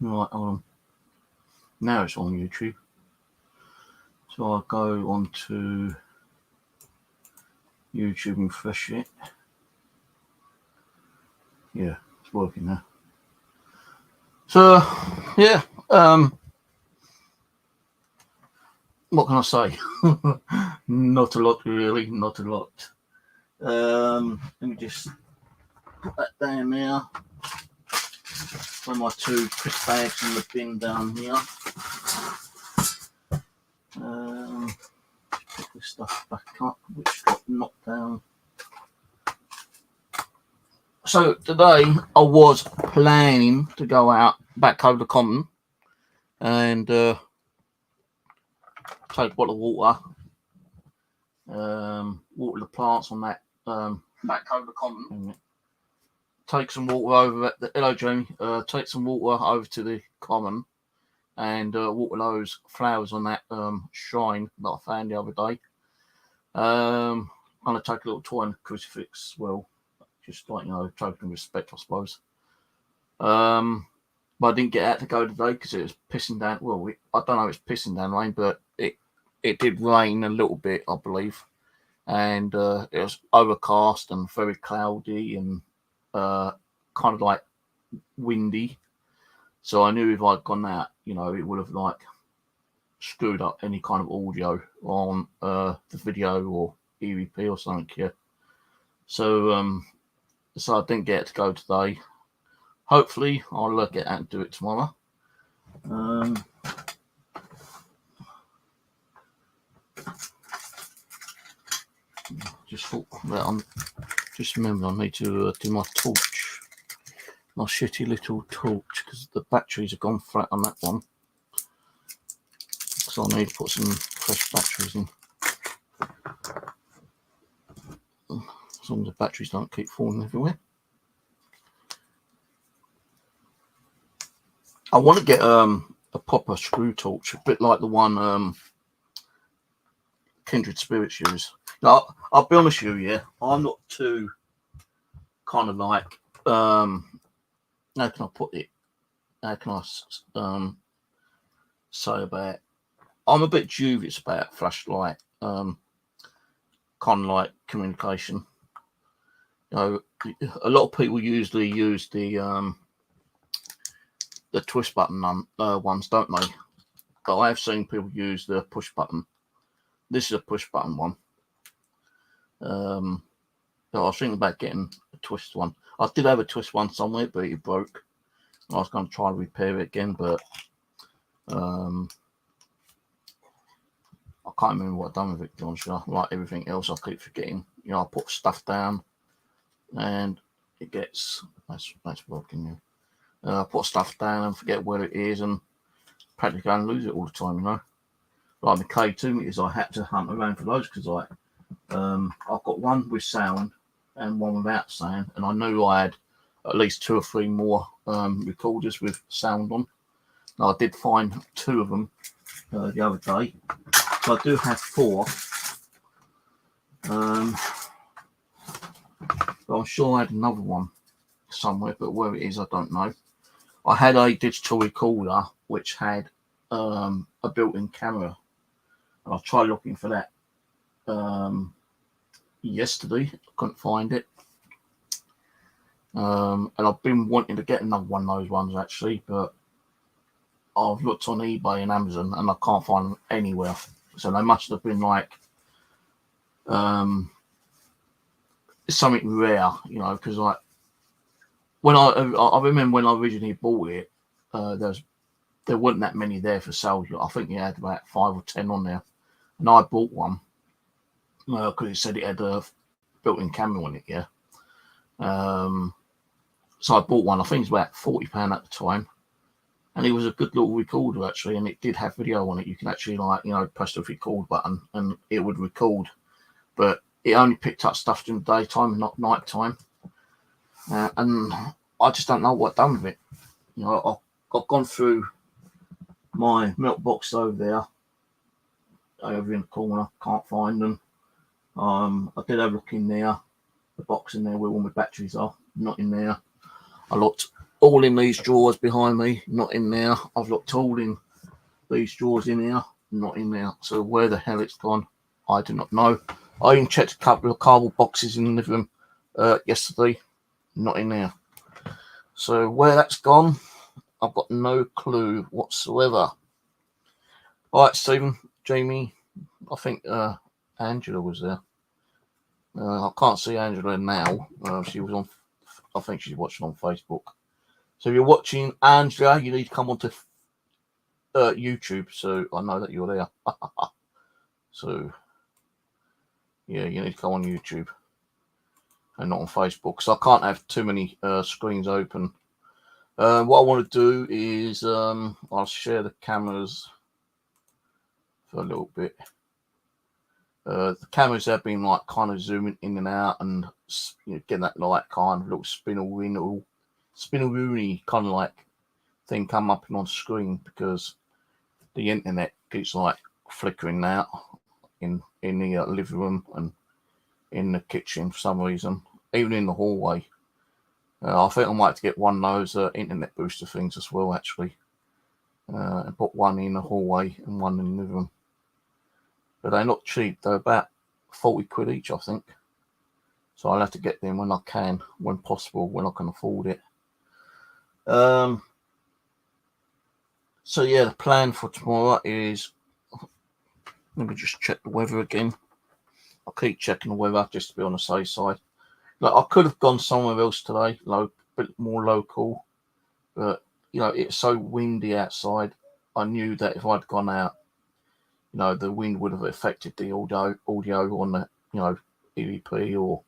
Right, now it's on YouTube. So I'll go on to YouTube and refresh it. Yeah, it's working now. So, yeah, what can I say? Not a lot, really, not a lot. Let me just put that down there. Put my 2 crisp bags in the bin down here. Put this stuff back up, which got knocked down. So today I was planning to go out back over the common and take a bottle of water, water the plants on that back over the common. Take some water over at the hello Jamie. Take some water over to the common and water those flowers on that shrine that I found the other day. I'm gonna take a little toy and crucifix as well, just like token respect, I suppose. But I didn't get out to go today because it was pissing down. Well, I don't know if it's pissing down rain, but it did rain a little bit, I believe, and it was overcast and very cloudy and kind of like windy. So I knew if I'd gone out, it would have like screwed up any kind of audio on the video or EVP or something. Yeah. So I didn't get to go today. Hopefully, I'll get out and do it tomorrow. Just thought that just remember I need to do my torch, my shitty little torch, because the batteries have gone flat on that one. So I need to put some fresh batteries in. As long as the batteries don't keep falling everywhere. I want to get a proper screw torch, a bit like the one Kindred Spirits use. Now, I'll be honest with you, yeah, I'm not too kind of like how can I put it? How can I say about it? I'm a bit dubious about flashlight, kind of like communication. A lot of people usually use the twist button ones, don't they? But I have seen people use the push button. This is a push button one. So I was thinking about getting a twist one. I did have a twist one somewhere, but it broke. I was going to try and repair it again, but I can't remember what I've done with it, John. Like everything else, I keep forgetting. I put stuff down, and it gets that's working. I put stuff down and forget where it is, and practically go and lose it all the time. Like the K2 meters, I had to hunt around for those because I've got one with sound and one without sound, and I knew I had at least 2 or 3 more recorders with sound on. Now, I did find 2 of them the other day, so I do have 4. But I'm sure I had another one somewhere, but where it is, I don't know. I had a digital recorder which had a built-in camera, and I tried looking for that yesterday. I couldn't find it. And I've been wanting to get another one of those ones actually, but I've looked on eBay and Amazon and I can't find them anywhere. So they must have been like something rare, because like when I remember when I originally bought it, there weren't that many there for sale. I think you had about 5 or 10 on there, and I bought one because it said it had a built-in camera on it. Yeah. So I bought one. I think it was about £40 at the time, and it was a good little recorder actually, and it did have video on it. You can actually press the record button and it would record, but it only picked up stuff during the daytime, not night time. And I just don't know what I've done with it. I've gone through my milk box over there, over in the corner, can't find them. I did have a look in there, the box in there where all my batteries are, not in there. I looked all in these drawers behind me, not in there. I've looked all in these drawers in here, not in there. So where the hell it's gone, I do not know. I even checked a couple of cardboard boxes in the living room yesterday, not in there. So where that's gone, I've got no clue whatsoever. All right, Stephen, Jamie, I think Angela was there. I can't see Angela now. She was on, I think she's watching on Facebook. So if you're watching Angela, you need to come onto YouTube, so I know that you're there. So yeah, you need to go on YouTube and not on Facebook, because I can't have too many screens open. What I want to do is I'll share the cameras for a little bit. The cameras have been like kind of zooming in and out, and getting that like kind of little spinneroony kind of like thing come up on screen, because the internet keeps like flickering out in the living room and in the kitchen for some reason, even in the hallway. I think I might have to get one of those internet booster things as well, actually, and put one in the hallway and one in the living room. But they're not cheap. They're about 40 quid each, I think. So I'll have to get them when I can, when possible, when I can afford it. So yeah, the plan for tomorrow is, let me just check the weather again. I'll keep checking the weather just to be on the safe side. Like, I could have gone somewhere else today, a bit more local, but it's so windy outside. I knew that if I'd gone out, the wind would have affected the audio on the EVP or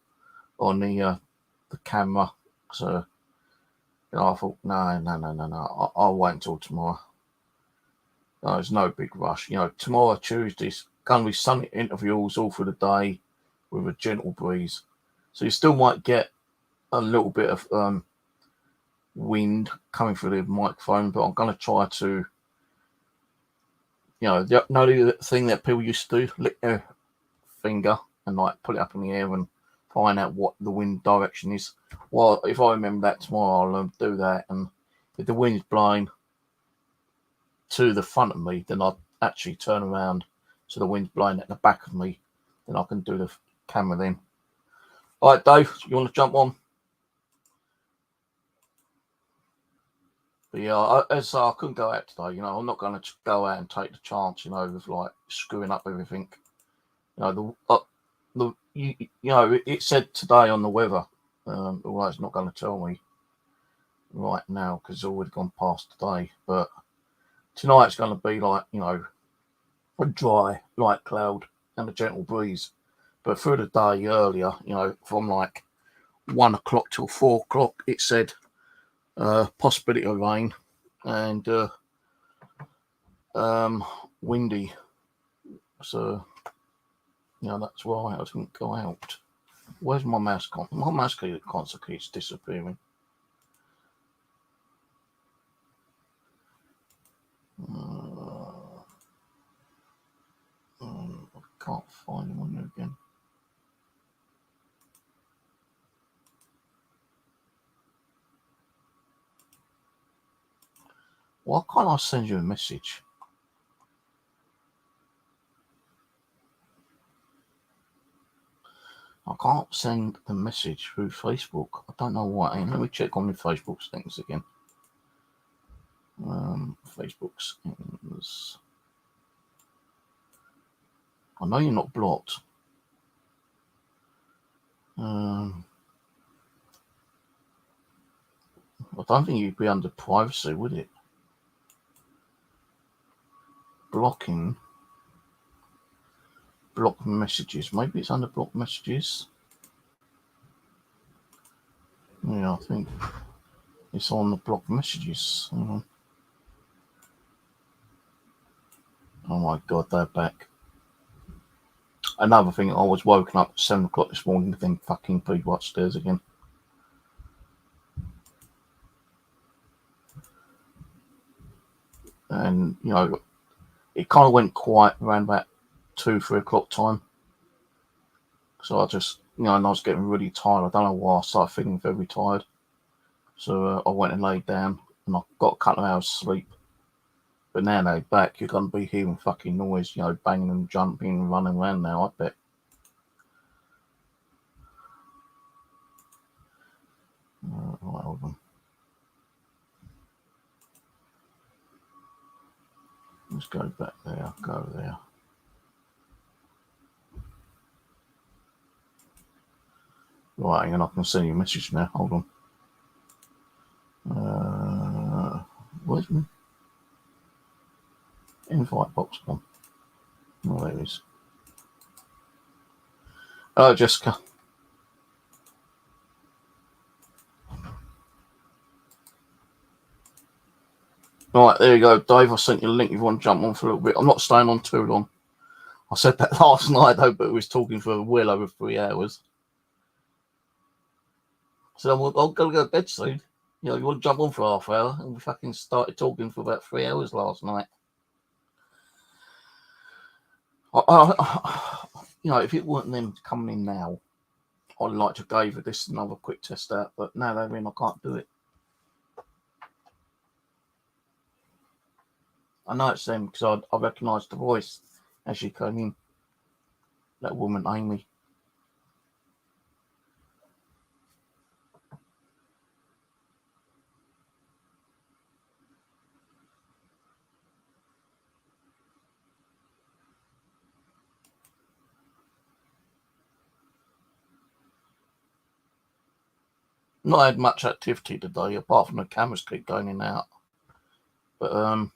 on the camera. So I thought, no, I'll wait until tomorrow. No, there's no big rush. Tomorrow, Tuesday's going to be sunny intervals all through the day with a gentle breeze. So you still might get a little bit of wind coming through the microphone, but I'm going to try to, the thing that people used to do, lick their finger and like put it up in the air and find out what the wind direction is. Well, if I remember that tomorrow, I'll do that. And if the wind's blowing to the front of me, then I'll actually turn around so the wind's blowing at the back of me. Then I can do the camera then. All right, Dave, you want to jump on? But yeah, I couldn't go out today. I'm not going to go out and take the chance, with like screwing up everything. It said today on the weather, although it's not going to tell me right now because it's already gone past today. But tonight's going to be like, a dry, light cloud and a gentle breeze. But through the day earlier, from like 1 o'clock till 4 o'clock, it said possibility of rain and windy. So, that's why I didn't go out. Where's my mouse? My mouse constantly keeps disappearing. I can't find him on there again. Why can't I send you a message? I can't send the message through Facebook. I don't know why. Let me check on the Facebook things again. Facebook settings. I know you're not blocked. I don't think you'd be under privacy, would it? Blocking. Block messages. Maybe it's under block messages. Yeah, I think it's on the block messages. Oh my God, they're back. Another thing, I was woken up at 7 o'clock this morning to think fucking people upstairs again. And, it kind of went quiet around about 2-3 o'clock time. So I just, and I was getting really tired. I don't know why I started feeling very tired. So I went and laid down and I got a couple of hours sleep. But now they're back, you're going to be hearing fucking noise, banging and jumping and running around now, I bet. Right, hold on. Let's go back there, go there. Right, and I can see your message now. Hold on. Where's my invite box gone? Oh, there it is. Hello, Jessica. Right, there you go, Dave. I sent you a link if you want to jump on for a little bit. I'm not staying on too long. I said that last night, though, but we was talking for well over 3 hours. So I'm going to go to bed soon. You want to jump on for half hour? And we fucking started talking for about 3 hours last night. If it weren't them coming in now, I'd like to give this another quick test out. But now they're in, I can't do it. I know it's them because I recognised the voice as she came in. That woman, Amy. Not had much activity today, apart from the cameras keep going in and out. But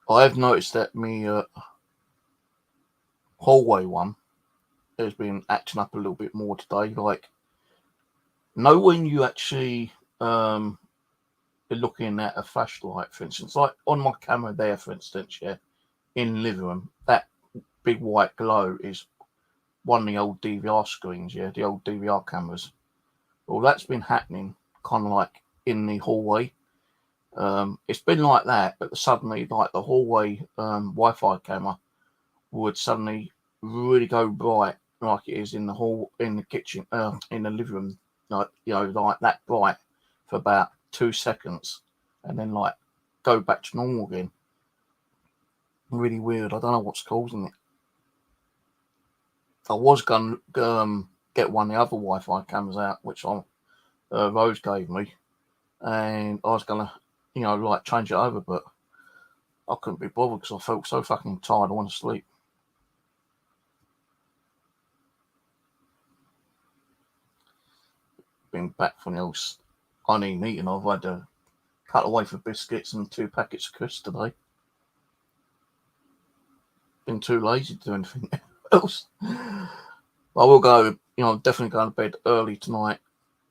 I have noticed that my hallway one has been acting up a little bit more today. Like, when you actually are looking at a flashlight, for instance, like on my camera there, for instance, in the living room, that big white glow is one of the old DVR screens, the old DVR cameras. Well, that's been happening kind of like in the hallway. It's been like that, but suddenly, like the hallway Wi-Fi camera would suddenly really go bright, like it is in the hall, in the kitchen, in the living room, like that bright for about 2 seconds, and then like go back to normal again. Really weird. I don't know what's causing it. I was going to get one of the other Wi-Fi cameras out, which Rose gave me, and I was going to, change it over, but I couldn't be bothered because I felt so fucking tired. I want to sleep. Been back from the old uneaten eating. I've had a cut away for biscuits and 2 packets of crisps today. Been too lazy to do anything else. I will go, I'm definitely going to bed early tonight,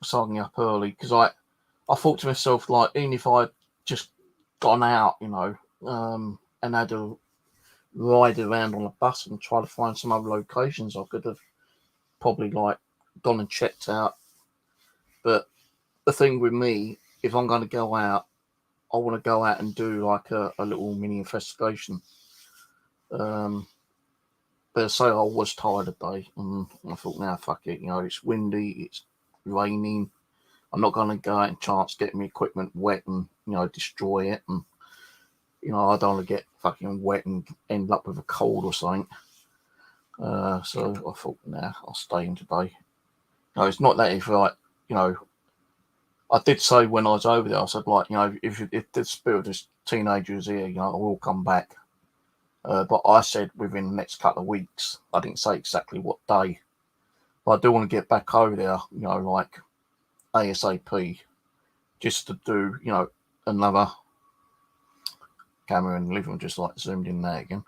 starting up early, because I thought to myself, like, even if I'd just gone out, and had a ride around on a bus and try to find some other locations, I could have probably like gone and checked out. But the thing with me, if I'm going to go out, I want to go out and do like a little mini investigation. But say I was tired today, and I thought, now fuck it, it's windy, it's raining. I'm not going to go out and chance getting my equipment wet and destroy it, and I don't want to get fucking wet and end up with a cold or something. So I thought, nah, I'll stay in today. It's not that if I did say when I was over there, I said, like, if the spirit of this teenager is here, I will come back. But I said within the next couple of weeks. I didn't say exactly what day. But I do want to get back over there, like ASAP, just to do, another camera in the living room, just like zoomed in there again.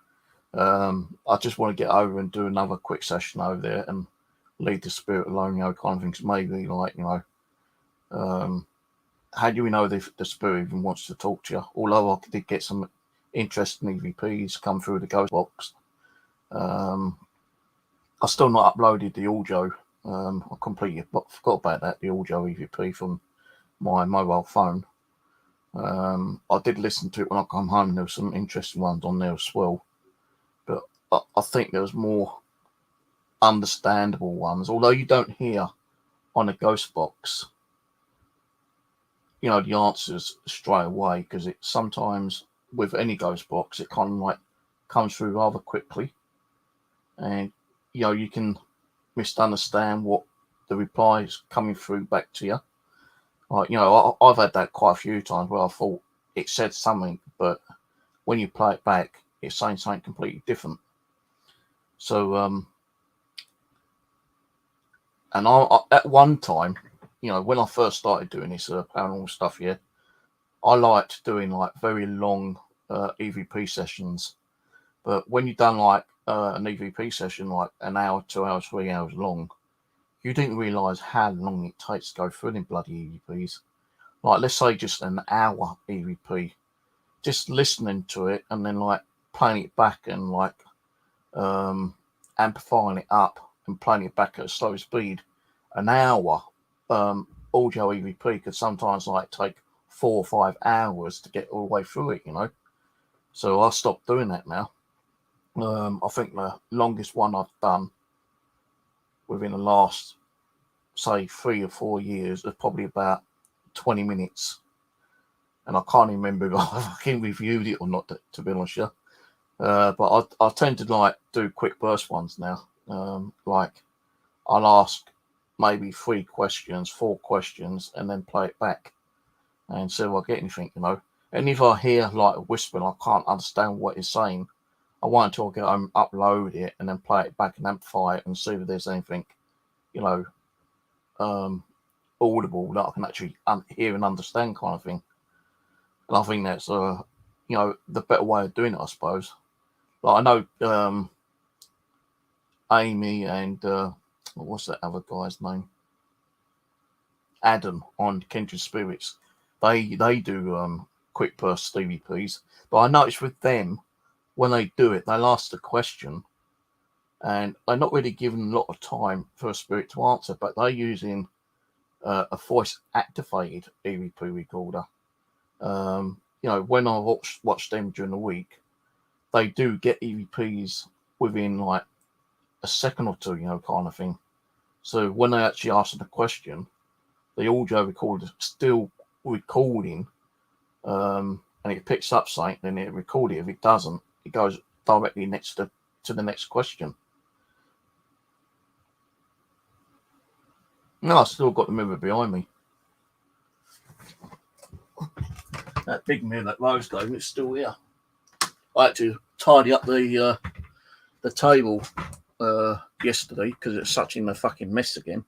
I just want to get over and do another quick session over there and leave the spirit alone, kind of things. Maybe like, how do we know the spirit even wants to talk to you? Although I did get some interesting EVPs come through the ghost box. I still not uploaded the audio. I completely forgot about that, the audio EVP from my mobile phone. I did listen to it when I come home. There were some interesting ones on there as well. But I think there was more understandable ones, although you don't hear on a ghost box, you know, the answers straight away, because it sometimes with any ghost box, it kind of like comes through rather quickly, and you know, you can misunderstand what the reply is coming through back to you. Like, you know, I've had that quite a few times where I thought it said something, but when you play it back, it's saying something completely different. So, and I at one time, you know, when I first started doing this paranormal stuff here, I liked doing like very long EVP sessions. But when you've done like an EVP session, like an hour, 2 hours, 3 hours long, you didn't realise how long it takes to go through them bloody EVPs. Like, let's say just an hour EVP, just listening to it and then like playing it back and like amplifying it up and playing it back at a slow speed. An hour audio EVP could sometimes like take 4 or 5 hours to get all the way through it, you know. So I stopped doing that now. I think the longest one I've done within the last, say, 3 or 4 years is probably about 20 minutes. And I can't remember if I fucking reviewed it or not, to be honest with you. But I tend to like do quick burst ones now. Like, I'll ask maybe 3 questions, 4 questions, and then play it back and see if I get anything, you know. And if I hear like a whisper and I can't understand what it's saying, I wait until I get home, upload it, and then play it back and amplify it and see if there's anything, you know, audible that I can actually hear and understand, kind of thing. And I think that's, you know, the better way of doing it, I suppose. Like, I know Amy and what's that other guy's name? Adam on Kindred Spirits. They do quick burst EVPs, but I noticed with them, when they do it, they'll ask the question, and they're not really given a lot of time for a spirit to answer, but they're using a voice activated EVP recorder. You know, when I watch them during the week, they do get EVPs within like a second or two, you know, kind of thing. So when they actually answer the question, the audio recorder is still recording, and it picks up something, then it records it. If it doesn't, it goes directly next to the next question. No, I still got the mirror behind me. That big mirror that Rose gave me is still here. I had to tidy up the table yesterday because it's such in a fucking mess again.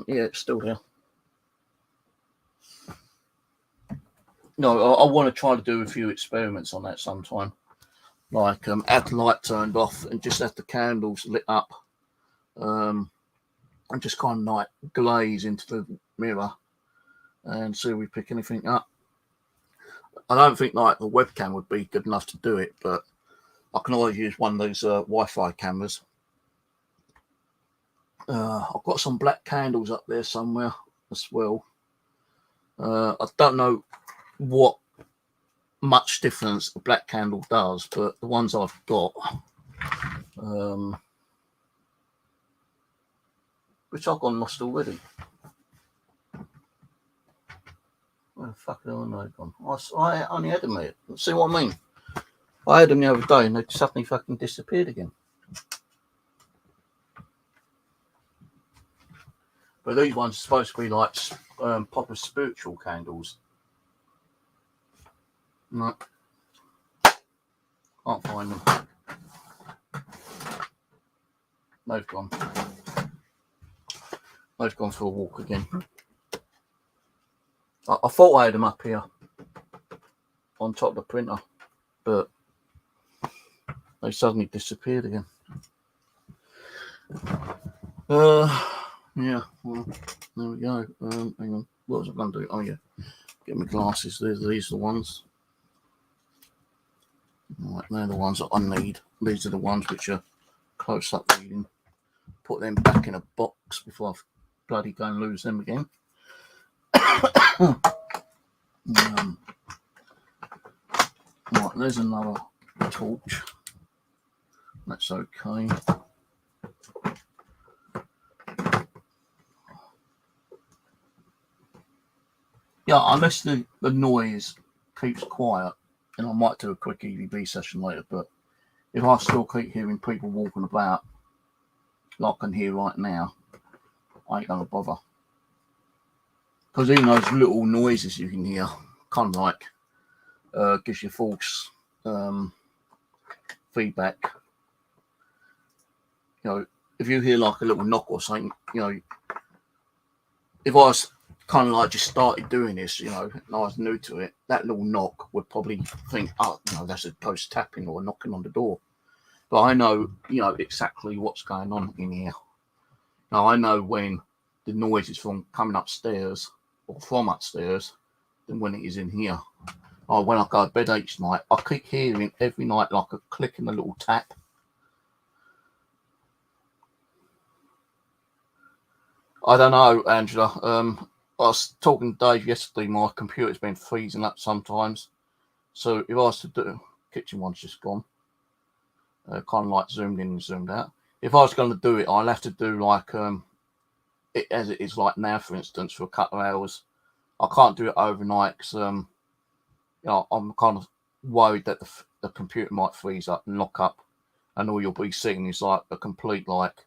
Yeah, it's still there. No, I want to try to do a few experiments on that sometime. Like have the light turned off and just have the candles lit up. And just kind of like glaze into the mirror and see if we pick anything up. I don't think like the webcam would be good enough to do it, but I can always use one of those Wi-Fi cameras. I've got some black candles up there somewhere as well. I don't know what much difference the black candle does, but the ones I've got, which I've gone lost already. Where the fuck are they gone? I only had them here. See what I mean? I had them the other day and they suddenly fucking disappeared again. But these ones are supposed to be like proper spiritual candles. No. Can't find them. They've gone. They've gone for a walk again. I thought I had them up here on top of the printer, but they suddenly disappeared again. Yeah, well, there we go. Hang on. What was I going to do? Oh, yeah. Get my glasses. These are the ones. Right, they're the ones that I need. These are the ones which are close up reading. Put them back in a box before I bloody go and lose them again. Right, there's another torch. That's okay. Yeah, unless the noise keeps quiet, and I might do a quick EVB session later, but if I still keep hearing people walking about like I can hear right now, I ain't gonna bother. Because even those little noises you can hear kind of like gives you false feedback. You know, if you hear like a little knock or something, you know, if I was kind of like just started doing this, you know, and I was new to it, that little knock would probably think, oh, you know, that's a ghost tapping or knocking on the door. But I know, you know, exactly what's going on in here. Now I know when the noise is from coming upstairs or from upstairs than when it is in here. Or when I go to bed each night, I keep hearing every night like a click and a little tap. I don't know, Angela. I was talking to Dave yesterday. My computer's been freezing up sometimes. So if I was to do, kitchen one's just gone. Kind of like zoomed in and zoomed out. If I was going to do it, I'll have to do like it as it is like now, for instance, for a couple of hours. I can't do it overnight because you know, I'm kind of worried that the computer might freeze up and lock up, and all you'll be seeing is like a complete like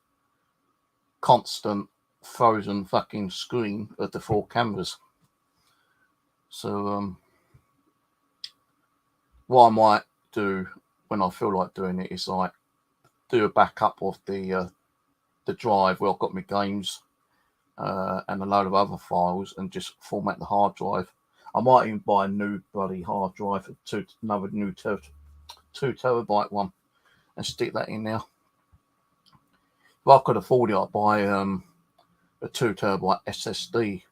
constant frozen fucking screen of the 4 cameras. So what I might do when I feel like doing it is like do a backup of the drive where I've got my games and a load of other files and just format the hard drive. I might even buy a new bloody hard drive, another new 2 terabyte one, and stick that in there. If I could afford it, I'd buy a 2 terabyte SSD,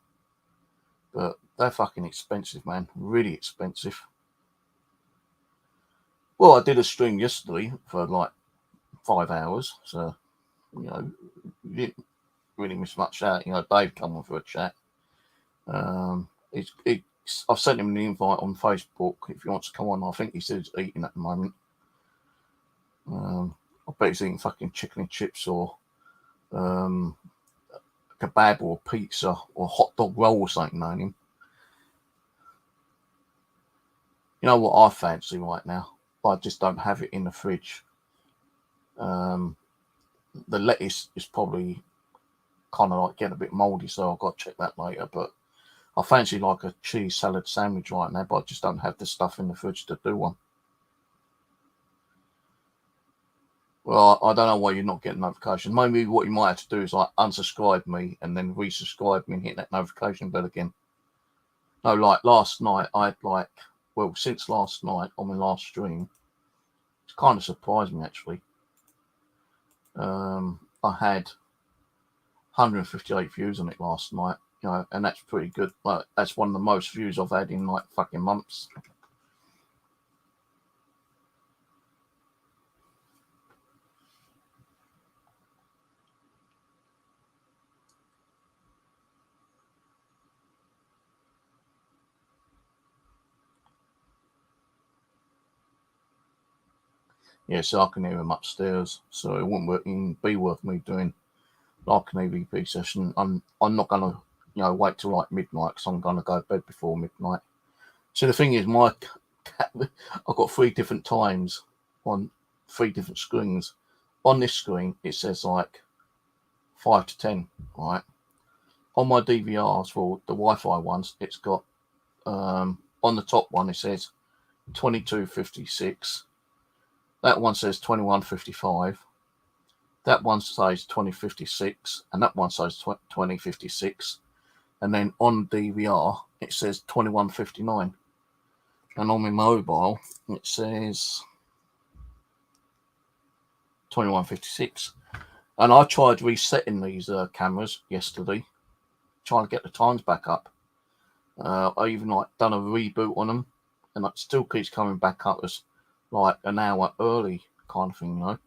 but they're fucking expensive, man. Really expensive. Well, I did a stream yesterday for like 5 hours, so you know, you didn't really miss much out. You know, Dave come on for a chat. I've sent him an invite on Facebook if he wants to come on. I think he said he's eating at the moment. I bet he's eating fucking chicken and chips or kebab or pizza or hot dog roll or something on him. You know what I fancy right now? I just don't have it in the fridge. The lettuce is probably kind of like getting a bit mouldy, so I've got to check that later. But I fancy like a cheese salad sandwich right now, but I just don't have the stuff in the fridge to do one. Well, I don't know why you're not getting notifications. Maybe what you might have to do is like unsubscribe me and then resubscribe me and hit that notification bell again. No, like last night, I had like, well, since last night on my last stream, it's kind of surprised me actually. I had 158 views on it last night, you know, and that's pretty good. Like, that's one of the most views I've had in like fucking months. Yeah, so I can hear him upstairs, so it wouldn't be worth me doing like an EVP session. I'm not gonna, you know, wait till like midnight because I'm gonna go to bed before midnight. So the thing is, I've got 3 different times on 3 different screens. On this screen, it says like 5 to 10, right? On my DVRs for the Wi-Fi ones, it's got on the top one it says 22:56. That one says 21:55. That one says 20:56, and that one says 20:56. And then on DVR it says 21:59. And on my mobile it says 21:56. And I tried resetting these cameras yesterday, trying to get the times back up. I even like done a reboot on them, and it still keeps coming back up as like an hour early kind of thing, you know.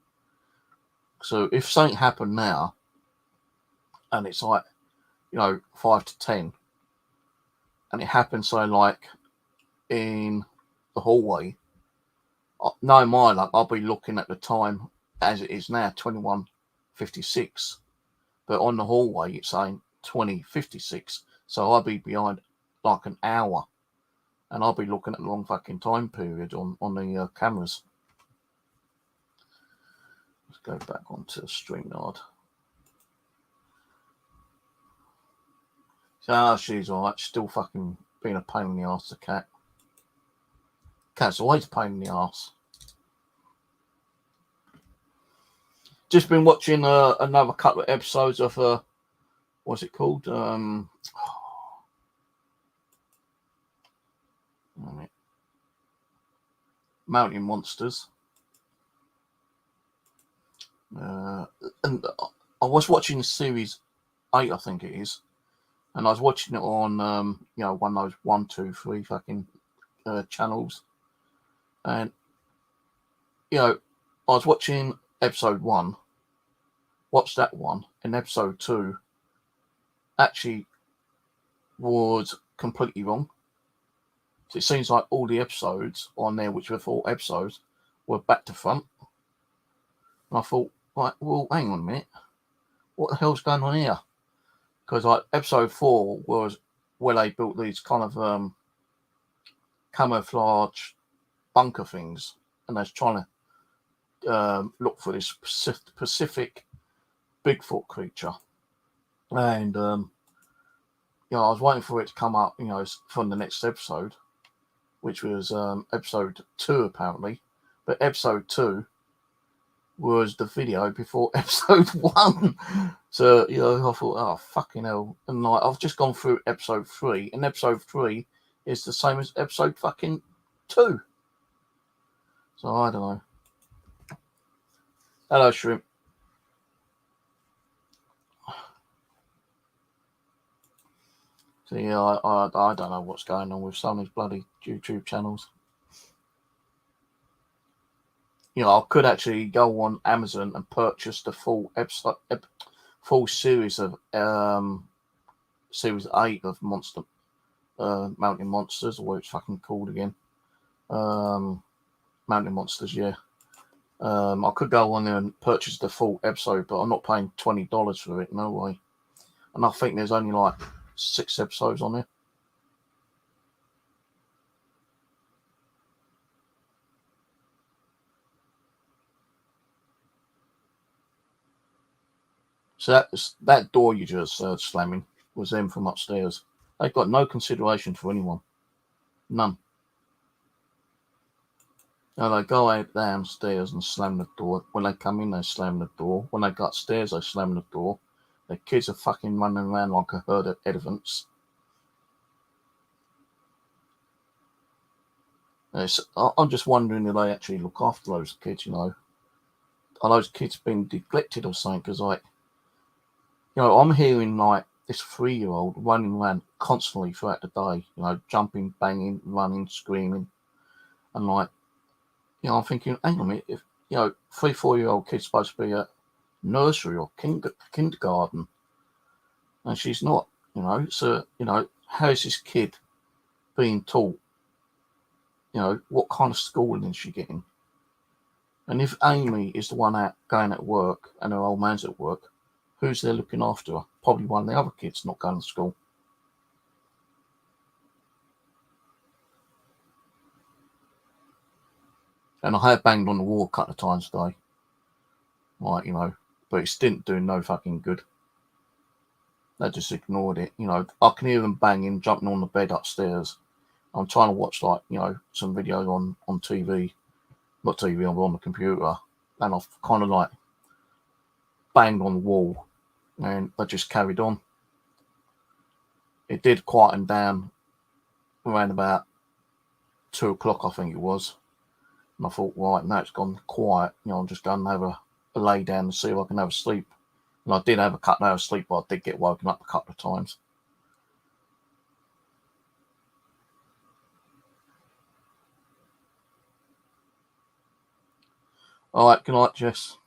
So if something happened now, and it's like, you know, 5 to 10, and it happens so like in the hallway, no my luck, I'll be looking at the time as it is now, 21:56, but on the hallway it's saying 20:56, so I'll be behind like an hour, and I'll be looking at a long fucking time period on the cameras. Let's go back onto StreamYard. So she's alright, still fucking being a pain in the arse, the cat. Cat's always a pain in the arse. Just been watching another couple of episodes of what's it called? Mountain Monsters. And I was watching series 8, I think it is, and I was watching it on one of those 1, 2, 3 fucking channels, and I was watching episode 1, watched that one, and episode 2 actually was completely wrong. So it seems like all the episodes on there, which were 4 episodes, were back to front. And I thought, right, well, hang on a minute, what the hell's going on here? Because like episode 4 was where they built these kind of camouflage bunker things, and they're trying to look for this Pacific Bigfoot creature. And I was waiting for it to come up, from the next episode, which was episode 2 apparently. But episode 2 was the video before episode 1. So, I thought, oh, fucking hell. And like, I've just gone through episode 3, and episode 3 is the same as episode fucking 2. So, I don't know. Hello, Shrimp. So, yeah, I don't know what's going on with some of these bloody YouTube channels. I could actually go on Amazon and purchase the full series of series 8 of Mountain Monsters, or what it's fucking called again. Mountain Monsters, yeah. I could go on there and purchase the full episode, but I'm not paying $20 for it, no way. And I think there's only like 6 episodes on there. So that door you just slamming was them from upstairs. They've got no consideration for anyone. None. Now they go out downstairs and slam the door. When they come in, they slam the door. When they go upstairs, they slam the door. The kids are fucking running around like a herd of elephants. I'm just wondering if they actually look after those kids, Are those kids being neglected or something? Because, like, I'm hearing, like, this 3-year-old running around constantly throughout the day, jumping, banging, running, screaming. And, like, I'm thinking, hang on a minute, if, 3, 4-year-old kid's supposed to be at nursery or kindergarten, and she's not, so, how is this kid being taught, what kind of schooling is she getting? And if Amy is the one out going at work and her old man's at work, who's there looking after her? Probably one of the other kids not going to school. And I have banged on the wall a couple of times today. Like, but it didn't do no fucking good. They just ignored it. I can hear them banging, jumping on the bed upstairs. I'm trying to watch, like, some videos on TV. Not TV, on the computer. And I've kind of, like, banged on the wall. And I just carried on. It did quieten down around about 2 o'clock, I think it was. And I thought, right, now it's gone quiet. I'm just going to have a lay down and see if I can have a sleep. And I did have a couple of hours sleep, but I did get woken up a couple of times. All right, good night, Jess.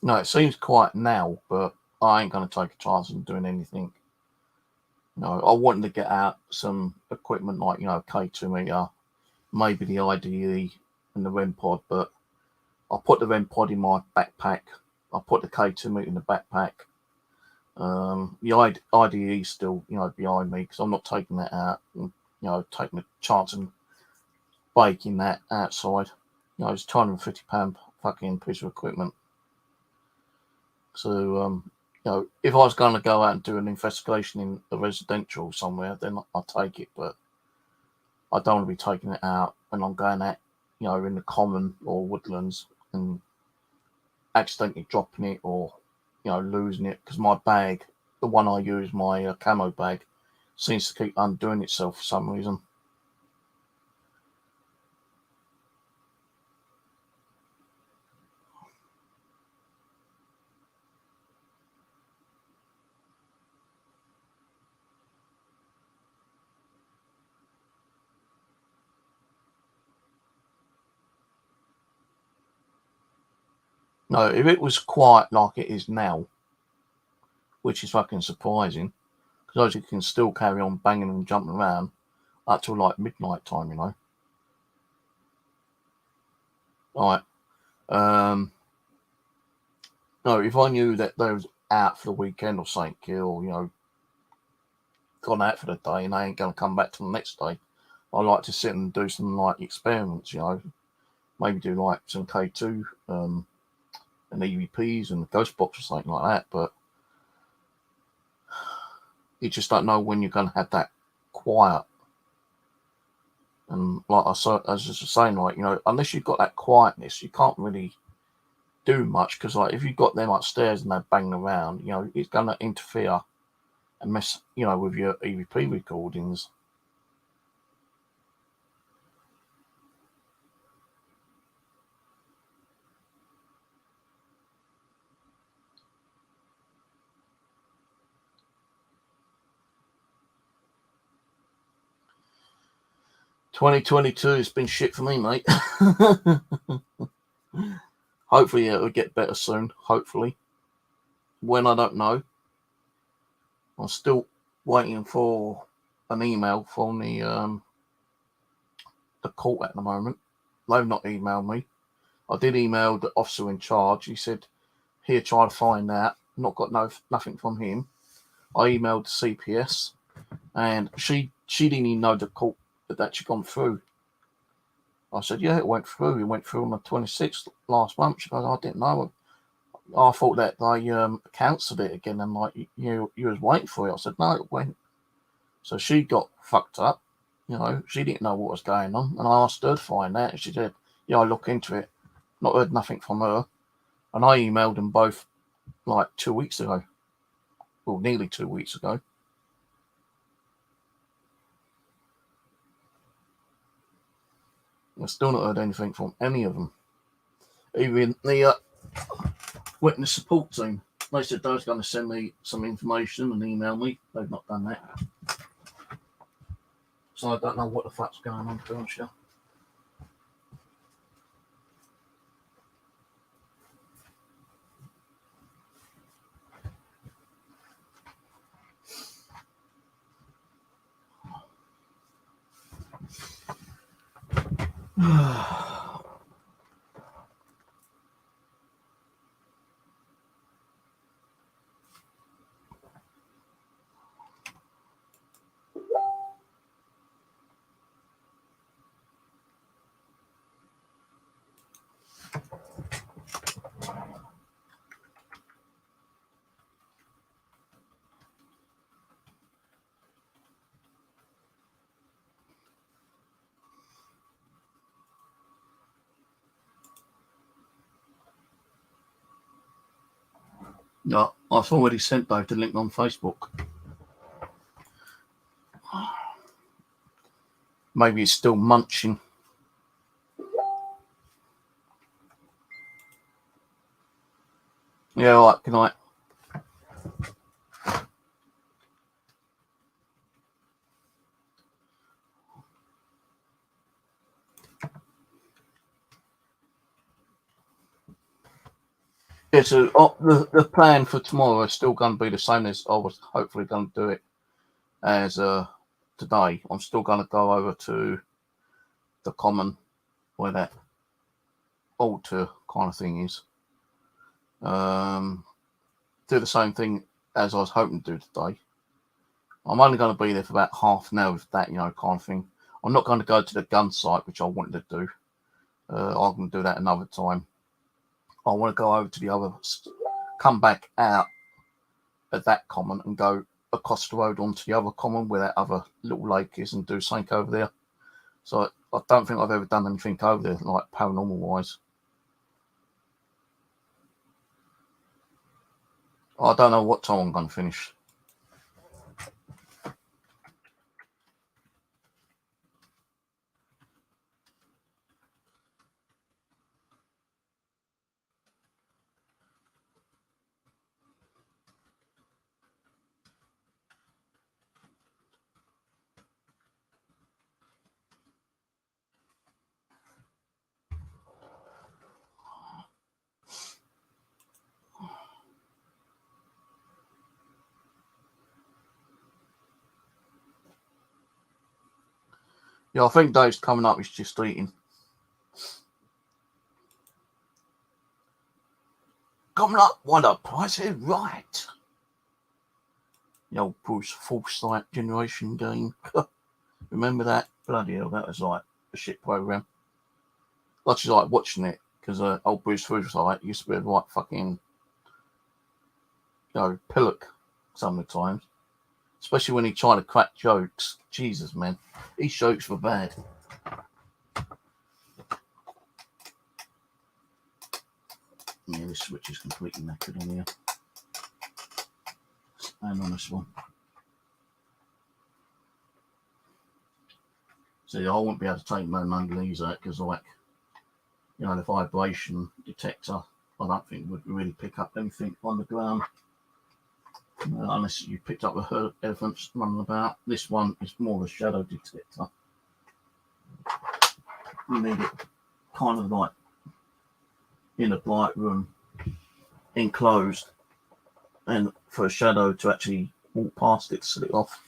No, it seems quiet now, but I ain't going to take a chance on doing anything. I wanted to get out some equipment like, K2 meter, maybe the IDE and the REM pod, but I put the REM pod in my backpack. I put the K2 meter in the backpack. The IDE still, behind me because I'm not taking that out. And, taking a chance and breaking that outside. It's £250 fucking piece of equipment. So, if I was going to go out and do an investigation in a residential somewhere, then I'll take it. But I don't want to be taking it out when I'm going out, in the common or woodlands and accidentally dropping it or, losing it. Because my bag, the one I use, my camo bag, seems to keep undoing itself for some reason. No, if it was quiet like it is now, which is fucking surprising, because you can still carry on banging and jumping around up till like midnight time, Right. No, if I knew that they was out for the weekend or something, or, gone out for the day and they ain't going to come back till the next day, I like to sit and do some like experiments, maybe do like some K2 and EVPs and ghost box or something like that. But you just don't know when you're going to have that quiet. And like I was just saying, like, unless you've got that quietness, you can't really do much because, like, if you've got them upstairs and they're banging around, it's going to interfere and mess, with your EVP recordings. $2022 has been shit for me, mate. Hopefully it'll get better soon. Hopefully. When, I don't know. I'm still waiting for an email from the court at the moment. They've not emailed me. I did email the officer in charge. He said, here, try to find out. Not got nothing from him. I emailed the CPS and she didn't even know the court had actually gone through. I said, yeah, it went through. It went through on the 26th last month. She goes, I didn't know. I thought that they cancelled it again and like you was waiting for it. I said, no, it went. So she got fucked up. She didn't know what was going on. And I asked her to find out. And she said, yeah, I look into it. Not heard nothing from her. And I emailed them both like 2 weeks ago. Well, nearly 2 weeks ago. I've still not heard anything from any of them. Even the witness support team. They said they was going to send me some information and email me. They've not done that. So I don't know what the fuck's going on, to be honest with you. No, I've already sent both the link on Facebook. Maybe it's still munching. Yeah, all right, good night. Yeah, so the plan for tomorrow is still going to be the same as I was hopefully going to do it as today. I'm still going to go over to the common where that alter kind of thing is do the same thing as I was hoping to do today. I'm only going to be there for about half an hour with that, kind of thing. I'm not going to go to the gun site, which I wanted to do. I'm going to do that another time. I want to go over to the other, come back out at that common and go across the road onto the other common where that other little lake is and do something over there. So I don't think I've ever done anything over there, like paranormal wise. I don't know what time I'm going to finish. Yeah, I think Dave's coming up. He's just eating. Coming up, what a price is right. The old Bruce Forsyth generation game. Remember that? Bloody hell, that was like a shit program. I just like watching it because old Bruce Forsyth used to be like fucking, pillock some of the times. Especially when he tried to crack jokes. Jesus, man. These jokes were bad. Yeah, this switch is completely knackered on here. Stand on this one. See, I won't be able to take my underneath out because, like, the vibration detector, I don't think would really pick up anything on the ground. Unless you picked up the elephants running about. This one is more of a shadow detector. You need it kind of like in a bright room, enclosed, and for a shadow to actually walk past it, set it off.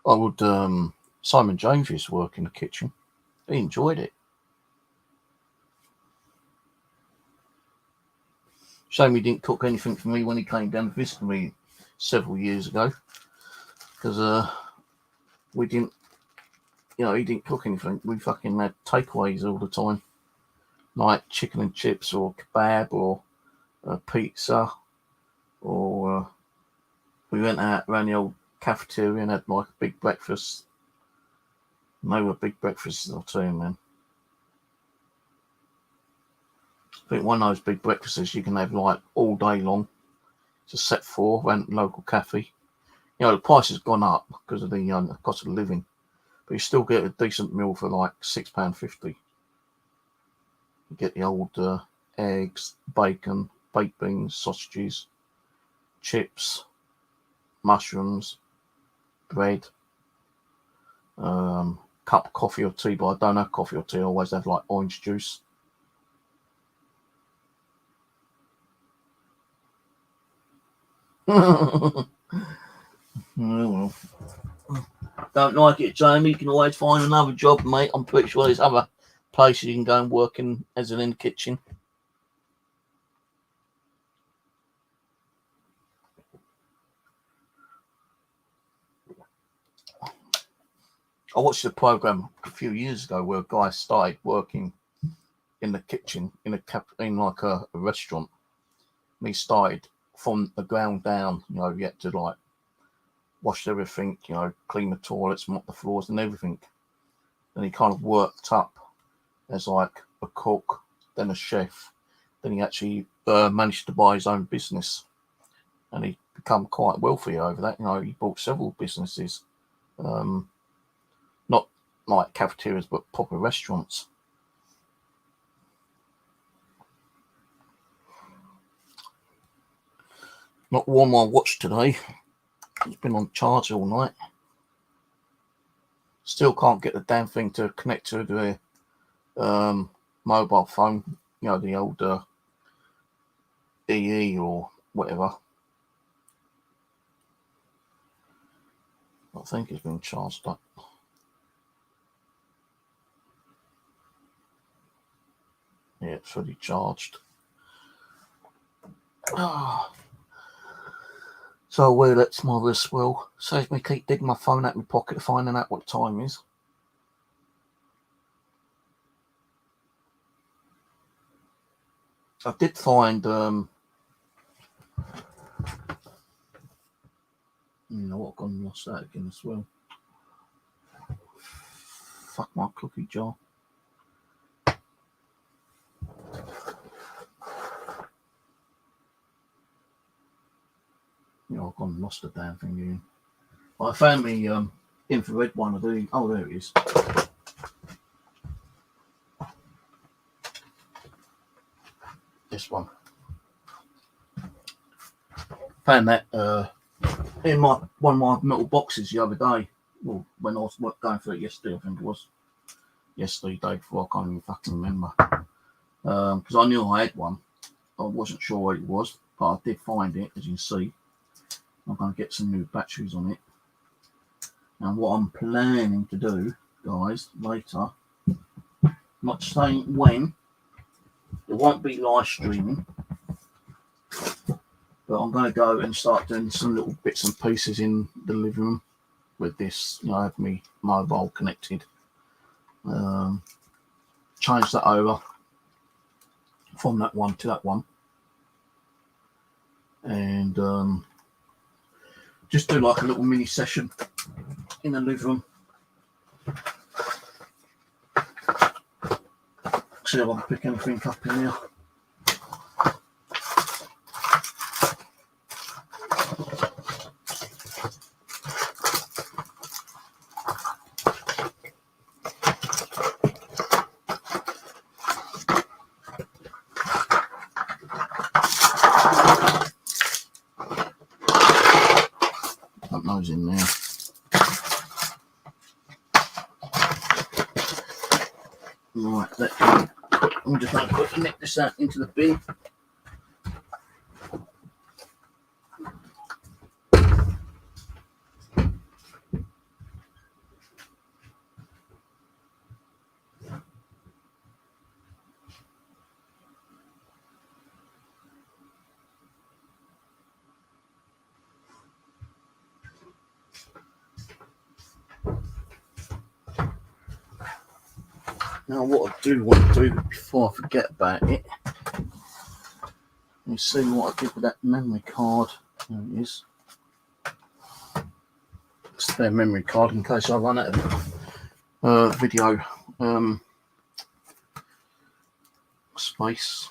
I would, Simon James used to work in the kitchen. He enjoyed it. Shame he didn't cook anything for me when he came down to visit me several years ago. Because we didn't, he didn't cook anything. We fucking had takeaways all the time. Like chicken and chips or kebab or pizza. Or we went out around the old cafeteria and had like a big breakfast. And they were big breakfasts, I'll tell you, man. I think one of those big breakfasts you can have like all day long. It's a set for around the local cafe. The price has gone up because of the cost of living, but you still get a decent meal for like £6.50. You get the old eggs, bacon, baked beans, sausages, chips, mushrooms, bread, cup of coffee or tea, but I don't have coffee or tea. I always have like orange juice. Oh well. Don't like it, Jamie? You can always find another job, mate. I'm pretty sure there's other places you can go and work in as in the kitchen. I watched a program a few years ago where a guy started working in the kitchen in like a restaurant. And he started from the ground down. You had to like wash everything, clean the toilets, mop the floors, and everything. Then he kind of worked up as like a cook, then a chef. Then he actually managed to buy his own business, and he become quite wealthy over that. He bought several businesses. Not like cafeterias, but proper restaurants. Not one I watched today. It's been on charge all night. Still can't get the damn thing to connect to the mobile phone. You know, the old EE or whatever. I think it's been charged up. Yeah, it's fully charged. So well, that's marvellous. Well, saves me keep digging my phone out of my pocket, finding out what time is. I did find, you know what, I've gone and lost that again as well. Fuck my cookie jar. You know, I've gone and lost the damn thing again. I found me infrared one of the. Oh, there it is. This one. Found that in one of my metal boxes the other day. Well, when I was going through it yesterday, I think it was. Yesterday, day before, I can't even fucking remember. Because I knew I had one. I wasn't sure what it was, but I did find it, as you can see. I'm going to get some new batteries on it. And what I'm planning to do, guys, later, not saying when, there won't be live streaming, but I'm going to go and start doing some little bits and pieces in the living room with this. You know, I have my mobile connected. Change that over from that one to that one. And just do like a little mini session in the living room. See if I can pick anything up in here. Put those in there. Right, I'm just going to quickly nick this out into the bin. Now, what I do want to do before I forget about it, you see what I did with that memory card. There it is. Spare memory card in case I run out of video space.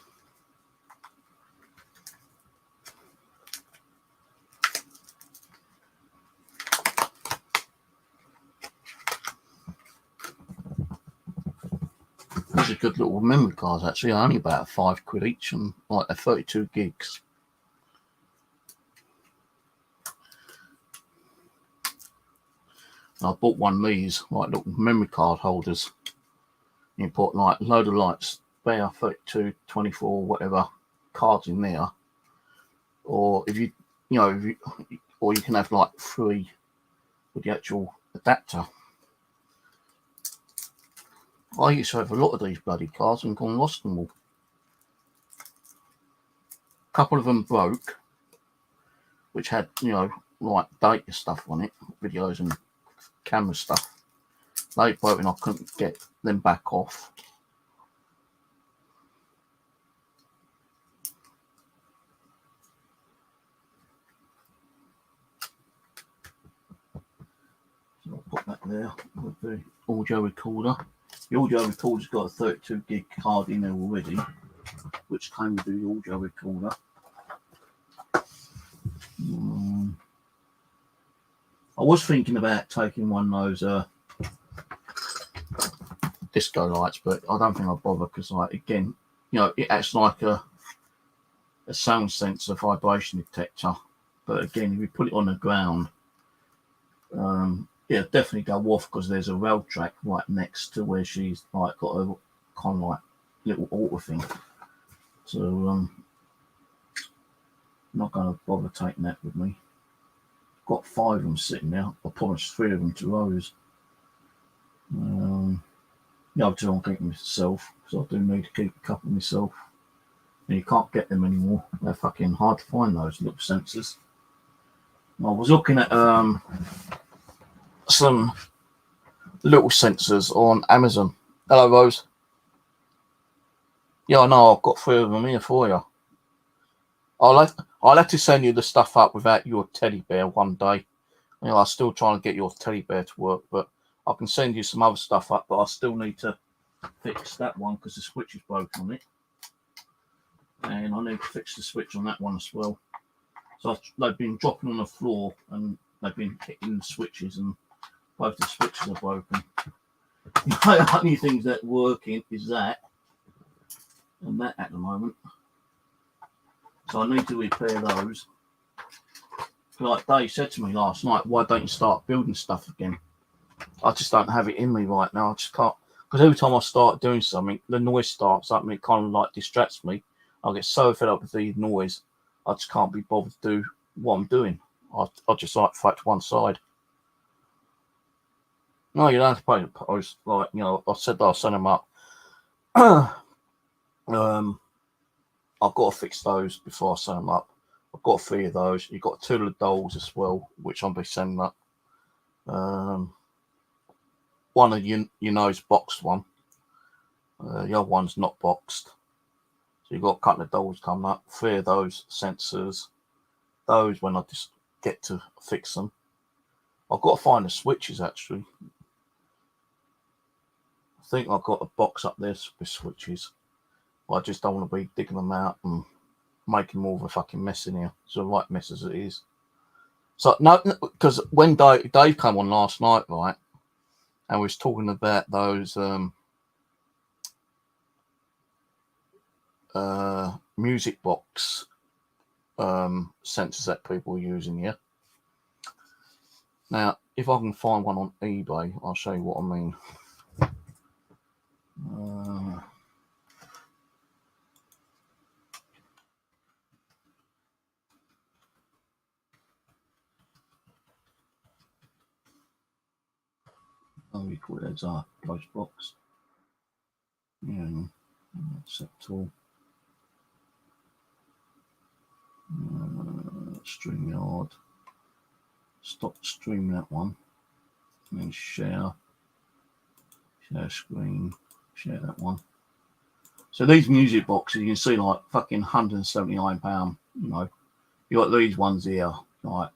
These are good little memory cards actually, only about £5 each and like they're 32 gigs. And I bought one of these like little memory card holders. You put like a load of lights, spare 32, 24, whatever cards in there. Or if you or you can have like 3 with the actual adapter. I used to have a lot of these bloody cards and gone lost them all. A couple of them broke, which had, like data stuff on it, videos and camera stuff. They broke and I couldn't get them back off. So I'll put that there with the audio recorder. The audio recorder's got a 32 gig card in there already, which came with the audio recorder. I was thinking about taking one of those disco lights, but I don't think I'll bother because, like, again, it acts like a sound sensor vibration detector. But again, if you put it on the ground, Yeah, definitely go off because there's a rail track right next to where she's like got a kind of like little auto thing. So I'm not going to bother taking that with me. Got 5 of them sitting there. I promised 3 of them to Rose. Yeah, I'm trying to keep myself because I do need to keep a couple myself. And you can't get them anymore. They're fucking hard to find, those little sensors. I was looking at some little sensors on Amazon. Hello, Rose. Yeah, I know. I've got 3 of them here for you. I'll have to send you the stuff up without your teddy bear one day. You know, I'm still trying to get your teddy bear to work, but I can send you some other stuff up. But I still need to fix that one because the switch is broken on it, and I need to fix the switch on that one as well. So they've been dropping on the floor and they've been hitting the switches, and both the switches are broken. The only things that are working is that and that at the moment. So I need to repair those. Like Dave said to me last night, why don't you start building stuff again? I just don't have it in me right now. I just can't, because every time I start doing something, the noise starts up and it kind of like distracts me. I get so fed up with the noise, I just can't be bothered to do what I'm doing. I just like fight to one side. No, you don't have to pay the post. Like, you know, I said that I'll send them up. I've got to fix those before I send them up. I've got 3 of those. You've got 2 of the dolls as well, which I'll be sending up. One of you know is boxed one. The other one's not boxed. So you've got a couple of dolls coming up. 3 of those sensors. Those when I just get to fix them. I've got to find the switches actually. I think I've got a box up there with switches. I just don't want to be digging them out and making more of a fucking mess in here. It's a right mess as it is. So no, because when Dave came on last night, right, and we was talking about those music box sensors that people are using here. Now, if I can find one on eBay, I'll show you what I mean. We call it as our ghost box. Yeah, set tool. StreamYard. Stop stream that one. And then share screen, share that one. So these music boxes, you can see like fucking £179. You know, you got these ones here, like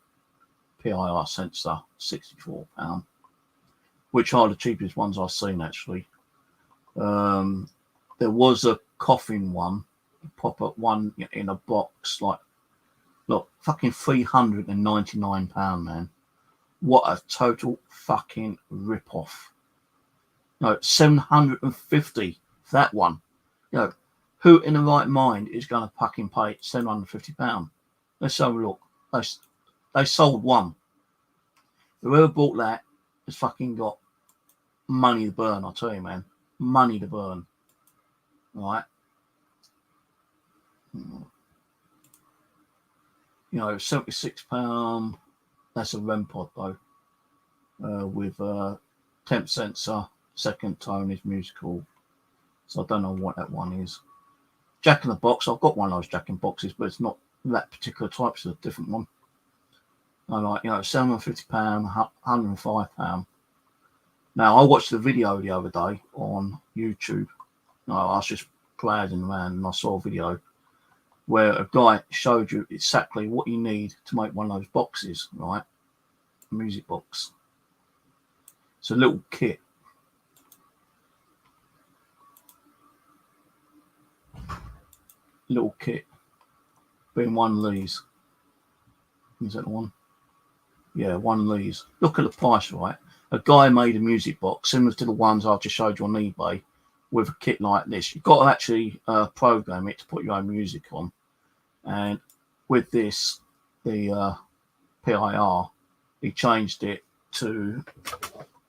PIR sensor, £64, which are the cheapest ones I've seen actually. There was a coffin one, pop-up one in a box, like, look, fucking £399, man. What a total fucking rip-off. No, 750 for that one. You know, who in the right mind is going to fucking pay £750? Let's have a look. They sold one. Whoever bought that has fucking got money to burn, I tell you, man. Money to burn. Right? You know, £76. That's a REM pod, though. With temp sensor, second tone is musical. So I don't know what that one is. Jack in the Box, I've got one of those Jack in Boxes, but it's not that particular type, it's a different one. I like, you know, £750, £105. Now, I watched the video the other day on YouTube. I was just browsing around and I saw a video where a guy showed you exactly what you need to make one of those boxes, right? A music box. It's a little kit. Little kit. Being one of these. Is that the one? Yeah, one of these. Look at the price, right? A guy made a music box similar to the ones I've just showed you on eBay with a kit like this. You've got to actually program it to put your own music on. And with this, the PIR, he changed it to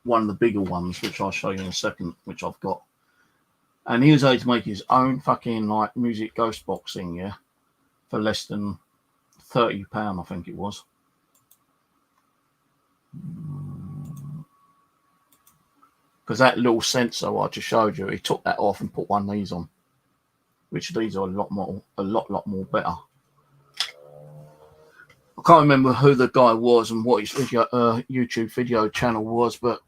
one of the bigger ones, which I'll show you in a second, which I've got. And he was able to make his own fucking like music ghost box thing, yeah, for less than £30, I think it was. Because that little sensor I just showed you, he took that off and put one of these on, which these are a lot more better. I can't remember who the guy was and what his video, YouTube video channel was, but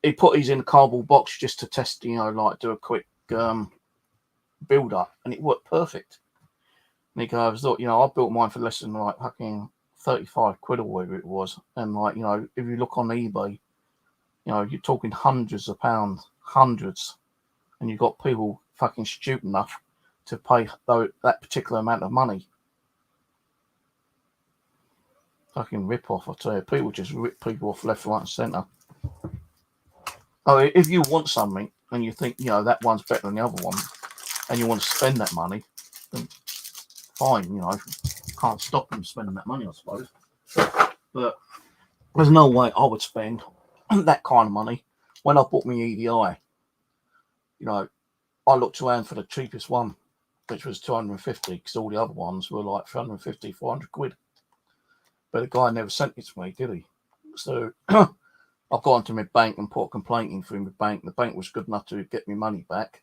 he put these in a cardboard box just to test, you know, like do a quick build up, and it worked perfect. And he goes, look, you know, I built mine for less than like fucking 35 quid or whatever it was, and like, you know, if you look on eBay, you know, you're talking hundreds of pounds, hundreds, and you've got people fucking stupid enough to pay that particular amount of money. Fucking rip off, I tell you. People just rip people off left, right, and centre. Oh, if you want something and you think, you know, that one's better than the other one, and you want to spend that money, then fine, you know, can't stop them spending that money, I suppose. But there's no way I would spend that kind of money when I bought my EDI. You know, I looked around for the cheapest one, which was 250, because all the other ones were like 350, 400 quid. But the guy never sent it to me, did he? So I've gone to my bank and put a complaint in through my bank. The bank was good enough to get me money back.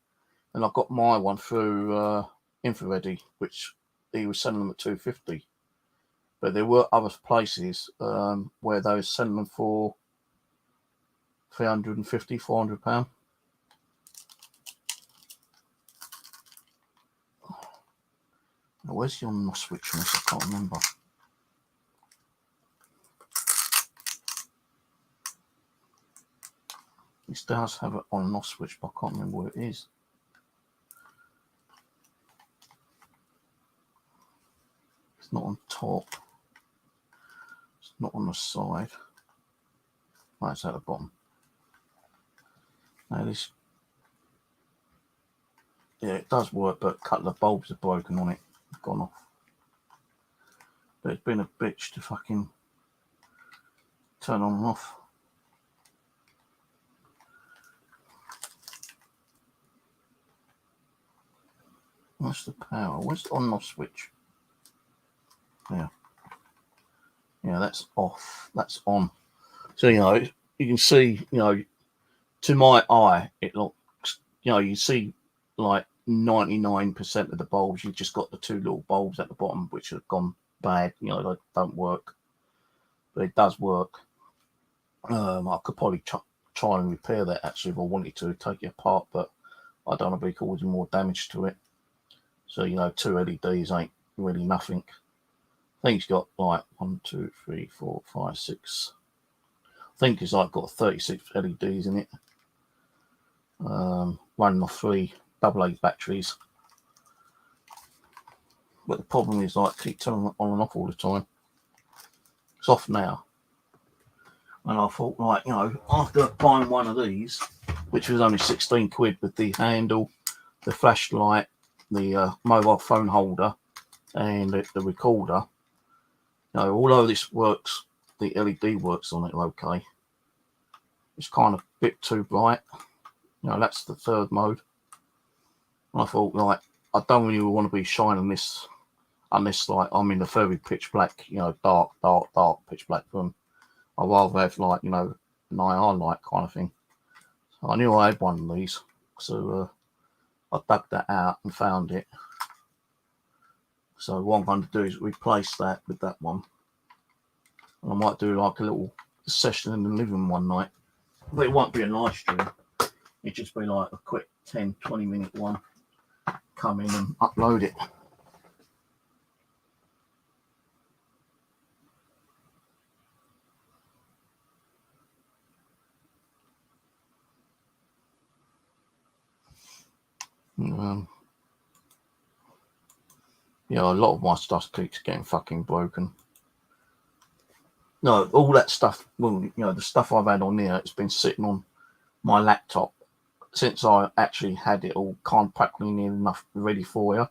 And I got my one through Infraready, which he was selling them at 250. But there were other places where they were selling them for 350, 400 pounds. Now, where's the on switch on this? I can't remember. This does have an on and off switch, but I can't remember where it is. It's not on top. It's not on the side. Right, it's at the bottom. Now this, yeah, it does work, but a couple of bulbs are broken on it. Gone off. But it's been a bitch to fucking turn on and off. What's the power? Where's the on and off switch? Yeah. Yeah, that's off. That's on. So, you know, you can see, you know, to my eye, it looks, you know, you see like 99% of the bulbs. You've just got the two little bulbs at the bottom, which have gone bad. You know, they don't work. But it does work. I could probably try and repair that, actually, if I wanted to, take it apart, but I don't want to be causing more damage to it. So, you know, 2 LEDs ain't really nothing. I think it's got like 1, 2, 3, 4, 5, 6. I think it's like got 36 LEDs in it. Running off 3 AA batteries. But the problem is, like, keep turning it on and off all the time. It's off now. And I thought, like, you know, after buying one of these, which was only 16 quid with the handle, the flashlight, the mobile phone holder, and the recorder, you know, although this works, the LED works on it okay, it's kind of a bit too bright. You know, that's the third mode. And I thought, like, I don't really want to be shining this unless, like, I'm in the very pitch black, you know, dark pitch black room. I'd rather have, like, you know, an IR light kind of thing. So I knew I had one of these, so I dug that out and found it. So what I'm going to do is replace that with that one. And I might do like a little session in the living room one night. But it won't be a live stream. It'll just be like a quick 10, 20 minute one. Come in and upload it. Yeah, a lot of my stuff keeps getting fucking broken. No, all that stuff, well, you know, the stuff I've had on here, it's been sitting on my laptop since I actually had it all kind of practically near enough ready for you.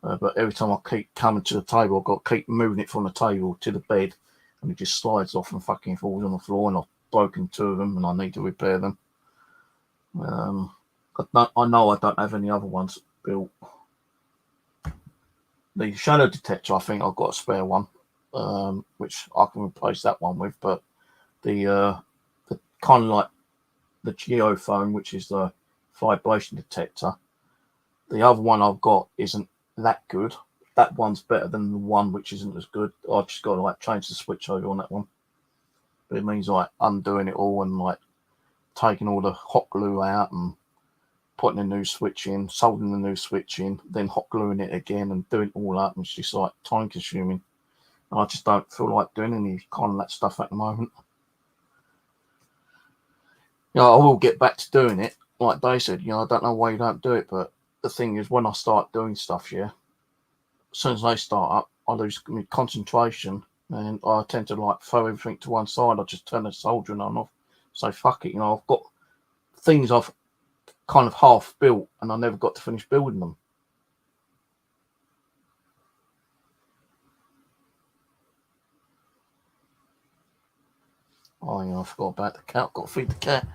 But every time I keep coming to the table, I've got to keep moving it from the table to the bed and it just slides off and fucking falls on the floor, and I've broken 2 of them and I need to repair them. I know I don't have any other ones built. The shadow detector, I think I've got a spare one, which I can replace that one with. But the kind of like the geophone, which is the vibration detector, the other one I've got isn't that good. That one's better than the one which isn't as good. I've just got to like change the switch over on that one. But it means like undoing it all and like taking all the hot glue out and putting a new switch in, soldering the new switch in, then hot gluing it again and doing it all up. And it's just like time consuming. And I just don't feel like doing any kind of that stuff at the moment. You know, I will get back to doing it. Like they said, you know, I don't know why you don't do it, but the thing is, when I start doing stuff, as soon as they start up, I lose concentration and I tend to like throw everything to one side. I just turn the soldering on off. So fuck it, you know, I've got things I've kind of half built and I never got to finish building them. Oh, yeah, I forgot about the cat. I've got to feed the cat.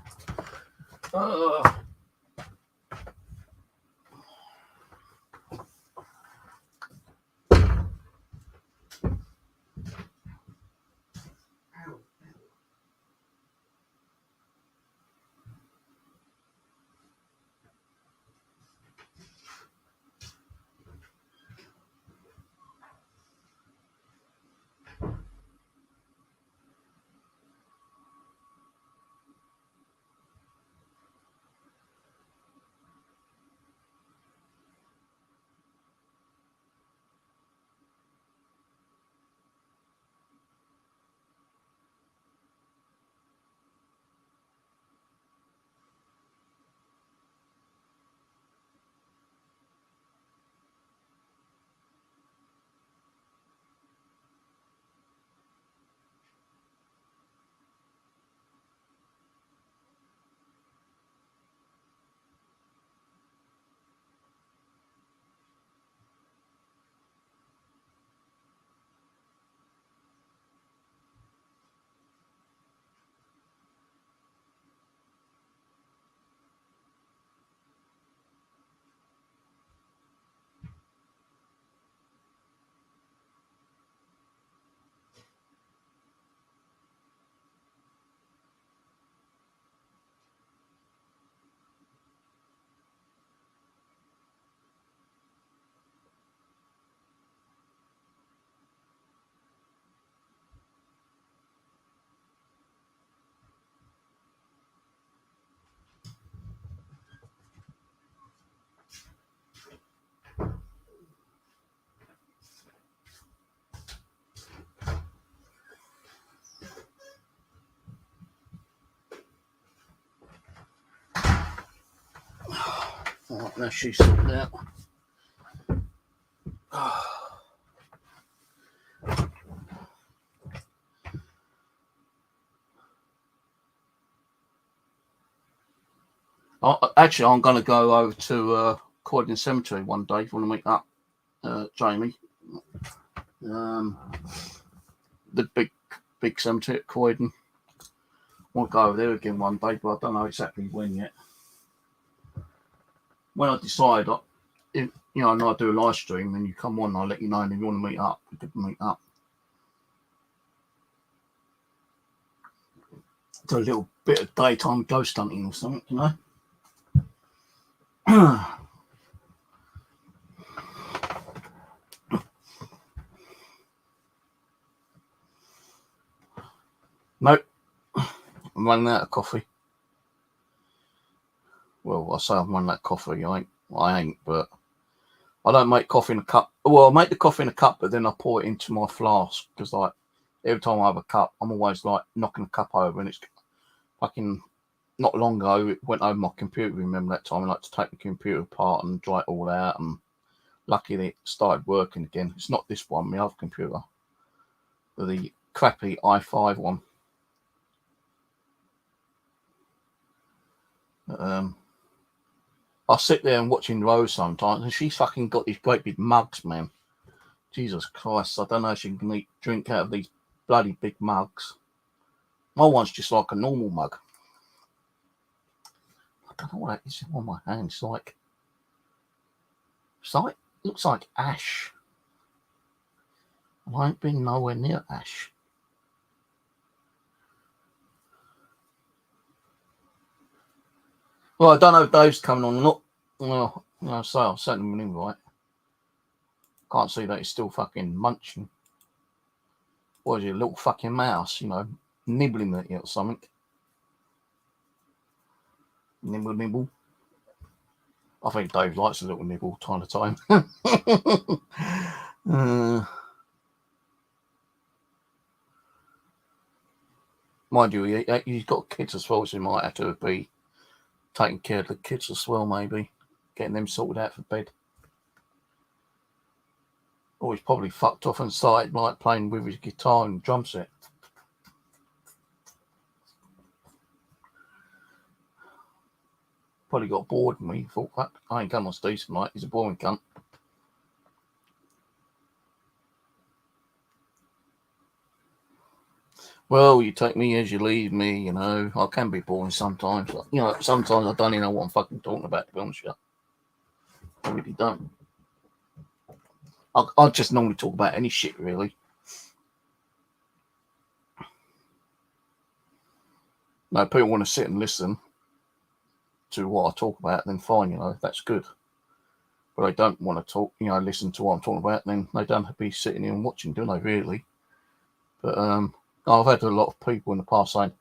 Right, now she's sorted out. Actually, I'm going to go over to Croydon Cemetery one day if you want to meet up, Jamie. The big cemetery at Croydon. I want to go over there again one day, but I don't know exactly when yet. When I decide, if you know, and I do a live stream, then you come on, I'll let you know, and if you want to meet up, we could meet up. Do a little bit of daytime ghost hunting or something, you know. Nope, I'm running out of coffee. Well, I say I'm running out of coffee. I ain't, but I don't make coffee in a cup. Well, I make the coffee in a cup, but then I pour it into my flask because, like, every time I have a cup, I'm always like knocking the cup over, and it's fucking. Not long ago, it went over my computer. Remember that time? I like to take the computer apart and dry it all out, and luckily it started working again. It's not this one, my other computer, the crappy i5 one. I sit there and watching Rose sometimes, and she's fucking got these great big mugs, man. Jesus Christ, I don't know if she can drink out of these bloody big mugs. My one's just like a normal mug. I don't know what that is on my hand. It's like looks like ash. I ain't been nowhere near ash. Well, I don't know if Dave's coming on or not. Well, so I'll send him an invite. Can't see that he's still fucking munching. What is he, a little fucking mouse, nibbling at you or something? Nibble, nibble. I think Dave likes a little nibble time to time. Mind you, he's got kids as well, so he might have to be taking care of the kids as well, maybe. Getting them sorted out for bed. Or he's probably fucked off and started like playing with his guitar and drum set. Probably got bored of me. Thought, fuck, I ain't come on stage tonight. He's a boring cunt. Well, you take me as you leave me, I can be boring sometimes. Sometimes I don't even know what I'm fucking talking about, to be honest with you. I really don't. I just normally talk about any shit, really. Now, if people want to sit and listen to what I talk about, then fine, that's good. But I don't want to talk, listen to what I'm talking about, then they don't have to be sitting here and watching, do they, really? But I've had a lot of people in the past saying,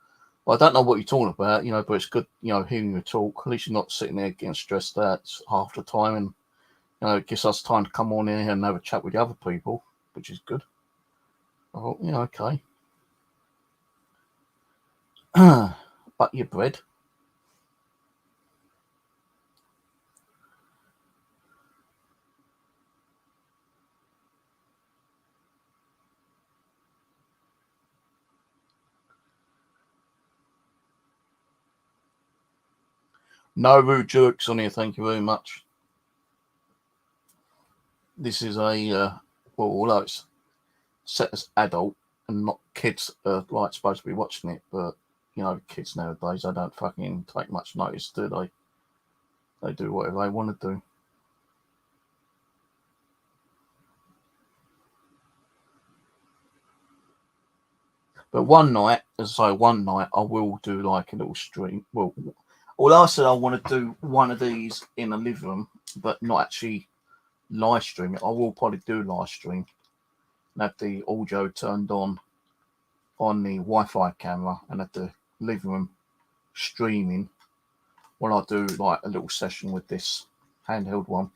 well, I don't know what you're talking about, but it's good, hearing you talk. At least you're not sitting there getting stressed out half the time, and it gives us time to come on in here and have a chat with the other people, which is good. I thought, okay. But your bread. No rude jokes on here, thank you very much. This is although it's set as adult and not kids like supposed to be watching it, but kids nowadays, they don't fucking take much notice, do they? They do whatever they want to do. But one night I will do like a little stream. Well, although I said I want to do one of these in a living room, but not actually live stream it, I will probably do live stream and have the audio turned on the Wi-Fi camera and at the living room streaming while I do like a little session with this handheld one.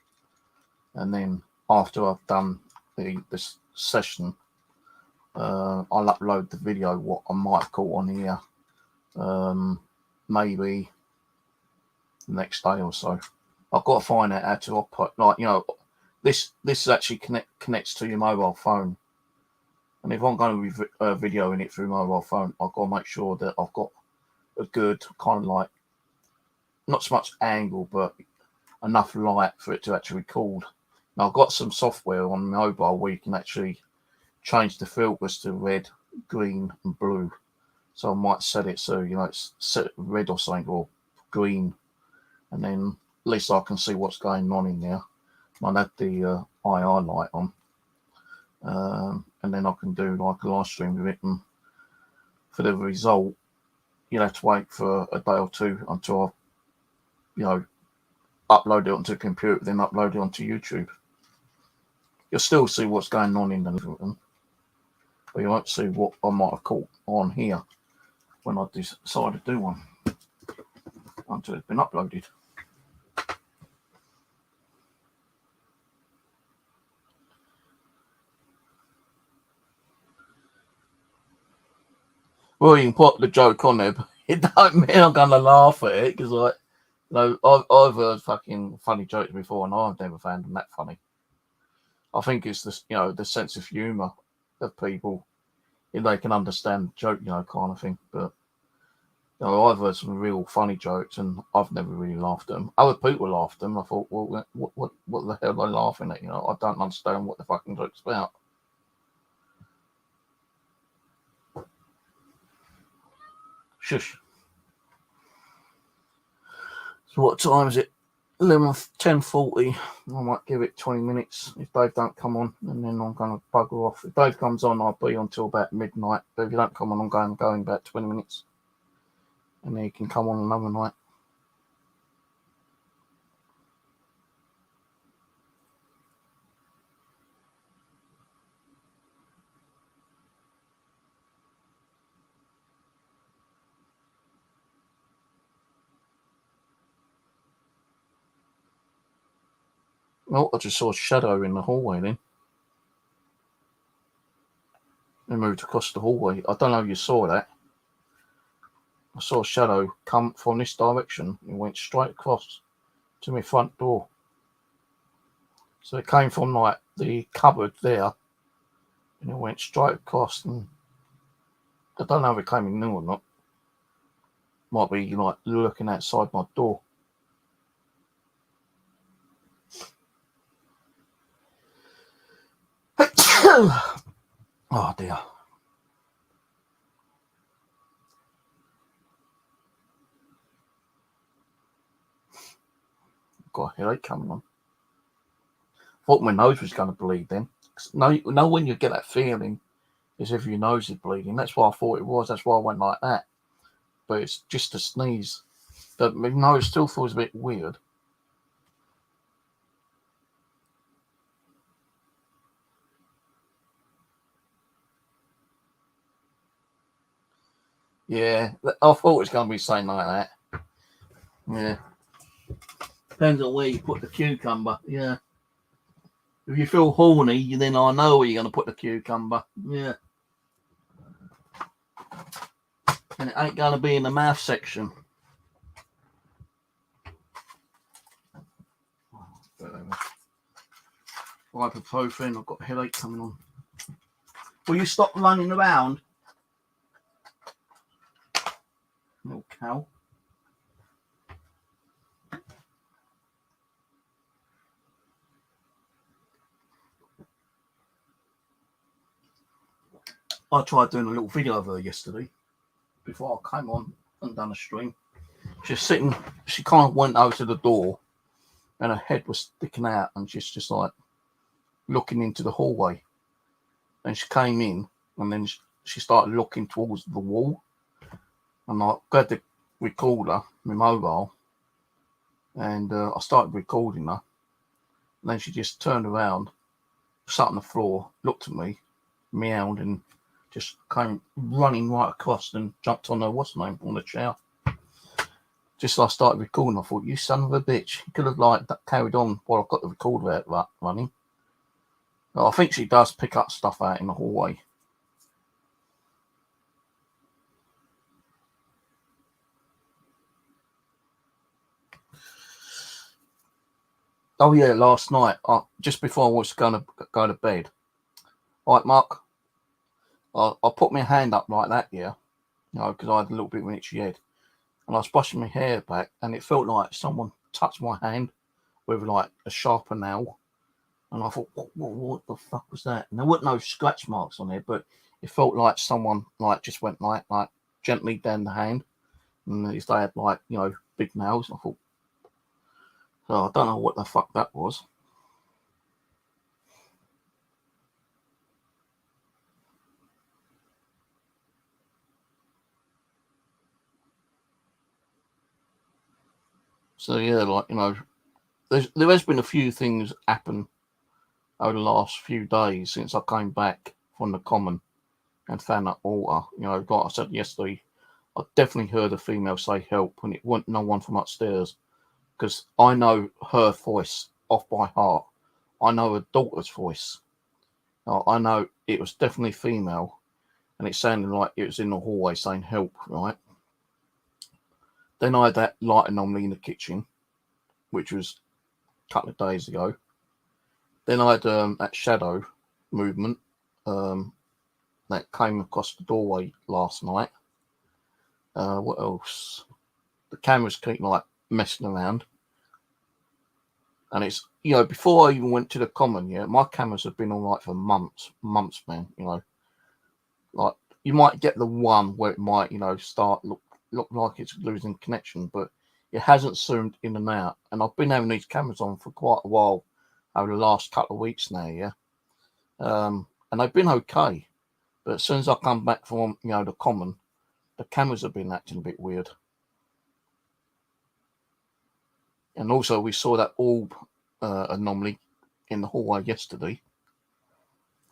And then after I've done this session, I'll upload the video, what I might call on here, maybe the next day or so. I've got to find out how to operate, this actually connects to your mobile phone. And if I'm going to be videoing it through mobile phone, I've got to make sure that I've got a good kind of like, not so much angle, but enough light for it to actually record. Now, I've got some software on mobile where you can actually change the filters to red, green, and blue. So I might set it so, it's set red or something, or green. And then at least I can see what's going on in there. I'll have the IR light on. And then I can do like a live stream with it. And for the result, you'll have to wait for a day or two until I, upload it onto the computer, then upload it onto YouTube. You'll still see what's going on in the living room, but you won't see what I might have caught on here when I decide to do one until it's been uploaded. Well, you can put the joke on there, but it don't mean I'm going to laugh at it, because I've heard fucking funny jokes before, and I've never found them that funny. I think it's the sense of humour of people, if they can understand the joke, kind of thing. But I've heard some real funny jokes, and I've never really laughed at them. Other people laughed at them. I thought, well, what the hell are they laughing at? I don't understand what the fucking joke's about. Shush. So what time is it? 10:40. I might give it 20 minutes if Dave don't come on, and then I'm going to bugger off. If Dave comes on, I'll be on till about midnight. But if you don't come on, I'm going about 20 minutes. And then you can come on another night. Oh, I just saw a shadow in the hallway then. It moved across the hallway. I don't know if you saw that. I saw a shadow come from this direction and went straight across to my front door. So it came from like the cupboard there and it went straight across, and I don't know if it came in new or not. Might be like looking outside my door. Oh dear. Got a headache coming on. Thought my nose was going to bleed then. No, when you get that feeling as if your nose is bleeding, that's what I thought it was. That's why I went like that. But it's just a sneeze. But my nose still feels a bit weird. Yeah, I thought it was going to be saying like that. Yeah. Depends on where you put the cucumber. Yeah. If you feel horny, then I know where you're going to put the cucumber. Yeah. And it ain't going to be in the mouth section. Ibuprofen, I've got a headache coming on. Will you stop running around? Little cow. I tried doing a little video of her yesterday before I came on and done a stream. She's sitting, she kind of went over to the door and her head was sticking out and she's just like looking into the hallway. And she came in and then she started looking towards the wall. And I grabbed the recorder, my mobile, and I started recording her. And then she just turned around, sat on the floor, looked at me, meowed, and just came running right across and jumped on her, what's her name, on the chair. Just as I started recording, I thought, you son of a bitch. You could have like carried on while I've got the recorder out running. But I think she does pick up stuff out in the hallway. Oh yeah, last night, just before I was going to go to bed. All right, Mark, I put my hand up like that, yeah, because I had a little bit of an itchy head. And I was brushing my hair back, and it felt like someone touched my hand with like a sharper nail. And I thought, what the fuck was that? And there weren't no scratch marks on it, but it felt like someone like just went like gently down the hand. And they had like, big nails. I thought, so I don't know what the fuck that was. So yeah, like, there has been a few things happen over the last few days since I came back from the common and found that altar. Like I said yesterday, I definitely heard a female say help, and it wasn't no one from upstairs, because I know her voice off by heart. I know her daughter's voice. I know it was definitely female, and it sounded like it was in the hallway saying help, right? Then I had that light anomaly in the kitchen, which was a couple of days ago. Then I had that shadow movement that came across the doorway last night. What else? The cameras keep like messing around. And it's, before I even went to the common, my cameras have been all right for months, man, Like, you might get the one where it might, start look look like it's losing connection, but it hasn't zoomed in and out. And I've been having these cameras on for quite a while over the last couple of weeks now, yeah. And they've been okay, but as soon as I come back from the common, the cameras have been acting a bit weird. And also, we saw that orb anomaly in the hallway yesterday.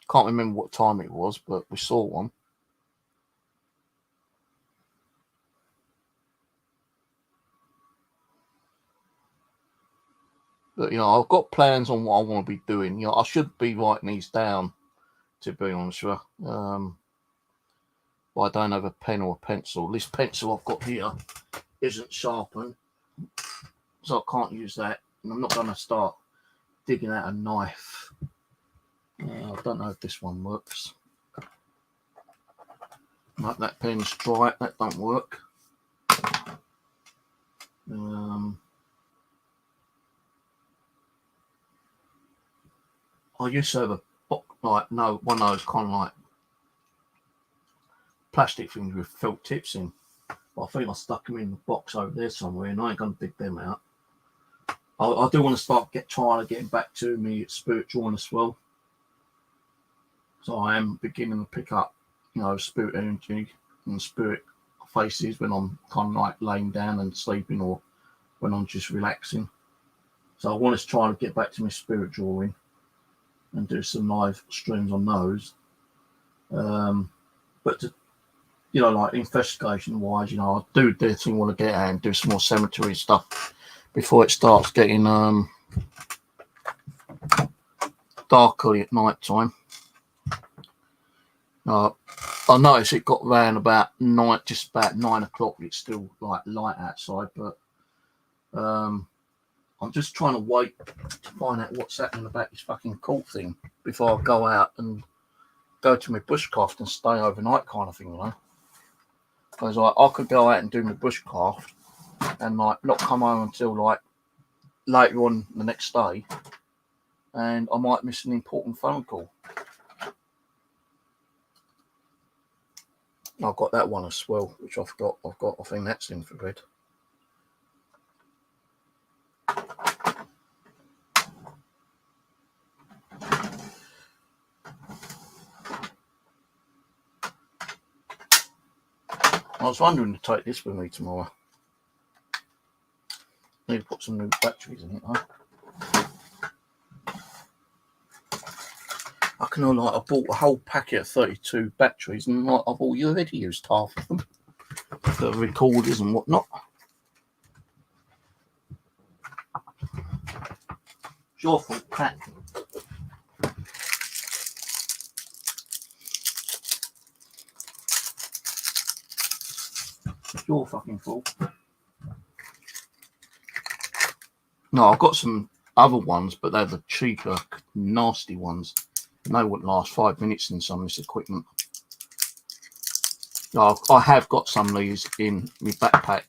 Can't remember what time it was, but we saw one. But I've got plans on what I want to be doing. I should be writing these down, to be honest with you. But I don't have a pen or a pencil. This pencil I've got here isn't sharpened, so I can't use that. And I'm not going to start digging out a knife. I don't know if this one works. Like that pen's dry. That don't work. I used to have a one of those kind of like plastic things with felt tips in. But I think I stuck them in the box over there somewhere, and I ain't going to dig them out. I do want to start trying to get back to me spirit drawing as well. So I am beginning to pick up, spirit energy and spirit faces when I'm kind of like laying down and sleeping, or when I'm just relaxing. So I want to try to get back to my spirit drawing and do some live streams on those. But to, like investigation wise, I do definitely want to get out and do some more cemetery stuff before it starts getting dark early at night time. I noticed it got round about just about 9 o'clock. It's still like light outside, but I'm just trying to wait to find out what's happening about this fucking cult thing before I go out and go to my bushcraft and stay overnight, kind of thing, Because I could go out and do my bushcraft and like not come home until like later on the next day, and I might miss an important phone call. I've got that one as well, which I forgot. I think that's in for bed. I was wondering to take this with me tomorrow. Need to put some new batteries in it, though. I bought a whole packet of 32 batteries, and I've already used half of them for recorders and whatnot. It's your fault, Pat. It's your fucking fault. No, I've got some other ones, but they're the cheaper, nasty ones. And they wouldn't last 5 minutes in some of this equipment. I have got some of these in my backpack,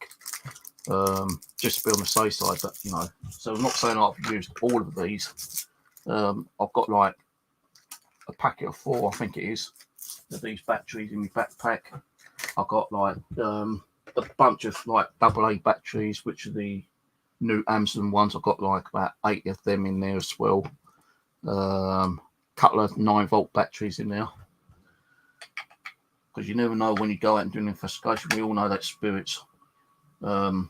just to be on the safe side, but so I'm not saying I've used all of these. I've got like a packet of 4, I think it is, of these batteries in my backpack. I've got like a bunch of like AA batteries, which are the new Amazon ones. I've got like about 8 of them in there as well. Couple of 9-volt batteries in there, because you never know when you go out and do an investigation. We all know that spirits like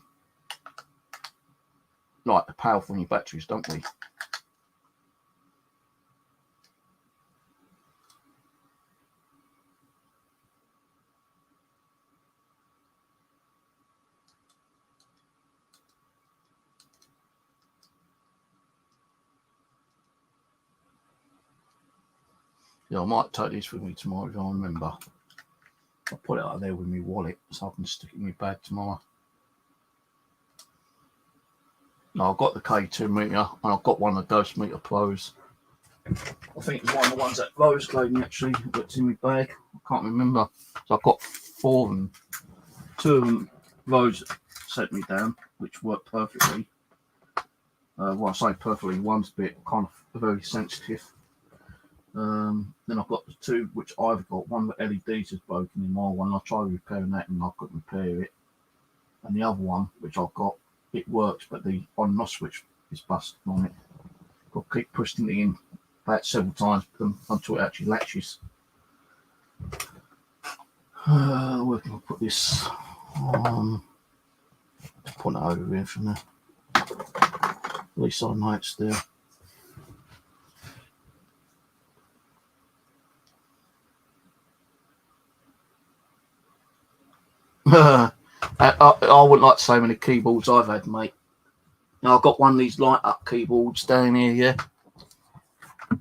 the powerful in your batteries, don't we? Yeah, I might take this with me tomorrow if I remember. I'll put it out there with my wallet so I can stick it in my bag tomorrow. Now, I've got the K2 meter, and I've got one of the Ghost Meter Pros. I think it's one of the ones that Rose gave me, actually, that's in my bag. I can't remember. So I've got 4 of them. 2 of them Rose sent me down, which worked perfectly. Well, I say perfectly, one's a bit kind of very sensitive. Then I've got the 2 which I've got. One of the LEDs is broken in my one. I tried repairing that and I couldn't repair it. And the other one, which I've got, it works, but the on and off switch is busted on it. Got to keep pushing it in about several times until it actually latches. Where can I put this? Just put it over here from there. At least I know it's there. I wouldn't like to say how many keyboards I've had, mate. Now, I've got one of these light up keyboards down here, yeah. You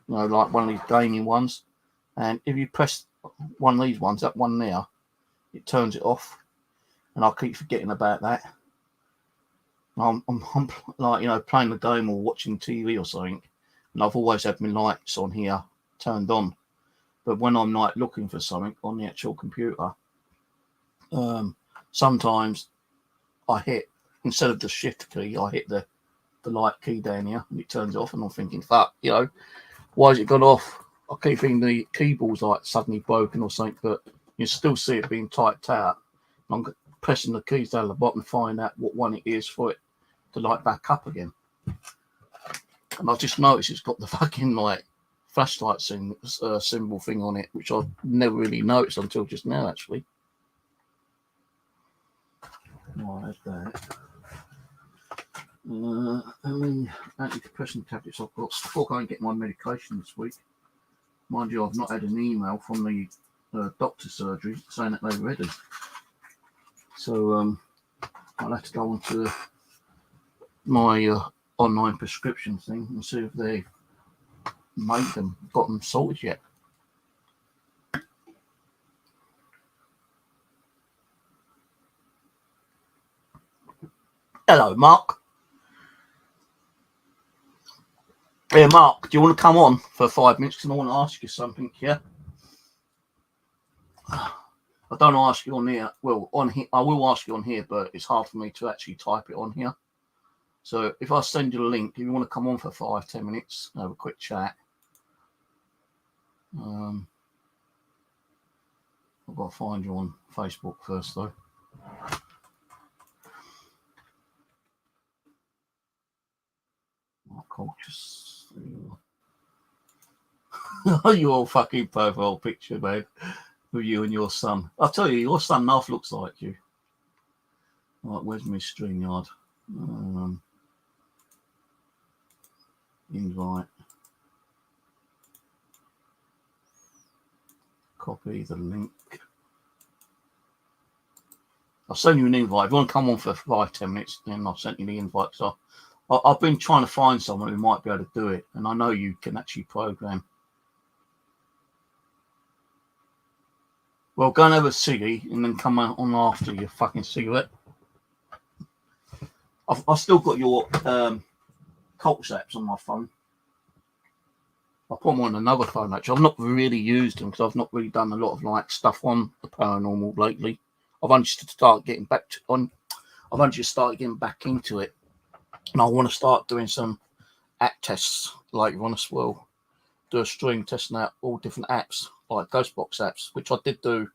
know, like one of these gaming ones. And if you press one of these ones, that one there, it turns it off. And I keep forgetting about that. I'm like, you know, playing the game or watching TV or something. And I've always had my lights on here turned on. But when I'm like looking for something on the actual computer, sometimes I hit, instead of the shift key, I hit the light key down here and it turns it off, and I'm thinking, fuck, you know, why has it gone off? I keep thinking the keyboard's like suddenly broken or something, but you still see it being typed out. I'm pressing the keys down the bottom to find out what one it is for it to light back up again. And I just noticed it's got the fucking like flashlight symbol thing on it, which I've never really noticed until just now, actually. Right, that. How many antidepressant tablets I've got? Before I go and get my medication this week. Mind you, I've not had an email from the doctor's surgery saying that they're ready. So I'll have to go on to my online prescription thing and see if they've got them sorted yet. Hello, Mark. Hey, Mark, do you want to come on for 5 minutes? Because I want to ask you something, yeah? I don't ask you on here. Well, on here, I will ask you on here, but it's hard for me to actually type it on here. So if I send you a link, if you want to come on for 5-10 minutes, have a quick chat. I've got to find you on Facebook first, though. Your fucking profile picture, man, with you and your son. I'll tell you, your son half looks like you. Right, where's my StreamYard? Invite. Copy the link. I'll send you an invite. If you want to come on for 5-10 minutes, then I'll send you the invite. So I've been trying to find someone who might be able to do it, and I know you can actually program. Well, go and have a ciggy and then come on after your fucking cigarette. I've still got your Cults apps on my phone. I put them on another phone, actually. I've not really used them because I've not really done a lot of like stuff on the paranormal lately. I've only just started getting back into it. And I want to start doing some app tests later on as well. Do a stream testing out all different apps, like Ghostbox apps, which I did do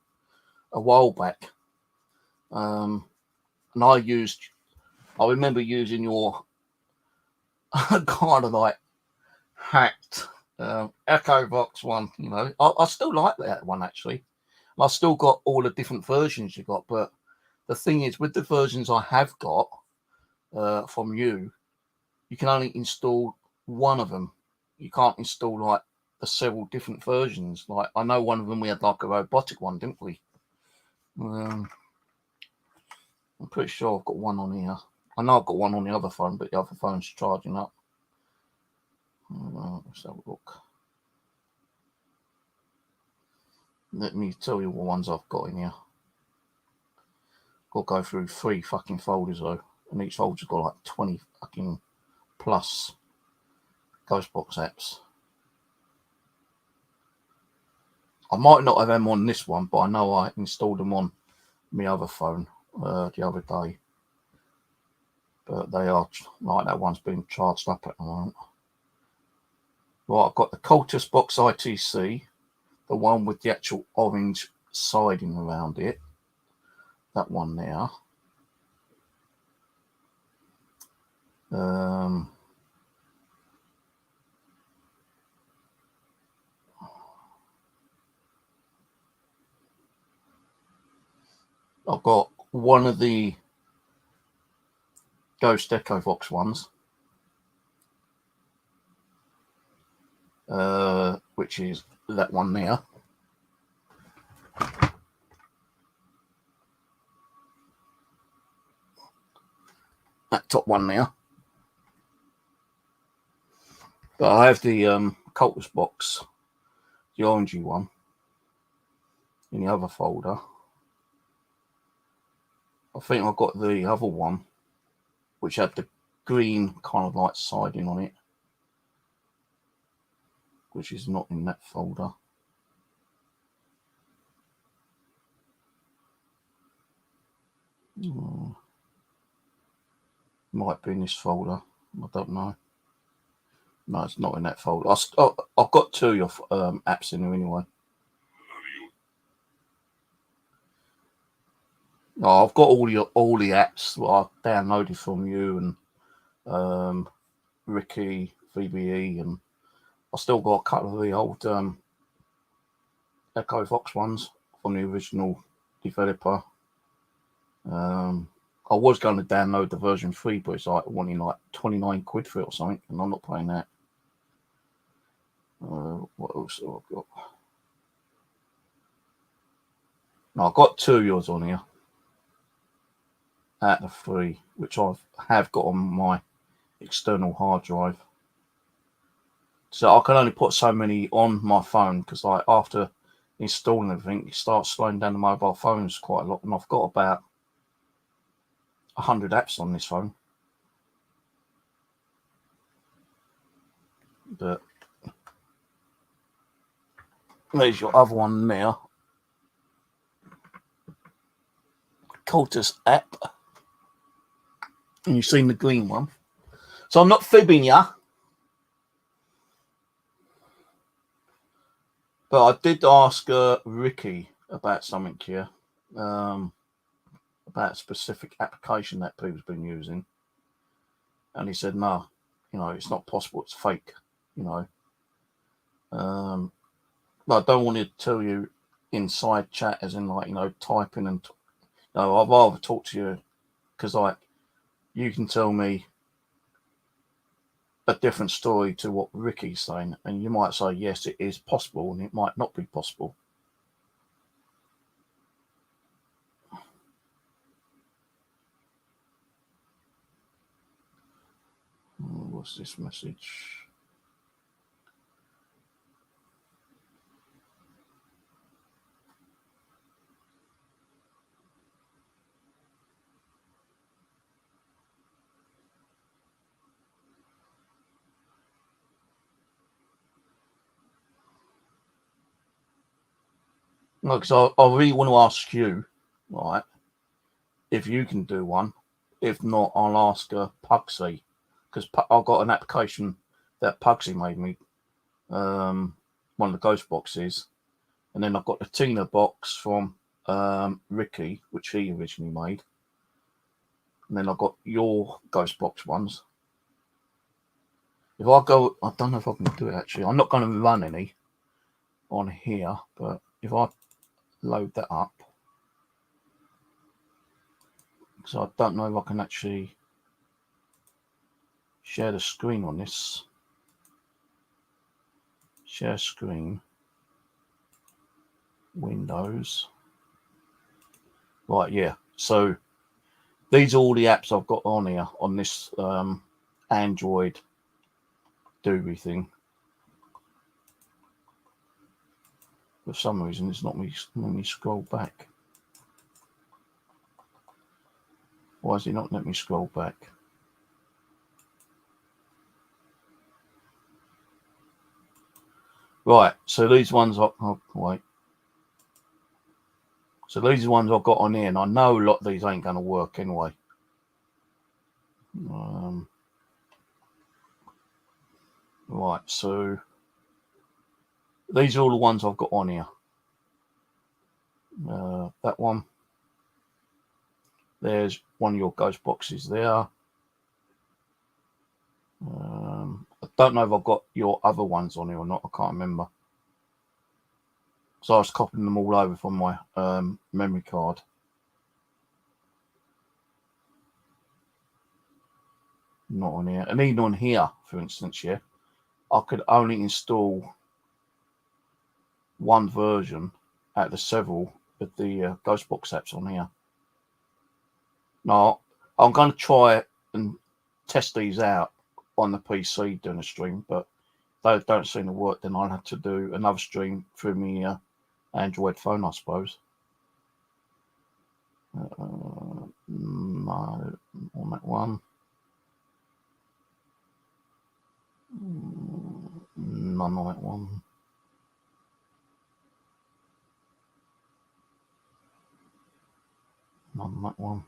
a while back. And I remember using your kind of like hacked Echo Box one, you know. I still like that one, actually. I've still got all the different versions you got, but the thing is, with the versions I have got from you, you can only install one of them. You can't install like the several different versions. Like, I know one of them we had like a robotic one, didn't we? I'm pretty sure I've got one on here. I know I've got one on the other phone, but the other phone's charging up. Let's have a look. Let me tell you what ones I've got in here. Got to go through 3 fucking folders though, and each folder's got like 20 fucking plus Ghostbox apps. I might not have them on this one, but I know I installed them on my other phone the other day. But they are, like, that one's been charged up at the moment. Right, I've got the Cultist Box ITC, the one with the actual orange siding around it. That one there. Um, I've got one of the Ghost Echovox ones, which is that one there. That top one there. But I have the Cultist box, the orangey one, in the other folder. I think I've got the other one, which had the green kind of like siding on it, which is not in that folder. Might be in this folder. I don't know. No, it's not in that folder. I've got two of your apps in there anyway. Oh, I've got all the apps that I downloaded from you and Ricky, VBE, and I still got a couple of the old Echovox ones from the original developer. I was going to download the version 3, but it's like wanting like 29 quid for it or something, and I'm not paying that. What else have I got? No, I've got two of yours on here out of 3, which I have got on my external hard drive. So I can only put so many on my phone because, like, after installing everything, it starts slowing down the mobile phones quite a lot, and I've got about 100 apps on this phone. But there's your other one there. Cultist app. And you've seen the green one. So I'm not fibbing ya. But I did ask Ricky about something here. About a specific application that people's been using. And he said, no, it's not possible. It's fake, But I don't want to tell you inside chat as in like, typing and... No, I'd rather talk to you because, like, you can tell me a different story to what Ricky's saying, and you might say, yes, it is possible, and it might not be possible. What's this message? No, because I really want to ask you, right, if you can do one. If not, I'll ask Pugsy, because I've got an application that Pugsy made me, one of the ghost boxes, and then I've got the Tina box from Ricky, which he originally made, and then I've got your ghost box ones. If I go, I don't know if I can do it actually. I'm not going to run any on here, but if I load that up, so I don't know if I can actually share the screen on this. Share screen, Windows. Right, yeah. So these are all the apps I've got on here on this Android doobie thing. For some reason, it's not letting me scroll back. Why is it not letting me scroll back? Right, so these ones wait. So these are the ones I've got on here, and I know a lot of these ain't going to work anyway. Right, so these are all the ones I've got on here. That one. There's one of your ghost boxes there. don't know if I've got your other ones on here or not. I can't remember. So I was copying them all over from my memory card. Not on here. And even on here, for instance, yeah, I could only install one version out of the several of the Ghostbox apps on here. Now, I'm going to try and test these out on the PC doing a stream, but if they don't seem to work, then I'll have to do another stream through my Android phone, I suppose. No, on that one. None on that one. None on that one.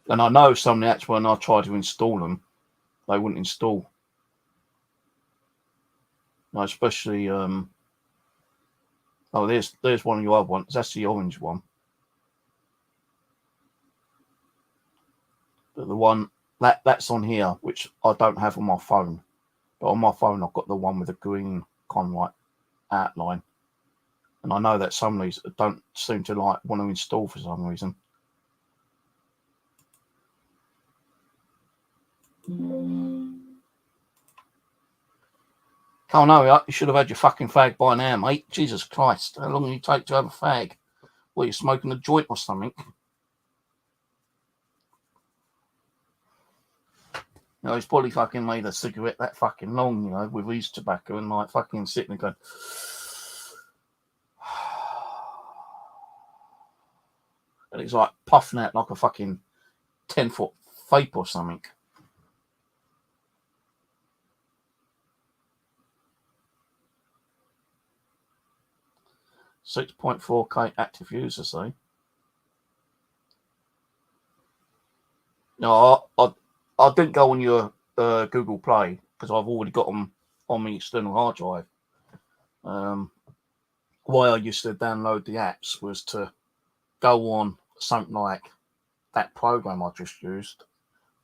And I know some of the apps, when I try to install them, they wouldn't install. No, especially oh, there's one of your other ones. That's the orange one. But the one that's on here, which I don't have on my phone. But on my phone, I've got the one with the green kind of like outline. And I know that some of these don't seem to like want to install for some reason. Oh no, you should have had your fucking fag by now, mate. Jesus Christ. How long do you take to have a fag? Well, you're smoking a joint or something. You know, he's probably fucking made a cigarette that fucking long, you know, with his tobacco and like fucking sitting and going. And it's like puffing out like a fucking 10-foot vape or something. .4K active users, say. No, I didn't go on your Google Play because I've already got them on my external hard drive. Why I used to download the apps was to go on something like that program I just used,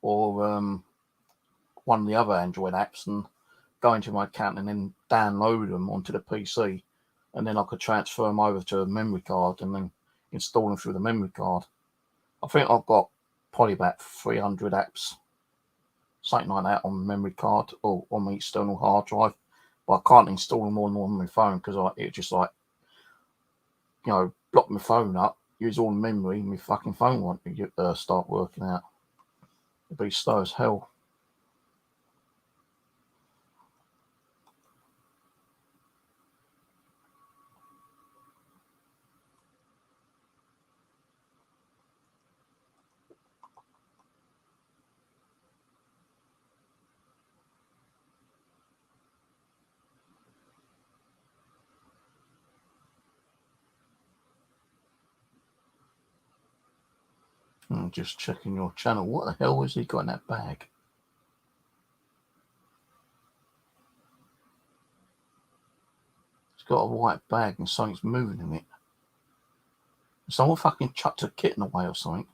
or one of the other Android apps, and go into my account and then download them onto the PC, and then I could transfer them over to a memory card and then install them through the memory card. I think I've got probably about 300 apps, something like that, on the memory card or on my external hard drive. But I can't install them all on my phone because it just like, you know, block my phone up, use all the memory, and my fucking phone won't start working out. It'd be slow as hell. I'm just checking your channel. What the hell has he got in that bag? It's got a white bag and something's moving in it. Someone fucking chucked a kitten away or something.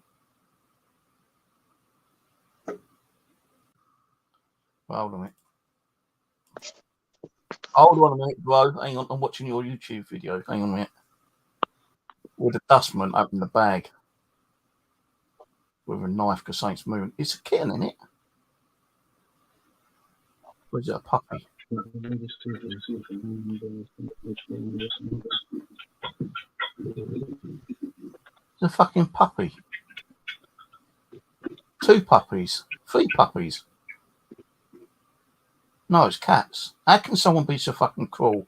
Well, hold on a minute. Hold on a minute, bro. Hang on, I'm watching your YouTube video. Hang on a minute. With a dustman open the bag with a knife because something's moving. It's a kitten, isn't it? Or is it a puppy? It's a fucking puppy. 2 puppies. 3 puppies. No, it's cats. How can someone be so fucking cruel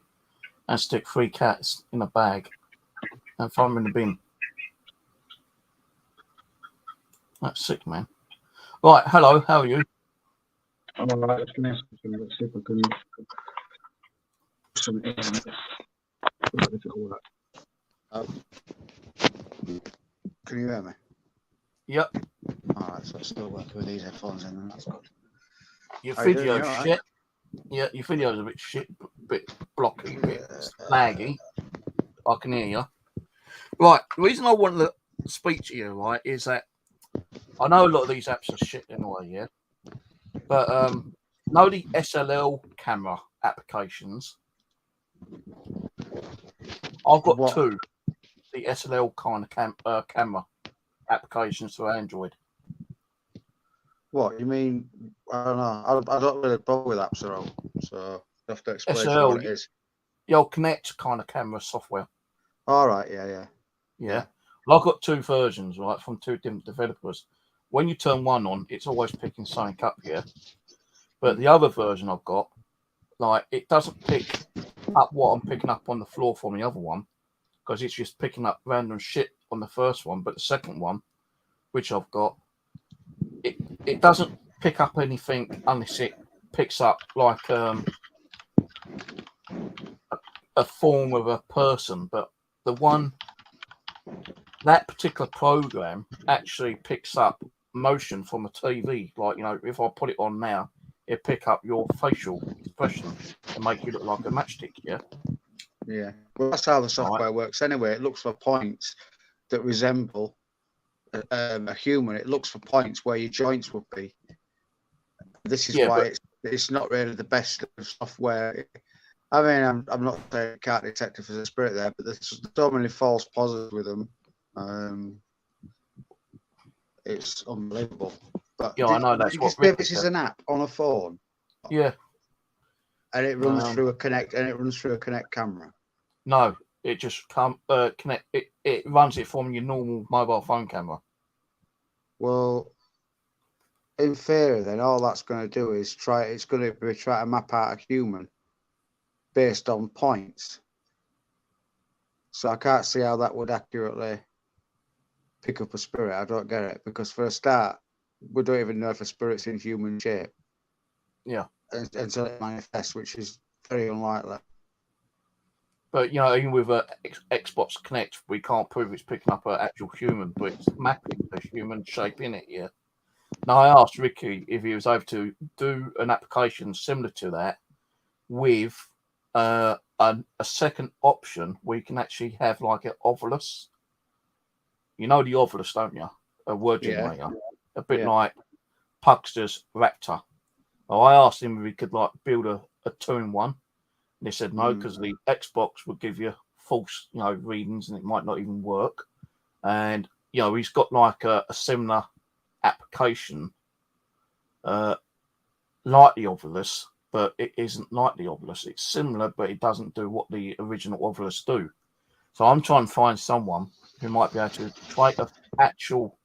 and stick 3 cats in a bag and throw them in the bin? That's sick, man. Right, hello, how are you? I'm alright. Let's see if I can some in. Can you hear me? Yep. Alright, so I still working with these headphones in, and that's good. Your video's shit. Yeah, your video's a bit shit, a bit blocky, a bit laggy. I can hear you. Right, the reason I wanted to speak to you, right, is that I know a lot of these apps are shit anyway, yeah. But know the SLL camera applications. I've got What? two. The SLL kind of camera applications for Android. What you mean? I don't know. I don't really bother with apps at all, so you have to explain to me what it is. The old Connect kind of camera software. All right, yeah. Well, I've got two versions, right, from two different developers. When you turn one on, it's always picking something up here. But the other version I've got, like, it doesn't pick up what I'm picking up on the floor from the other one, because it's just picking up random shit on the first one. But the second one, which I've got, it doesn't pick up anything unless it picks up like a form of a person. But the one, that particular program actually picks up motion from a TV. Like, you know, if I put it on now, it pick up your facial expression and make you look like a matchstick. Yeah. Well, that's how the software works anyway. It looks for points that resemble a human. It looks for points where your joints would be. This is why it's not really the best of software. I mean, I'm not saying it can't detect if there's a spirit there, but there's so many false positives with them. It's unbelievable. But yeah, I know that's what. This is an app on a phone. Yeah. And it runs through a Connect, camera. No, it just connect. It runs it from your normal mobile phone camera. Well, in theory, then all that's going to do is try to map out a human based on points. So I can't see how that would accurately pick up a spirit. I don't get it, because for a start, we don't even know if a spirit's in human shape. Yeah. Until it manifests, which is very unlikely. But, you know, even with Xbox Connect, we can't prove it's picking up an actual human, but it's mapping a human shape in it, yeah. Now, I asked Ricky if he was able to do an application similar to that with a second option where you can actually have like an Ovilus. You know the Ovilus, don't you? A word generator. A bit like Pugster's Raptor. Well, I asked him if he could like build a 2-in-1. And he said no, because the Xbox would give you false, you know, readings and it might not even work. And, you know, he's got like a similar application like the Ovilus, but it isn't like the Ovilus. It's similar, but it doesn't do what the original Ovilus do. So I'm trying to find someone who might be able to create an actual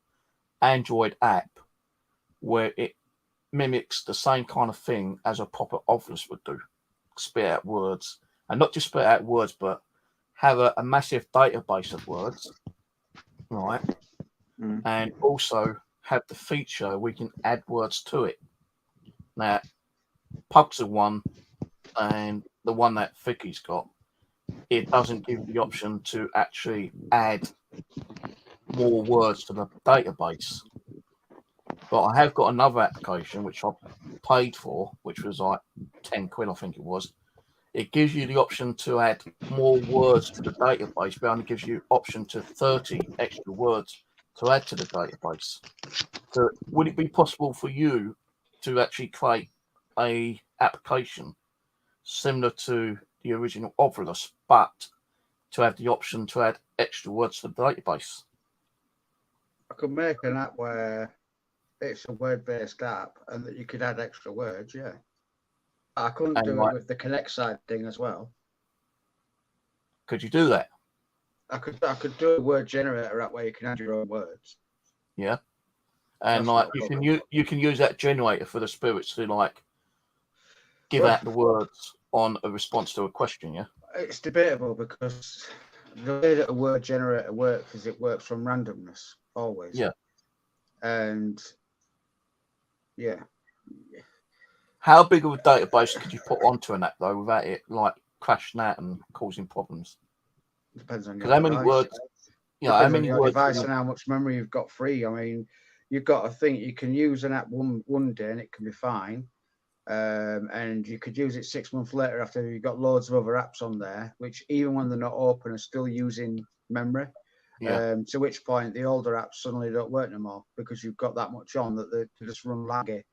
Android app where it mimics the same kind of thing as a proper Ovilus would do. Spit out words, and not just spit out words, but have a massive database of words, right? And also have the feature we can add words to it. Now, Pug's one, and the one that Vicky's got, it doesn't give the option to actually add more words to the database. But I have got another application which I paid for, which was like 10 quid, I think it was. It gives you the option to add more words to the database, but only gives you option to 30 extra words to add to the database. So would it be possible for you to actually create a application similar to the original Ovilus, but to have the option to add extra words to the database? I could make an app where it's a word-based app and that you could add extra words, yeah. I couldn't do it with the Connect side thing as well. Could you do that? I could do a word generator app where you can add your own words. Yeah. And like you can use that generator for the spirits to like give out the words on a response to a question, yeah? It's debatable, because the way that a word generator works is it works from randomness always. Yeah. And yeah. How big of a database could you put onto an app though without it like crashing out and causing problems? Depends on your how many words. How many words device and how much memory you've got free. I mean, you've got to think you can use an app one day and it can be fine. And you could use it 6 months later after you've got loads of other apps on there, which even when they're not open are still using memory. Yeah. To which point the older apps suddenly don't work no more because you've got that much on that they just run laggy.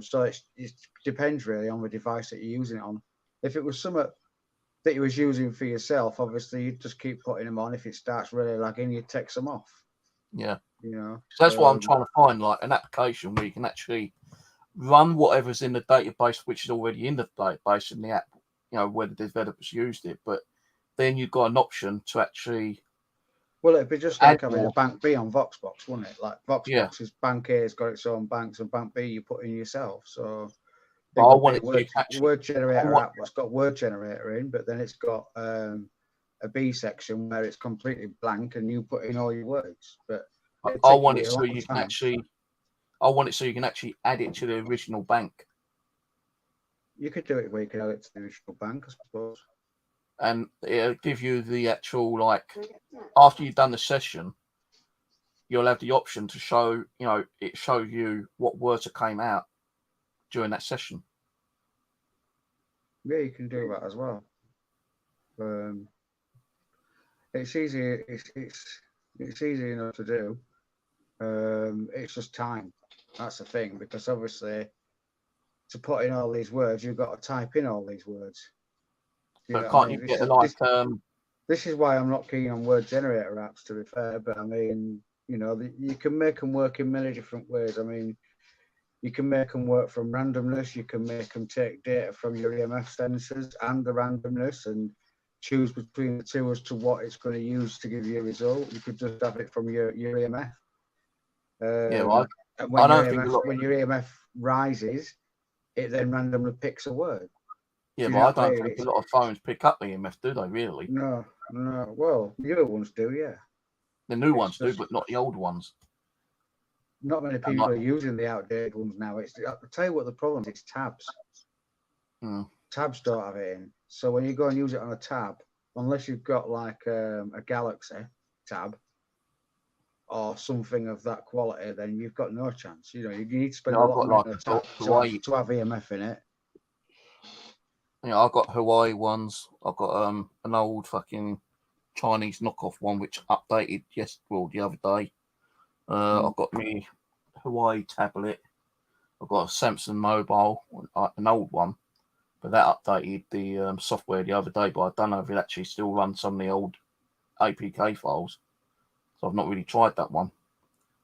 So it depends really on the device that you're using it on. If it was something that you was using for yourself, obviously you'd just keep putting them on. If it starts really lagging, you take them off. Yeah. You know. So that's what I'm trying to find, like an application where you can actually run whatever's in the database, which is already in the database in the app, you know, where the developers used it. But then you've got an option to actually. Well, it'd be just add like having more. a Bank B on Voxbox, wouldn't it? Like Yeah. Voxbox is Bank A has got its own banks, and Bank B you put in yourself. So But it I would want be it a to actually. word generator want- app that's got word generator in, but then it's got a B section where it's completely blank and you put in all your words. But it'd I take want you it a so long you can time. actually. I want it so you can actually add it to the original bank, You could do it where you can add it to the original bank, I suppose. and it'll give you the actual, like, after you've done the session, you'll have the option to show, you know, it shows you what words that came out during that session. Yeah, you can do that as well. It's easy. It's easy enough to do. It's just time. That's the thing, because obviously, to put in all these words, you've got to type in all these words. You But know can't what I you mean? get like This is why I'm not keen on word generator apps, to be fair. But I mean, you know, you can make them work in many different ways. I mean, you can make them work from randomness. You can make them take data from your EMF sensors and the randomness and choose between the two as to what it's going to use to give you a result. You could just have it from your EMF. yeah, well, And I don't think a lot. when your EMF rises, it then randomly picks a word. Yeah, You but know I what I don't mean? think a lot of phones pick up EMF, do they? Really? No. Well, the other ones do, yeah. The new It's ones do, just- but not the old ones. Not many And people like, are using the outdated ones now. I'll tell you what the problem is. It's tabs. Tabs don't have it in. So when you go and use it on a tab, unless you've got like a Galaxy tab or something of that quality, then you've got no chance. You know, you need to spend a I've lot got of money like on a a tab Hawaii. to have EMF in it. You know, I've got Hawaii ones. I've got an old fucking Chinese knockoff one which updated the other day. I've got my Hawaii tablet. I've got a Samsung mobile, an old one, but that updated the software the other day. But I don't know if it actually still runs some of the old APK files. So I've not really tried that one.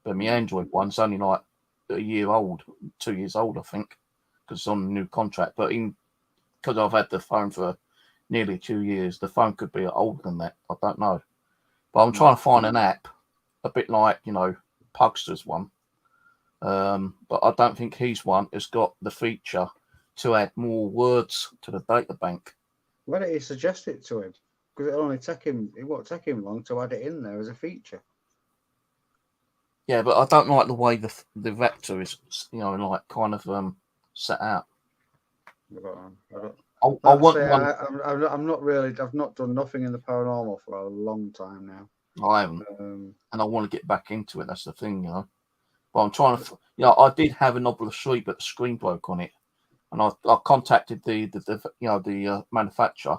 But my Android one's only like a year old, 2 years old, I think, because it's on a new contract. But because I've had the phone for nearly 2 years, the phone could be older than that. I don't know. But I'm trying to find an app, a bit like, you know, Pugster's one. But I don't think his one has got the feature to add more words to the data bank. Why don't you suggest it to him? Because it won't take him long to add it in there as a feature. Yeah, but I don't like the way the vector is, you know, like kind of set out. I want one. I'm not really. I've not done nothing in the paranormal for a long time now. I haven't, and I want to get back into it. That's the thing, you know. But I'm trying to, you know, I did have a novel of sleep, but the screen broke on it, and I contacted the manufacturer.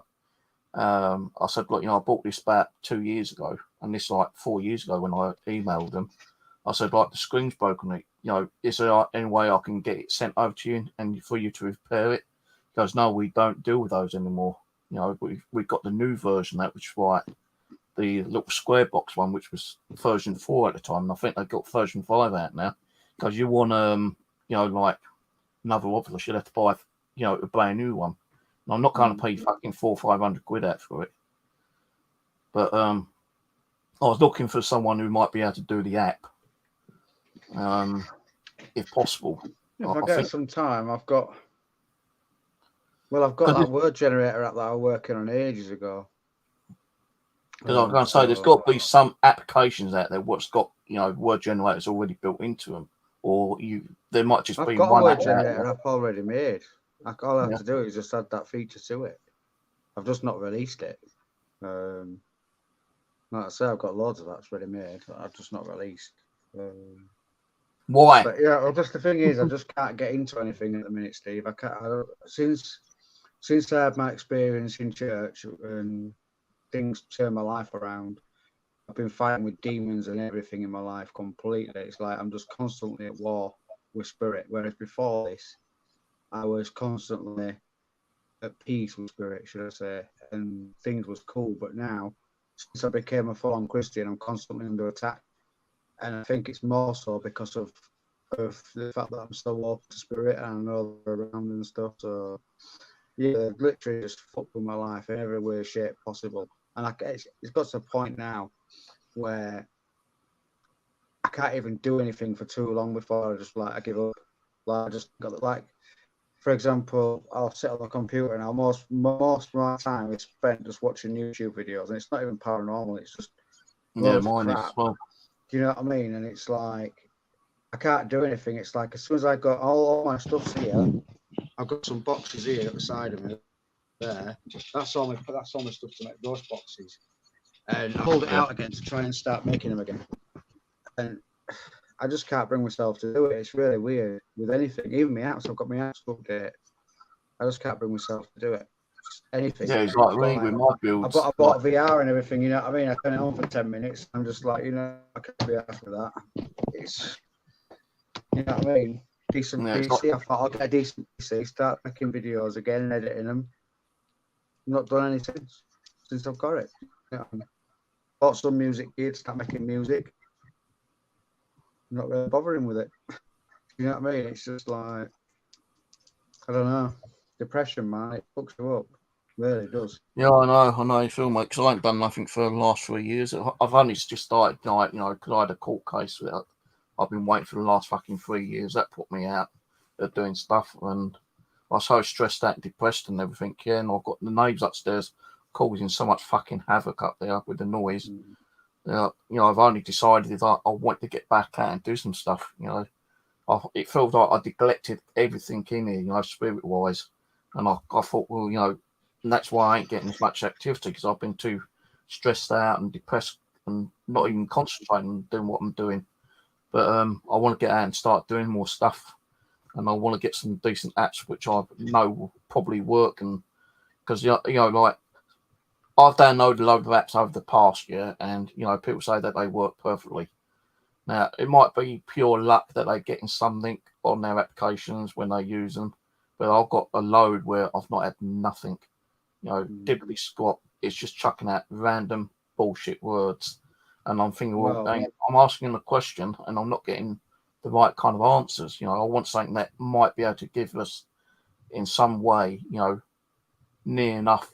I said, look, you know, I bought this about 2 years ago, and this like 4 years ago when I emailed them. I said, like, the screen's broken. You know, is there any way I can get it sent over to you and for you to repair it? He goes, no, we don't deal with those anymore. You know, we've got the new version that, which is like the little square box one, which was version 4 at the time. And I think they've got version 5 out now. Because you want, you know, like another office, you'd have to buy, you know, a brand new one. And I'm not going to pay fucking £400 or £500 out for it. But I was looking for someone who might be able to do the app. If possible. If I get some time, I've got that word generator app that I was working on ages ago. Because I was going to say, there's got to be some applications out there what's got, you know, word generators already built into them, or there might just be one. I've got a word generator app already made. All I have to do is just add that feature to it. I've just not released it. Like I say, I've got loads of apps ready made. I've just not released. Why? But yeah, well, just the thing is, I just can't get into anything at the minute, Steve. I can't. Since I had my experience in church and things turned my life around, I've been fighting with demons and everything in my life completely. It's like I'm just constantly at war with spirit. Whereas before this, I was constantly at peace with spirit, should I say, and things was cool. But now, since I became a full-on Christian, I'm constantly under attack, and I think it's more so because of the fact that I'm so open to spirit and I know they're around and stuff. So yeah, they've literally just fucked with my life in every way, shape possible. And it's got to a point now where I can't even do anything for too long before I give up. Like I just got like, for example, I'll sit on the computer and most of my time is spent just watching YouTube videos, and it's not even paranormal. It's just Yeah, loads of mine is crap. as well. Do you know what I mean? And it's like I can't do anything. It's like as soon as I got all my stuff's here, I've got some boxes here at the side of me. There, that's all my stuff to make those boxes, and I hold it out again to try and start making them again. And I just can't bring myself to do it. It's really weird with anything, even my apps. I've got my apps update. I just can't bring myself to do it. Just anything. Yeah, it's like me with my builds. I bought VR and everything. You know what I mean? I turn it on for 10 minutes. I'm just like, I can't be asked with that. It's, you know what I mean? Decent PC. I thought I'll get a decent PC, start making videos again and editing them. Not done anything since I've got it. You know, bought some music gear, start making music. I'm not really bothering with it. You know what I mean? It's just like, I don't know. Depression, man, it fucks you up. It really does. Yeah, I know you feel, mate, because I ain't done nothing for the last 3 years. I've only just started, like, because I had a court case with it. I've been waiting for the last fucking 3 years. That put me out of doing stuff, and I was so stressed out and depressed and everything. Yeah, and I've got the neighbours upstairs causing so much fucking havoc up there with the noise. I've only decided that I want to get back out and do some stuff. It felt like I neglected everything in here, spirit wise, and I thought, well, and that's why I ain't getting as much activity, because I've been too stressed out and depressed and not even concentrating on doing what I'm doing. But I want to get out and start doing more stuff, and I want to get some decent apps which I know will probably work. And because like I've downloaded a load of apps over the past year, and people say that they work perfectly. Now it might be pure luck that they're getting something on their applications when they use them, but I've got a load where I've not had nothing. Diddly squat. It's just chucking out random bullshit words, and I'm thinking, well, I'm asking a question and I'm not getting the right kind of answers. I want something that might be able to give us, in some way, near enough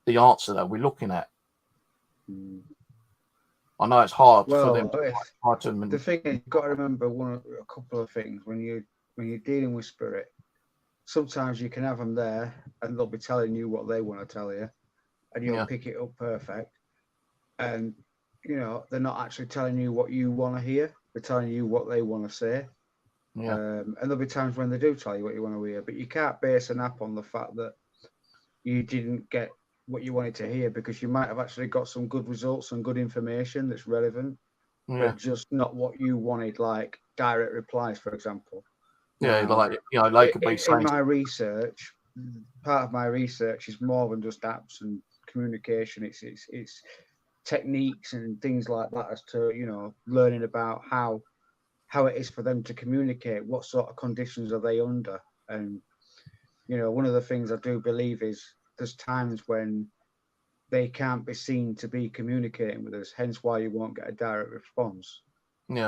the answer that we're looking at. I know it's hard for them to try to. The thing is, you've got to remember a couple of things when you're dealing with spirit. Sometimes you can have them there and they'll be telling you what they want to tell you, and you'll pick it up perfect. And they're not actually telling you what you want to hear. They're telling you what they want to say. And there'll be times when they do tell you what you want to hear, but you can't base an app on the fact that you didn't get what you wanted to hear, because you might have actually got some good results and good information that's relevant, but just not what you wanted, like direct replies, for example. They could be saying. In my research, part of my research is more than just apps and communication. It's techniques and things like that, as to learning about how it is for them to communicate, what sort of conditions are they under. And one of the things I do believe is there's times when they can't be seen to be communicating with us, hence why you won't get a direct response.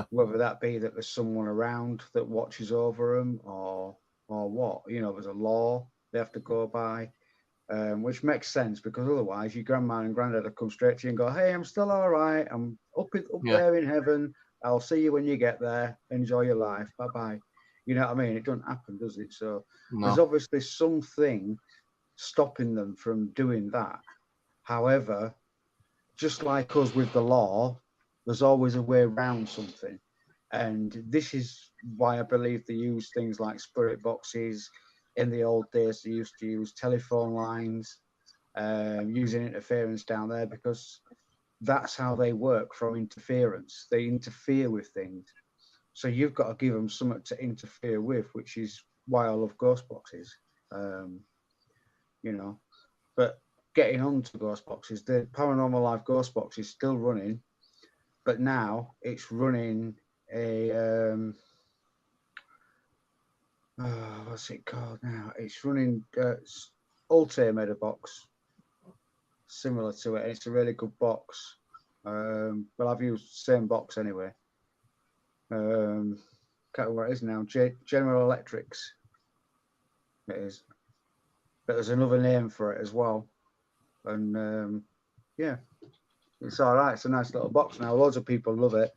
Whether that be that there's someone around that watches over them, or what, there's a law they have to go by, which makes sense, because otherwise your grandma and granddad will come straight to you and go, hey, I'm still all right, I'm up there in heaven, I'll see you when you get there, enjoy your life, bye bye. You know what I mean? It doesn't happen, does it? So there's obviously something stopping them from doing that. However, just like us with the law, there's always a way around something. And this is why I believe they use things like spirit boxes. In the old days, they used to use telephone lines, using interference down there, because that's how they work, from interference. They interfere with things. So you've got to give them something to interfere with, which is why I love ghost boxes. But getting on to ghost boxes, the Paranormal Live ghost box is still running. but now it's running a what's it called now? It's running Ultima made a box similar to it. It's a really good box. Well, I've used the same box anyway. Can't remember what it is now. General Electrics. It is. But there's another name for it as well. And yeah, it's all right. It's a nice little box now. Loads of people love it.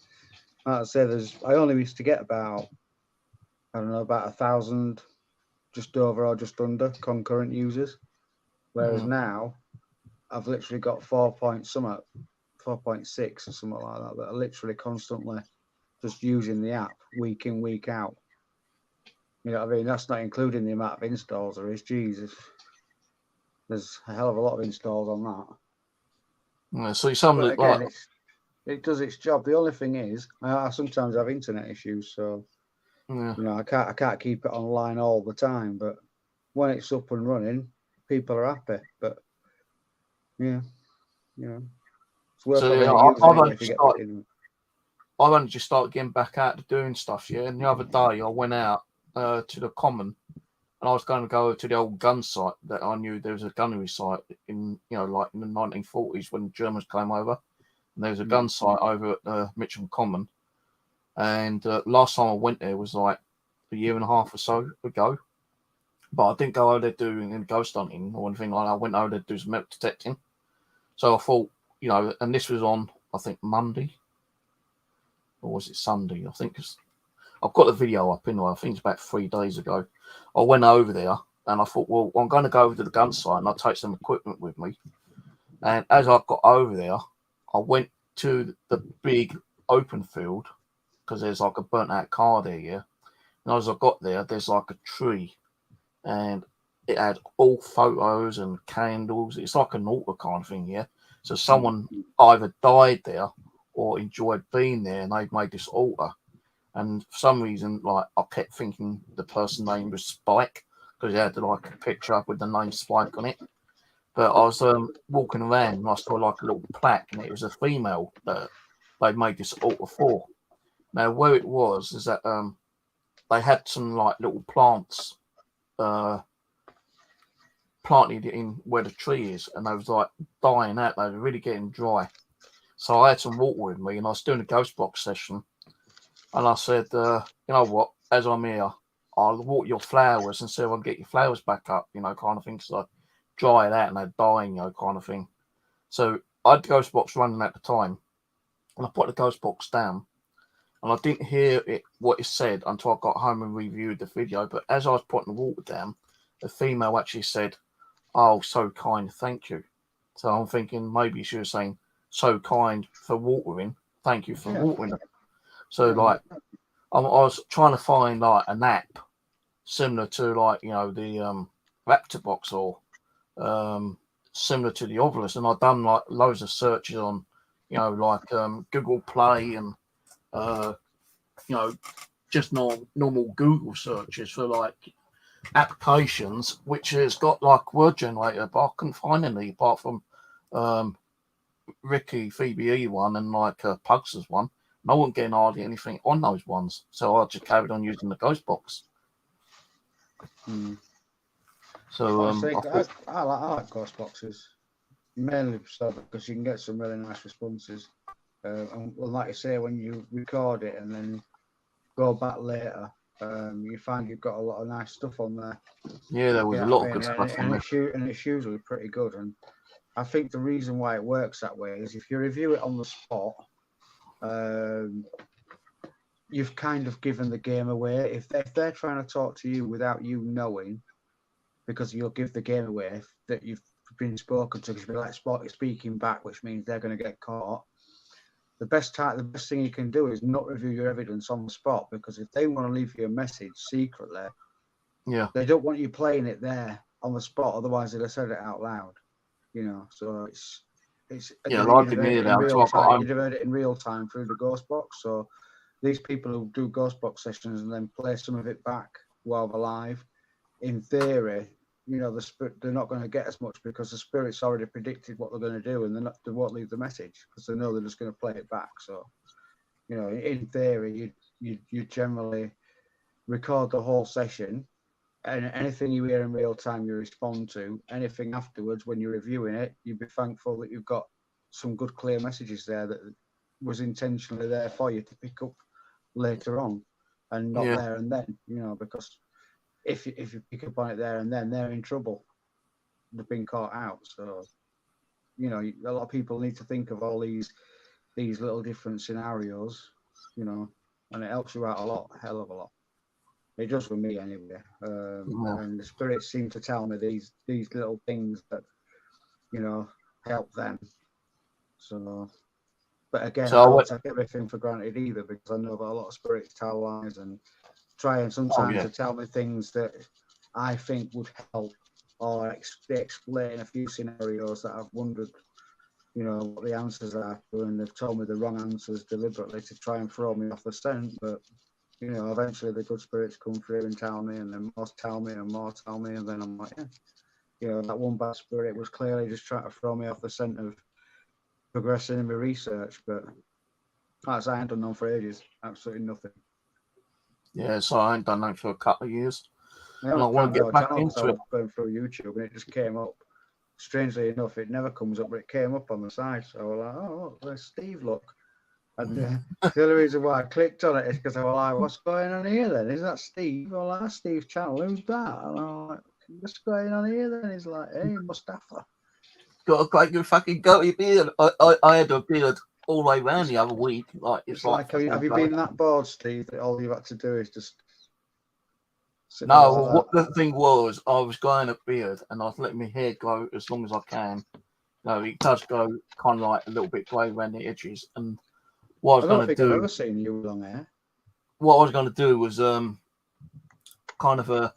Like I say, I only used to get about 1,000, just over or just under concurrent users. Whereas now I've literally got 4.6 or something like that are literally constantly just using the app week in, week out. You know what I mean? That's not including the amount of installs there is. Jesus, there's a hell of a lot of installs on that. Yeah, so some But again, like, it does its job. The only thing is, I sometimes have internet issues, so yeah. you know I can't keep it online all the time. But when it's up and running, people are happy. But yeah, you know, it's worth So, having yeah, a use I've anyway only if you just get started, back in. I've only just started getting back out to doing stuff, yeah. And the other day I went out to the common, and I was going to go to the old gun site that I knew there was a gunnery site in, you know, like in the 1940s when the Germans came over. And there was a gun site over at Mitcham Common. And last time I went there was like a year and a half or so ago. But I didn't go over there doing any ghost hunting or anything like that. I went over there to do some metal detecting. So I thought, you know, and this was on, I think, Monday. Or was it Sunday? I think I've got the video up anyway. I think it's about 3 days ago. I went over there and I thought, well, I'm going to go over to the gun site and I'll take some equipment with me. And as I got over there, I went to the big open field because there's like a burnt out car there, yeah. And as I got there, there's like a tree and it had all photos and candles. It's like an altar kind of thing, yeah. So someone either died there or enjoyed being there and they've made this altar. And for some reason, like I kept thinking the person's name was Spike because he had like a picture up with the name Spike on it. But I was walking around and I saw like a little plaque and it was a female that they made this altar for. Now, where it was is that they had some like little plants planted in where the tree is, and they was like dying out. They were really getting dry. So I had some water with me, and I was doing a ghost box session, and I said, you know what? As I'm here, I'll water your flowers and see if I can get your flowers back up, you know, kind of thing. Because I dry it out and they're dying, you know, kind of thing. So I had the ghost box running at the time, and I put the ghost box down. And I didn't hear what it said until I got home and reviewed the video. But as I was putting the water down, the female actually said, "Oh, so kind, thank you." So I'm thinking maybe she was saying, "So kind for watering, thank you for watering it." So like, I was trying to find like an app similar to like, you know, the Raptor box or similar to the Ovilus, and I've done like loads of searches on, you know, like Google Play and you know, just normal Google searches for like applications, which has got like word generator, but I couldn't find any apart from Ricky Phoebe one and like Pugs' one. And I wasn't getting hardly anything on those ones, so I just carried on using the ghost box. So I like ghost boxes mainly so because you can get some really nice responses. And like you say, when you record it and then go back later, you find you've got a lot of nice stuff on there. Yeah, there was a lot of good stuff on there. And it's usually pretty good. And I think the reason why it works that way is if you review it on the spot, you've kind of given the game away. If they're trying to talk to you without you knowing, because you'll give the game away that you've been spoken to, because you'll be like speaking back, which means they're going to get caught. The best thing you can do is not review your evidence on the spot, because if they want to leave you a message secretly, they don't want you playing it there on the spot. Otherwise, they'd have said it out loud. You know, so it's yeah. I didn't hear that until I got home. You'd have heard it in real time through the ghost box. So these people who do ghost box sessions and then play some of it back while they're live, in theory, you know, they're not going to get as much because the spirit's already predicted what they're going to do, and they won't leave the message because they know they're just going to play it back. So You know, in theory, you generally record the whole session, and anything you hear in real time, you respond to. Anything afterwards, when you're reviewing it, you'd be thankful that you've got some good, clear messages there that was intentionally there for you to pick up later on, and not Yeah. there and then. You know, because if you pick up on it there and then, they're in trouble. They've been caught out. So, you know, a lot of people need to think of all these little different scenarios, you know, and it helps you out a lot, hell of a lot. It does for me anyway. And the spirits seem to tell me these little things that, you know, help them. So, but again, So I what- don't take everything for granted either, because I know that a lot of spirits tell lies and try and sometimes to tell me things that I think would help, or explain a few scenarios that I've wondered, you know, what the answers are to, and they've told me the wrong answers deliberately to try and throw me off the scent. But, you know, eventually the good spirits come through and tell me, and then more tell me, and more tell me, and then I'm like, yeah, you know, that one bad spirit was clearly just trying to throw me off the scent of progressing in my research. But that's I ain't done none for ages, absolutely nothing. Yeah, so I ain't done that for a couple of years. I And I want to get back into it. Going through YouTube, and it just came up. Strangely enough, it never comes up, but it came up on the side. So I was like, oh, there's Steve, look. And the only reason why I clicked on it is because I was like, what's going on here then? Is that Steve? Well, that's Steve's channel. Who's that? And I'm like, what's going on here then? He's like, hey, Mustafa. Got a great good fucking goatee beard. I had a beard all the way around the other week. Like It's like, have you been that bored, Steve, that all you've had to do is just sit there No, like what the thing was, I was growing a beard and I was letting my hair grow as long as I can. No, it does go kind of like a little bit grey around the edges. And what I was I don't going to think I've do, ever seen you with long hair. what I was going to do was kind of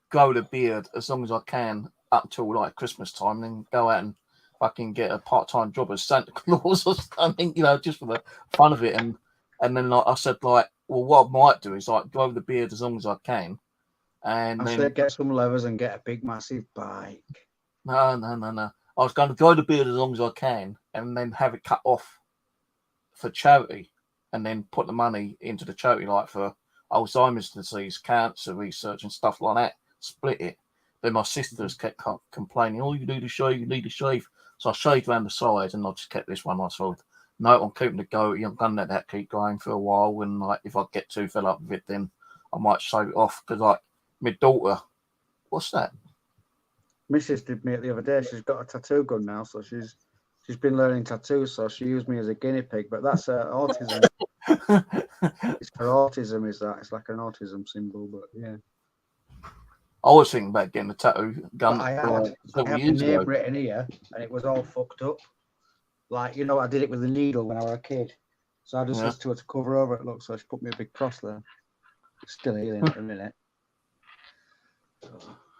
grow the beard as long as I can up until like Christmas time, then go out and fucking get a part-time job as Santa Claus or something, you know, just for the fun of it. And then like I said, like, well, what I might do is like grow the beard as long as I can. And I then said get some levers and get a big massive bike. no. I was going to grow the beard as long as I can, and then have it cut off for charity, and then put the money into the charity, like for Alzheimer's disease, cancer research, and stuff like that. Split it. Then my sisters kept complaining, "Oh, you need to shave, you need to shave." So I shaved around the sides, and I just kept this one. I thought, no, I'm keeping the goatee. I'm going to let that keep going for a while. And like, if I get too fed up with it, then I might shave it off. Because like my daughter, what's that? Mrs. did me it the other day. She's got a tattoo gun now, so she's been learning tattoos. So she used me as a guinea pig. But that's autism. It's for autism, is that? It's like an autism symbol. But yeah, I was thinking about getting a tattoo gun. I had several the years name ago. written here, and it was all fucked up. Like, you know, I did it with a needle when I was a kid. So I just asked her to cover over it. Look, so she put me a big cross there. It's still healing at the minute.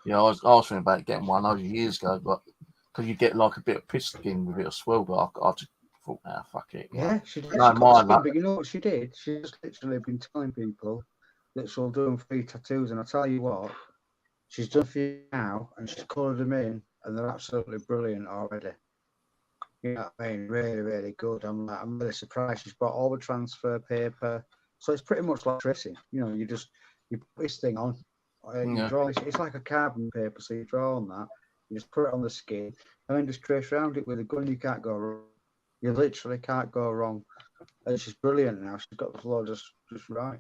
Yeah, I was thinking about getting one those years ago, but because you get like a bit of piss skin with it as well, but I just thought, fuck it. Yeah, she did. No, She got mine, skin, but you know what she did? She's literally been telling people that she'll do them free tattoos, and I tell you what, she's done a few now, and she's coloured them in, and they're absolutely brilliant already. You know what I mean? Really, really good. I'm really surprised. She's bought all the transfer paper, so it's pretty much like tracing. You know, you put this thing on, you draw. It's like a carbon paper, so you draw on that. You just put it on the skin, and then just trace around it with a gun. You can't go wrong. You literally can't go wrong. And she's brilliant now. She's got the floor just right.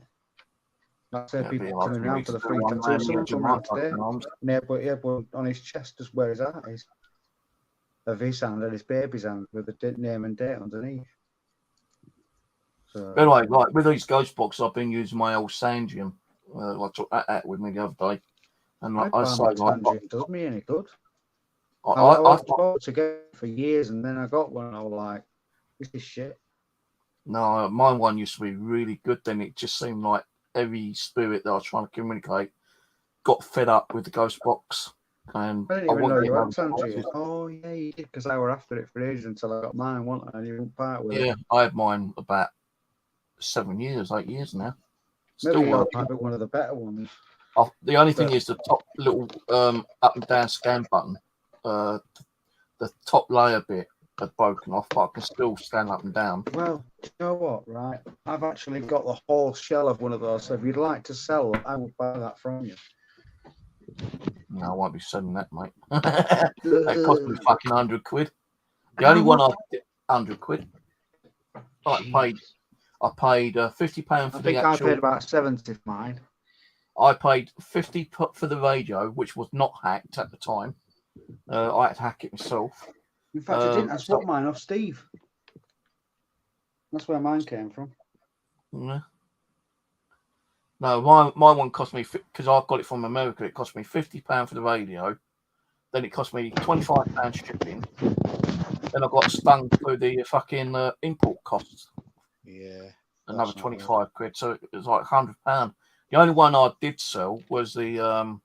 Like I say, people coming around for the free tattoo. Someone come around today. But on his chest, just where his heart is. Of his hand and his baby's hand with the name and date underneath. So, anyway, like with these ghost boxes, I've been using my old Sandium. I took that out with me the other day, and like I say, like, does me any good. I thought to get for years, and then I got one, and I was like, "This is shit." No, my one used to be really good. Then it just seemed like every spirit that I was trying to communicate got fed up with the ghost box. And I didn't even know you had Sandium. Oh yeah, you did, because I were after it for ages until I got mine, wasn't I? And you wouldn't part with it. Yeah, I had mine about 8 years now. Still maybe yours might be one of the better ones. The only thing is the top little up and down scan button, the top layer bit had broken off, but I can still stand up and down. Well, you know what, right? I've actually got the whole shell of one of those. So if you'd like to sell them, I will buy that from you. No, I won't be selling that, mate. That cost me fucking £100. The only one I did 100 quid. I paid £50 for I the think actual. I paid about 70 for mine. I paid 50 for the radio, which was not hacked at the time. I had to hack it myself. In fact, I didn't. I so- swapped mine off Steve. That's where mine came from. Yeah. No, my one cost me, because I got it from America, it cost me £50 for the radio. Then it cost me £25 shipping. Then I got stung for the fucking import costs. Yeah. Another That's not 25 quid. So it was like £100. The only one I did sell was the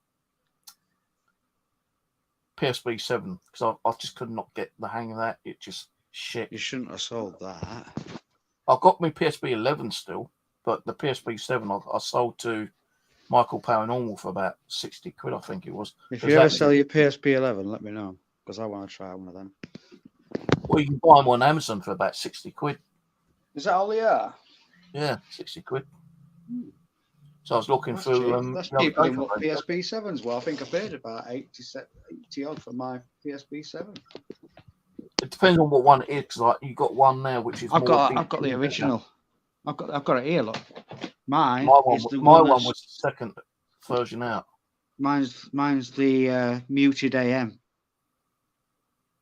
PSP 7, because I just could not get the hang of that. It just shit. You shouldn't have sold that. I've got my PSP 11 still, but the PSP 7 I sold to Michael Paranormal for about 60 quid, I think it was. If Does you ever that- sell your PSP 11, let me know, because I want to try one of them. Well, you can buy them on Amazon for about 60 quid. Is that all they are? Yeah, 60 quid. So I was looking That's through. cheap. That's the other cheaper day than for what radio. PSP 7's. Well, I think I paid about 80 odd for my PSP 7. It depends on what one it is, because you got one now which is I've got more the original. I've got it here. Look, mine My one, is the my one. one That's, was the second version out. mine's the muted AM.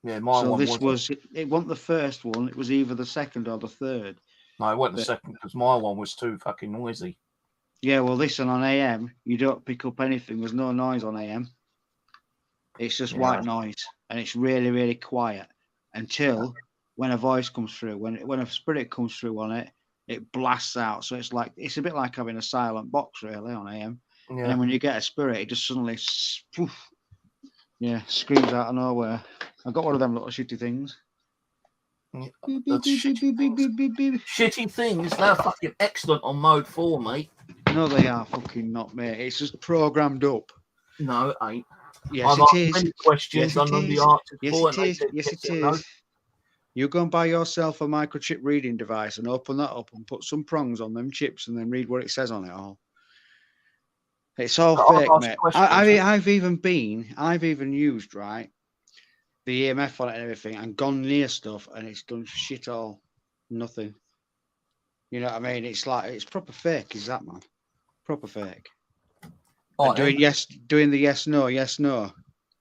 Yeah, my So one this was. it wasn't the first one. It was either the second or the third. No, it wasn't the but- second, because my one was too fucking noisy. Yeah, well, this one on AM, you don't pick up anything. There's no noise on AM. It's just Yeah. white noise, and it's really, really quiet until when a voice comes through. When a spirit comes through on it, it blasts out. So it's a bit like having a silent box, really, on AM. And Yeah, then when you get a spirit, it just suddenly, poof, yeah, screams out of nowhere. I've got one of them little shitty things. Yeah, Beep, that's beep, beep, beep, beep, beep, beep, beep. shitty things. They're fucking excellent on mode 4, mate. No, they are fucking not, mate. It's just programmed up. No, it ain't. Yes, I've it asked is. many questions. Yes, it I know the is. answers Yes, for, it and they is. said Yes, yes it or no. is. You go and buy yourself a microchip reading device and open that up and put some prongs on them chips and then read what it says on it all. It's all I've fake, asked mate. questions. I've even used, right, the EMF on it and everything and gone near stuff and it's done shit all. Nothing. You know what I mean? It's proper fake, is that, man? Proper fake. Oh, And doing the yes, no.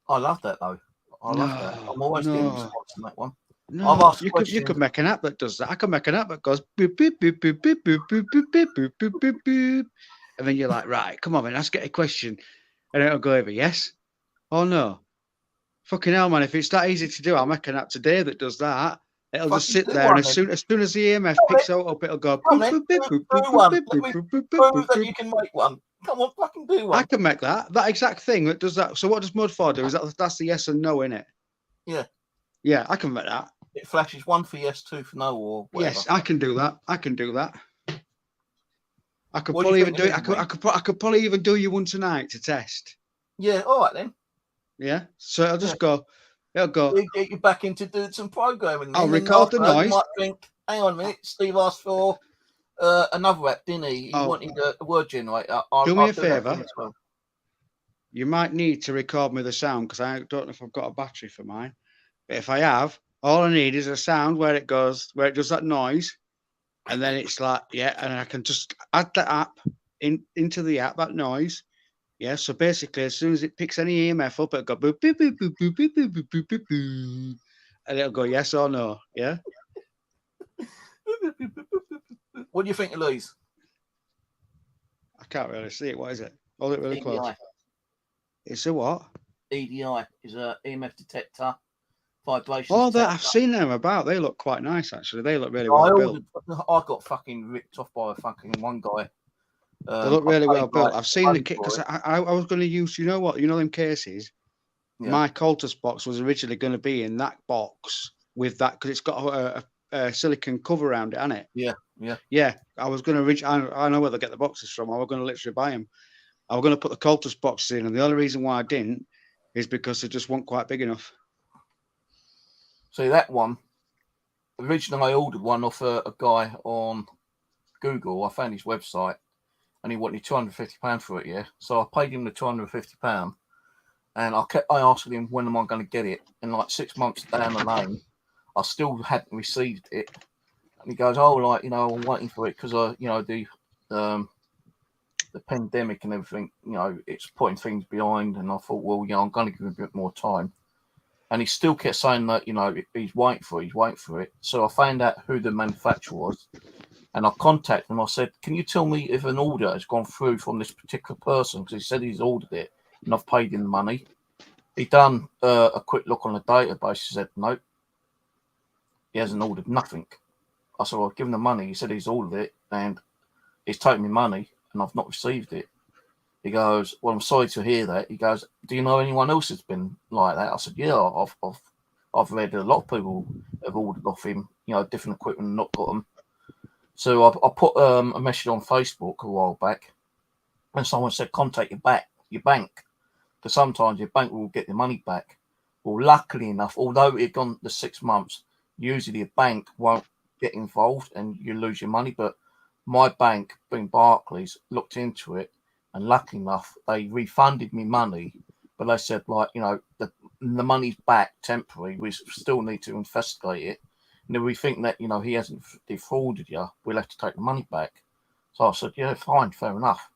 I love that though. I love that. I'm always getting No. response on that one. I've No, asked you questions. could make an app that does that. I could make an app that goes boop boop boop boop boop boop boop boop boop boop boop boop boop, and then you're like, right, come on, man, let's get a question, and it'll go over yes or no. Fucking hell, man! If it's that easy to do, I'll make an app today that does that. It'll just Fucking sit do there, one and as soon as the EMF Come picks on, it up, it'll go come boop on, boop boop do boop boop one. boop Let boop me boop boop Prove boop that boop. you can make one. Come on, fucking do I one. can make that exact thing that does that. So what does Mud4 do? Is that's the yes and no in it? Yeah. Yeah, I can make that. It flashes 1 for yes, 2 for no, or whatever. Yes, I can do that. I could What do probably you even think do it it. is, I could probably even do you one tonight to test. Yeah, all right then. Yeah. So I'll just go. It'll go. We'll get you back into doing some programming. I'll then, and record the after that, noise. You might think, hang on a minute, Steve asked for another app, didn't he? He Oh. wanted a word generator. Do me a that favour. for him as well. You might need to record me the sound because I don't know if I've got a battery for mine. But if I have, all I need is a sound where it does that noise, and then it's like, yeah, and I can just add the app into the app, that noise. Yeah, so basically, as soon as it picks any EMF up, it'll go boop boop boop boop boop boop boop boop boop boop boop, and it'll go yes or no. Yeah. What do you think of Louise? I can't really see it. What is it? Hold it really close. EDI. It's a what? EDI is a EMF detector, vibration. Oh, detector. I've seen them about. They look quite nice, actually. They look really I well built. got fucking ripped off by a fucking one guy. They look I really paid well built. like I've seen the money kit for because it. I was going to use, you know what, them cases. Yeah. My Cultus box was originally going to be in that box with that because it's got a silicon cover around it, hasn't it? Yeah. I was going to reach. I know where they get the boxes from. I was going to literally buy them. I was going to put the Cultus boxes in, and the only reason why I didn't is because they just weren't quite big enough. See that one? originally I ordered one off a guy on Google. I found his website, and he wanted £250 for it. Yeah, so I paid him the £250, and I kept asking him when am I going to get it. And like 6 months down the lane, I still hadn't received it. And he goes, "Oh, like I'm waiting for it because the pandemic and everything, it's putting things behind." And I thought, well, I'm going to give him a bit more time. And he still kept saying that, he's waiting for it. So I found out who the manufacturer was, and I contacted him. I said, "Can you tell me if an order has gone through from this particular person?" Because he said he's ordered it, and I've paid him the money. He done a quick look on the database. He said, "Nope, he hasn't ordered nothing." I said, "Well, I've given the money." He said he's ordered it, and he's taken me money, and I've not received it. He goes, "Well, I'm sorry to hear that." He goes, "Do you know anyone else that's been like that?" I said, "Yeah, I've read a lot of people have ordered off him, different equipment and not got them." So I put a message on Facebook a while back, and someone said, "Contact your bank, because sometimes your bank will get the money back." Well, luckily enough, although it had gone the 6 months, usually a bank won't get involved and you lose your money. But my bank, being Barclays, looked into it, and lucky enough, they refunded me money. But they said, like, the money's back temporary. We still need to investigate it. And if we think that, he hasn't defrauded you, we'll have to take the money back. So I said, "Yeah, fine, fair enough."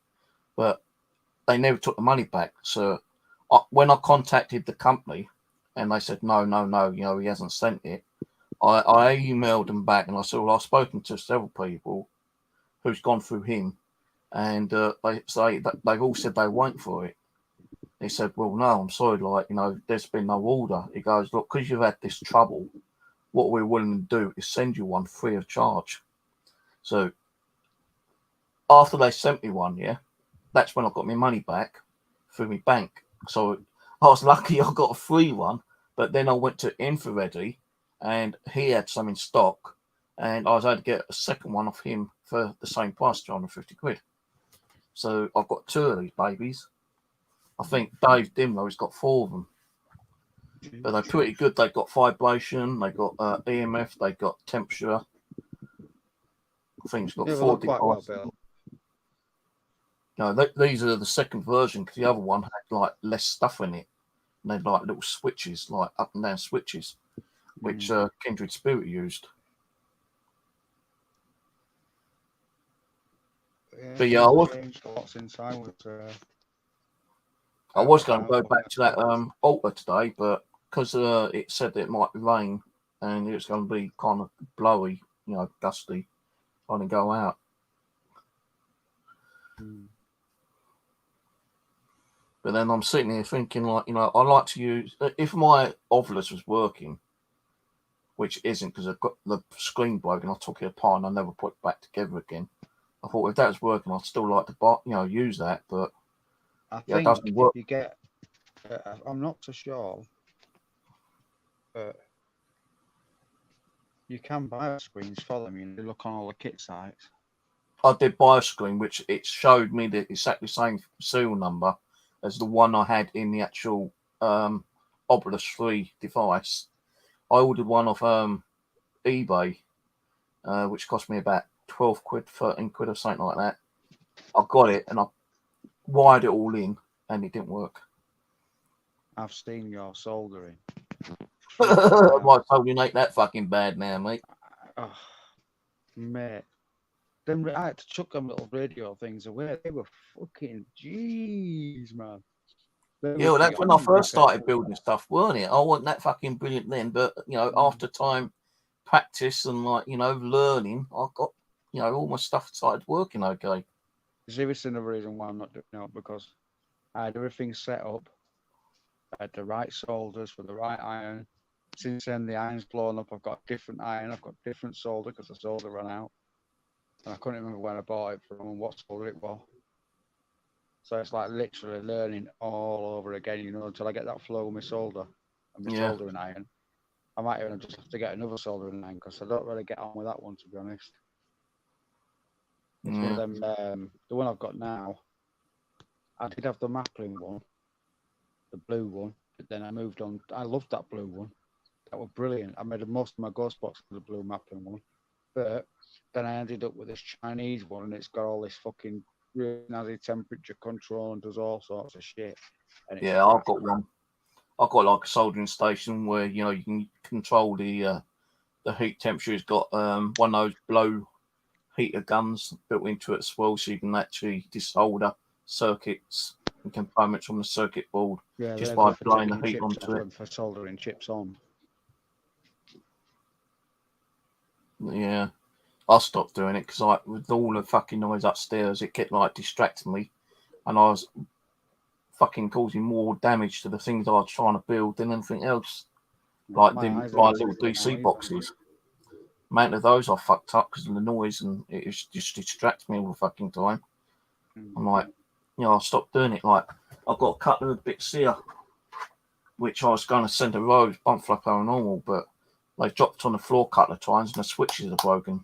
But they never took the money back. So when I contacted the company and they said, no, he hasn't sent it, I emailed them back and I said, "Well, I've spoken to several people who's gone through him, and they say that they've all said they wait for it." He said, "Well, no, I'm sorry, there's been no order." He goes, "Look, because you've had this trouble, what we're willing to do is send you one free of charge." So after they sent me one, yeah, that's when I got my money back through my bank. So I was lucky I got a free one, but then I went to Infraready and he had some in stock, and I was able to get a second one off him for the same price, £250. So I've got 2 of these babies. I think Dave Dimlow's got 4 of them, but they're pretty good. They've got vibration, they've got EMF, they've got temperature. I think it's got Yeah, they 4 look quite well devices. built. No, these are the second version, because the other one had like less stuff in it. And they had like little switches, like up and down switches, which Kindred Spirit used. But yeah, what's inside was. I was going to go back to that altar today, but because it said that it might rain and it's going to be kind of blowy, dusty, I didn't go out. But then I'm sitting here thinking, like, I like to use, if my Ovilus was working, which isn't because I've got the screen broken, I took it apart and I never put it back together again. I thought if that was working, I'd still like to, use that, but I it think doesn't work. if you get, I'm not so sure, but you can buy screens for them. You look on all the kit sites. I did buy a screen, which it showed me the exactly same serial number as the one I had in the actual Ovilus 3 device. I ordered one off eBay, which cost me about 12 quid, 13 quid or something like that. I got it and I wired it all in and it didn't work. I've seen your soldering. I might totally make that fucking bad now, mate. Oh, mate. Then I had to chuck them little radio things away. They were fucking jeez, man. Yeah, well, that's when I first started building stuff, weren't it? I wasn't that fucking brilliant then, but after time, practice and learning, I got all my stuff started working okay. See, this is another reason why I'm not doing it, because I had everything set up. I had the right solders for the right iron. Since then, the iron's blown up. I've got different iron. I've got different solder because the solder ran out. And I couldn't remember when I bought it from and what solder it was. So it's like literally learning all over again, until I get that flow with my solder and my soldering iron. I might even just have to get another soldering iron because I don't really get on with that one, to be honest. It's one of them, the one I've got now, I did have the Maplin one, the blue one, but then I moved on. I loved that blue one. That was brilliant. I made most of my ghost box with the blue mapping one, but then I ended up with this Chinese one, and it's got all this fucking really snazzy temperature control and does all sorts of shit. And it's Yeah, I've got one. I've got like a soldering station where you can control the heat temperature. It's got one of those blow heater guns built into it as well, so you can actually desolder circuits and components from the circuit board just by blowing the heat onto it. For soldering chips on. Yeah, I stopped doing it because with all the fucking noise upstairs, it kept like distracting me, and I was fucking causing more damage to the things I was trying to build than anything else. Like my little DC boxes. Amount of those I fucked up because of the noise, and it just distracts me all the fucking time. I'm like, I stopped doing it. Like, I've got a couple of bits here, which I was going to send a Rose, Bumfly Paranormal, but they dropped on the floor a couple of times and the switches are broken.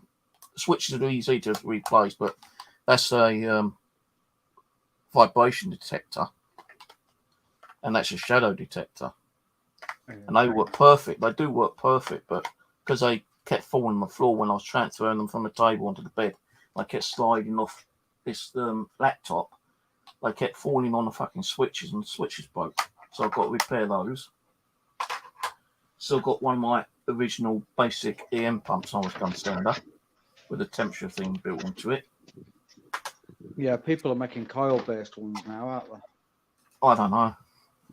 The switches are easy to replace, but that's a vibration detector, and that's a shadow detector. And they work perfect. They do work perfect, but because they kept falling on the floor when I was transferring them from the table onto the bed, they kept sliding off this laptop. They kept falling on the fucking switches, and the switches broke. So I've got to repair those. Still got one of my original basic EM pumps I was concerned with, with a temperature thing built into it. Yeah, people are making coil-based ones now, aren't they? I don't know.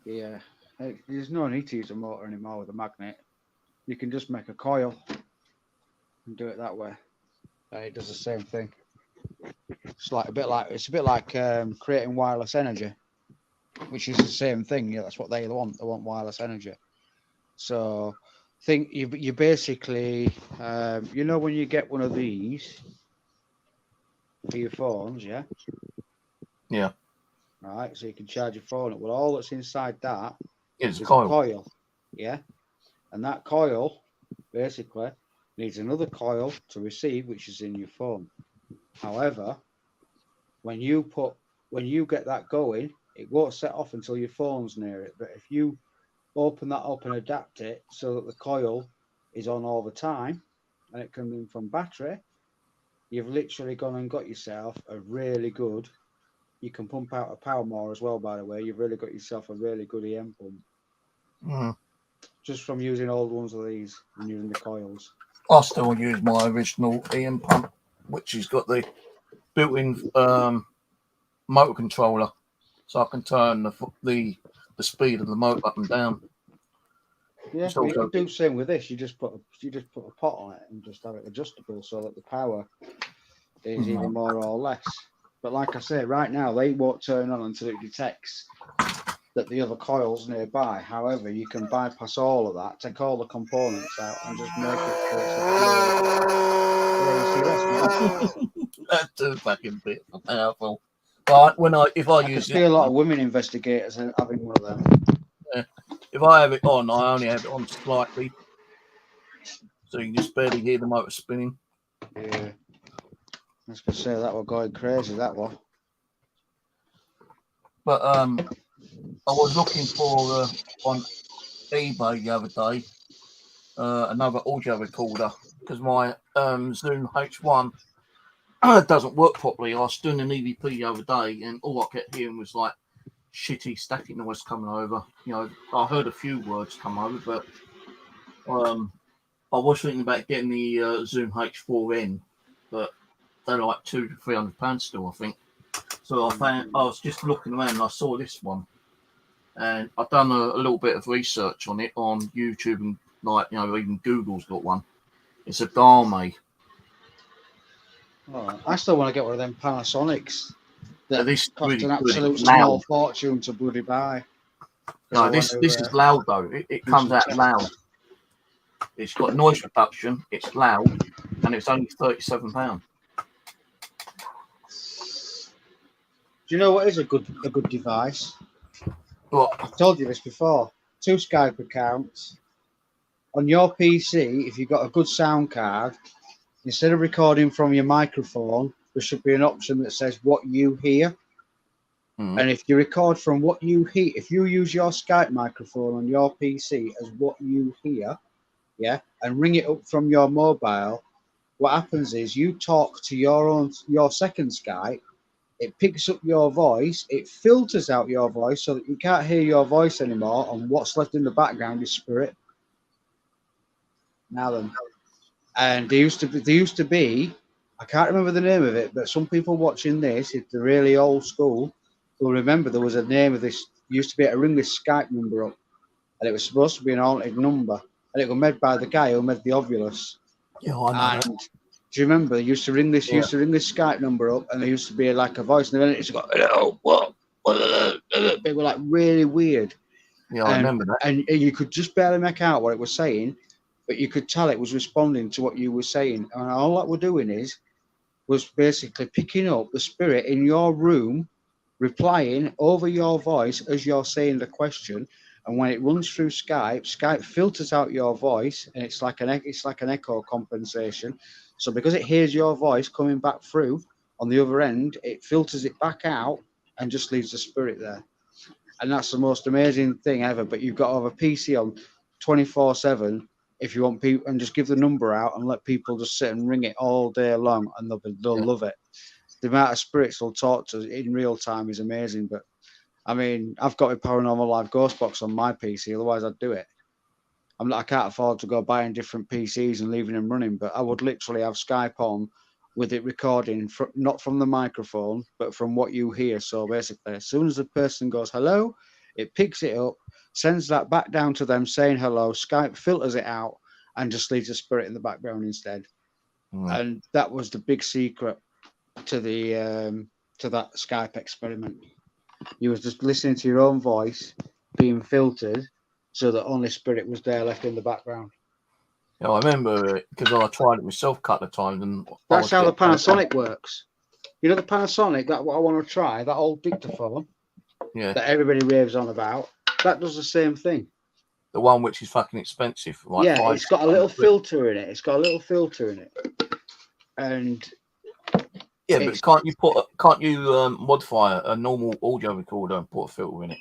Yeah, there's no need to use a motor anymore with a magnet. You can just make a coil and do it that way. It does the same thing. It's a bit like creating wireless energy, which is the same thing. Yeah, that's what they want. They want wireless energy. So, think you basically, when you get one of these for your phones, yeah. Yeah. Right, so you can charge your phone. Well, all that's inside that is a coil. Yeah, and that coil basically needs another coil to receive, which is in your phone. However, when you get that going, it won't set off until your phone's near it. But if you open that up and adapt it so that the coil is on all the time and it can be from battery, you've literally gone and got yourself a really good. You can pump out a power more as well, by the way. You've really got yourself a really good EM pump. Just from using old ones of these and using the coils. I still use my original EM pump, which has got the built-in motor controller, so I can turn the speed of the motor up and down. Yeah, you can do the same with this. You just put a pot on it and just have it adjustable so that the power is either more or less. But like I say, right now they won't turn on until it detects that the other coil's nearby. However, you can bypass all of that, take all the components out, and just make it. That's too fucking bit powerful. But I use see a lot of women investigators having one of them. Yeah. If I have it on, I only have it on slightly, so you can just barely hear the motor spinning. Yeah. I was going to say that was going crazy, that one. But I was looking for on eBay the other day another audio recorder because my Zoom H1 doesn't work properly. I was doing an EVP the other day, and all I kept hearing was like shitty static noise coming over. I heard a few words come over, but I was thinking about getting the Zoom H4n, but they're like £200 to £300 still, I think. So I was just looking around and I saw this one, and I've done a little bit of research on it on YouTube, and even Google's got one. It's a Dharma. Oh, I still want to get one of them Panasonics that this cost really an absolute small loud fortune to bloody buy. No, this is loud though. It comes out loud. It's got noise reduction. It's loud, and it's only £37. Do you know what is a good device? What? I've told you this before. 2 Skype accounts on your PC. If you've got a good sound card, instead of recording from your microphone, there should be an option that says what you hear. And if you record from what you hear, if you use your Skype microphone on your PC as what you hear, yeah, and ring it up from your mobile, what happens is you talk to your second Skype. It picks up your voice, it filters out your voice so that you can't hear your voice anymore, and what's left in the background is spirit. Now then, and there used to be, I can't remember the name of it, but some people watching this, if they're really old school, will remember there was a name of this. Used to be able to ring this Skype number up, and it was supposed to be an haunted number, and it was made by the guy who made the Ovulus. Yeah, I know And that. do you remember they used to ring this? Yeah. Used to ring this Skype number up, and there used to be like a voice, and then it used to go, "Hello, what?" They were like really weird, Yeah, I remember that. and you could just barely make out what it was saying, but you could tell it was responding to what you were saying, and all that we're doing was basically picking up the spirit in your room, replying over your voice as you're saying the question. And when it runs through Skype, Skype filters out your voice, and it's like an echo compensation. So because it hears your voice coming back through on the other end, it filters it back out and just leaves the spirit there. And that's the most amazing thing ever. But you've got to have a PC on 24/7 if you want people, and just give the number out and let people just sit and ring it all day long, and they'll Yeah. love it. The amount of spirits will talk to us in real time is amazing. But I mean, I've got a Paranormal Live Ghost Box on my PC, otherwise I'd do it. I can't afford to go buying different PCs and leaving them running, but I would literally have Skype on with it recording, not from the microphone, but from what you hear. So basically, as soon as the person goes hello, it picks it up, sends that back down to them saying hello. Skype filters it out and just leaves the spirit in the background instead. Mm. And that was the big secret to that Skype experiment. You was just listening to your own voice being filtered, so that only spirit was there left in the background. Yeah, I remember it because I tried it myself a couple of times, and That's how the Panasonic works. You know the Panasonic, that what I want to try, that old dictaphone Yeah, that everybody raves on about, that does the same thing. the one which is fucking expensive. Like Yeah, it's got a little filter in it. It's got a little filter in it. And yeah, but can't you modify a normal audio recorder and put a filter in it?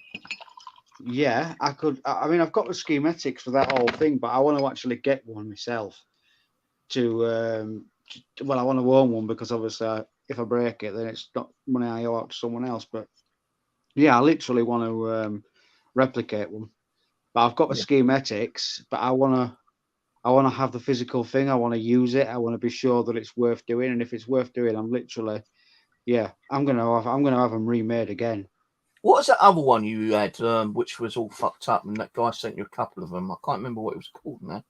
yeah, I could. I mean, I've got the schematics for that whole thing, but I want to actually get one myself. Well, I want to own one because obviously, if I break it, then it's not money I owe out to someone else. But yeah, I literally want to replicate one. But I've got the schematics, but I want to have the physical thing. I want to use it. I want to be sure that it's worth doing. And if it's worth doing, I'm gonna have them remade again. What was that other one you had, which was all fucked up, and that guy sent you a couple of them? I can't remember what it was called now.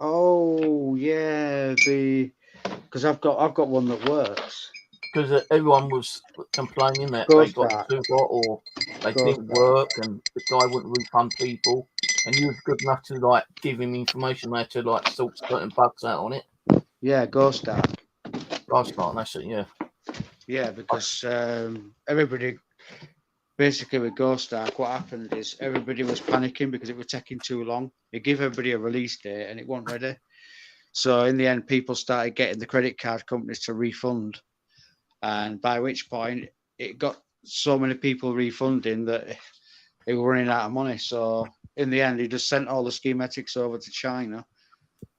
Oh yeah, because I've got one that works. Because everyone was complaining that Ghost they got Dark. too hot or they didn't work, and the guy wouldn't refund people. And you was good enough to like give him information there to like sort certain bugs out on it. Yeah, Ghost Dark. Ghost Dark, that's it. Yeah. Yeah, because everybody, basically with Ghost Dark, what happened is everybody was panicking because it was taking too long. It gave everybody a release date and it wasn't ready. So in the end, people started getting the credit card companies to refund. And by which point, it got so many people refunding that they were running out of money. So in the end, he just sent all the schematics over to China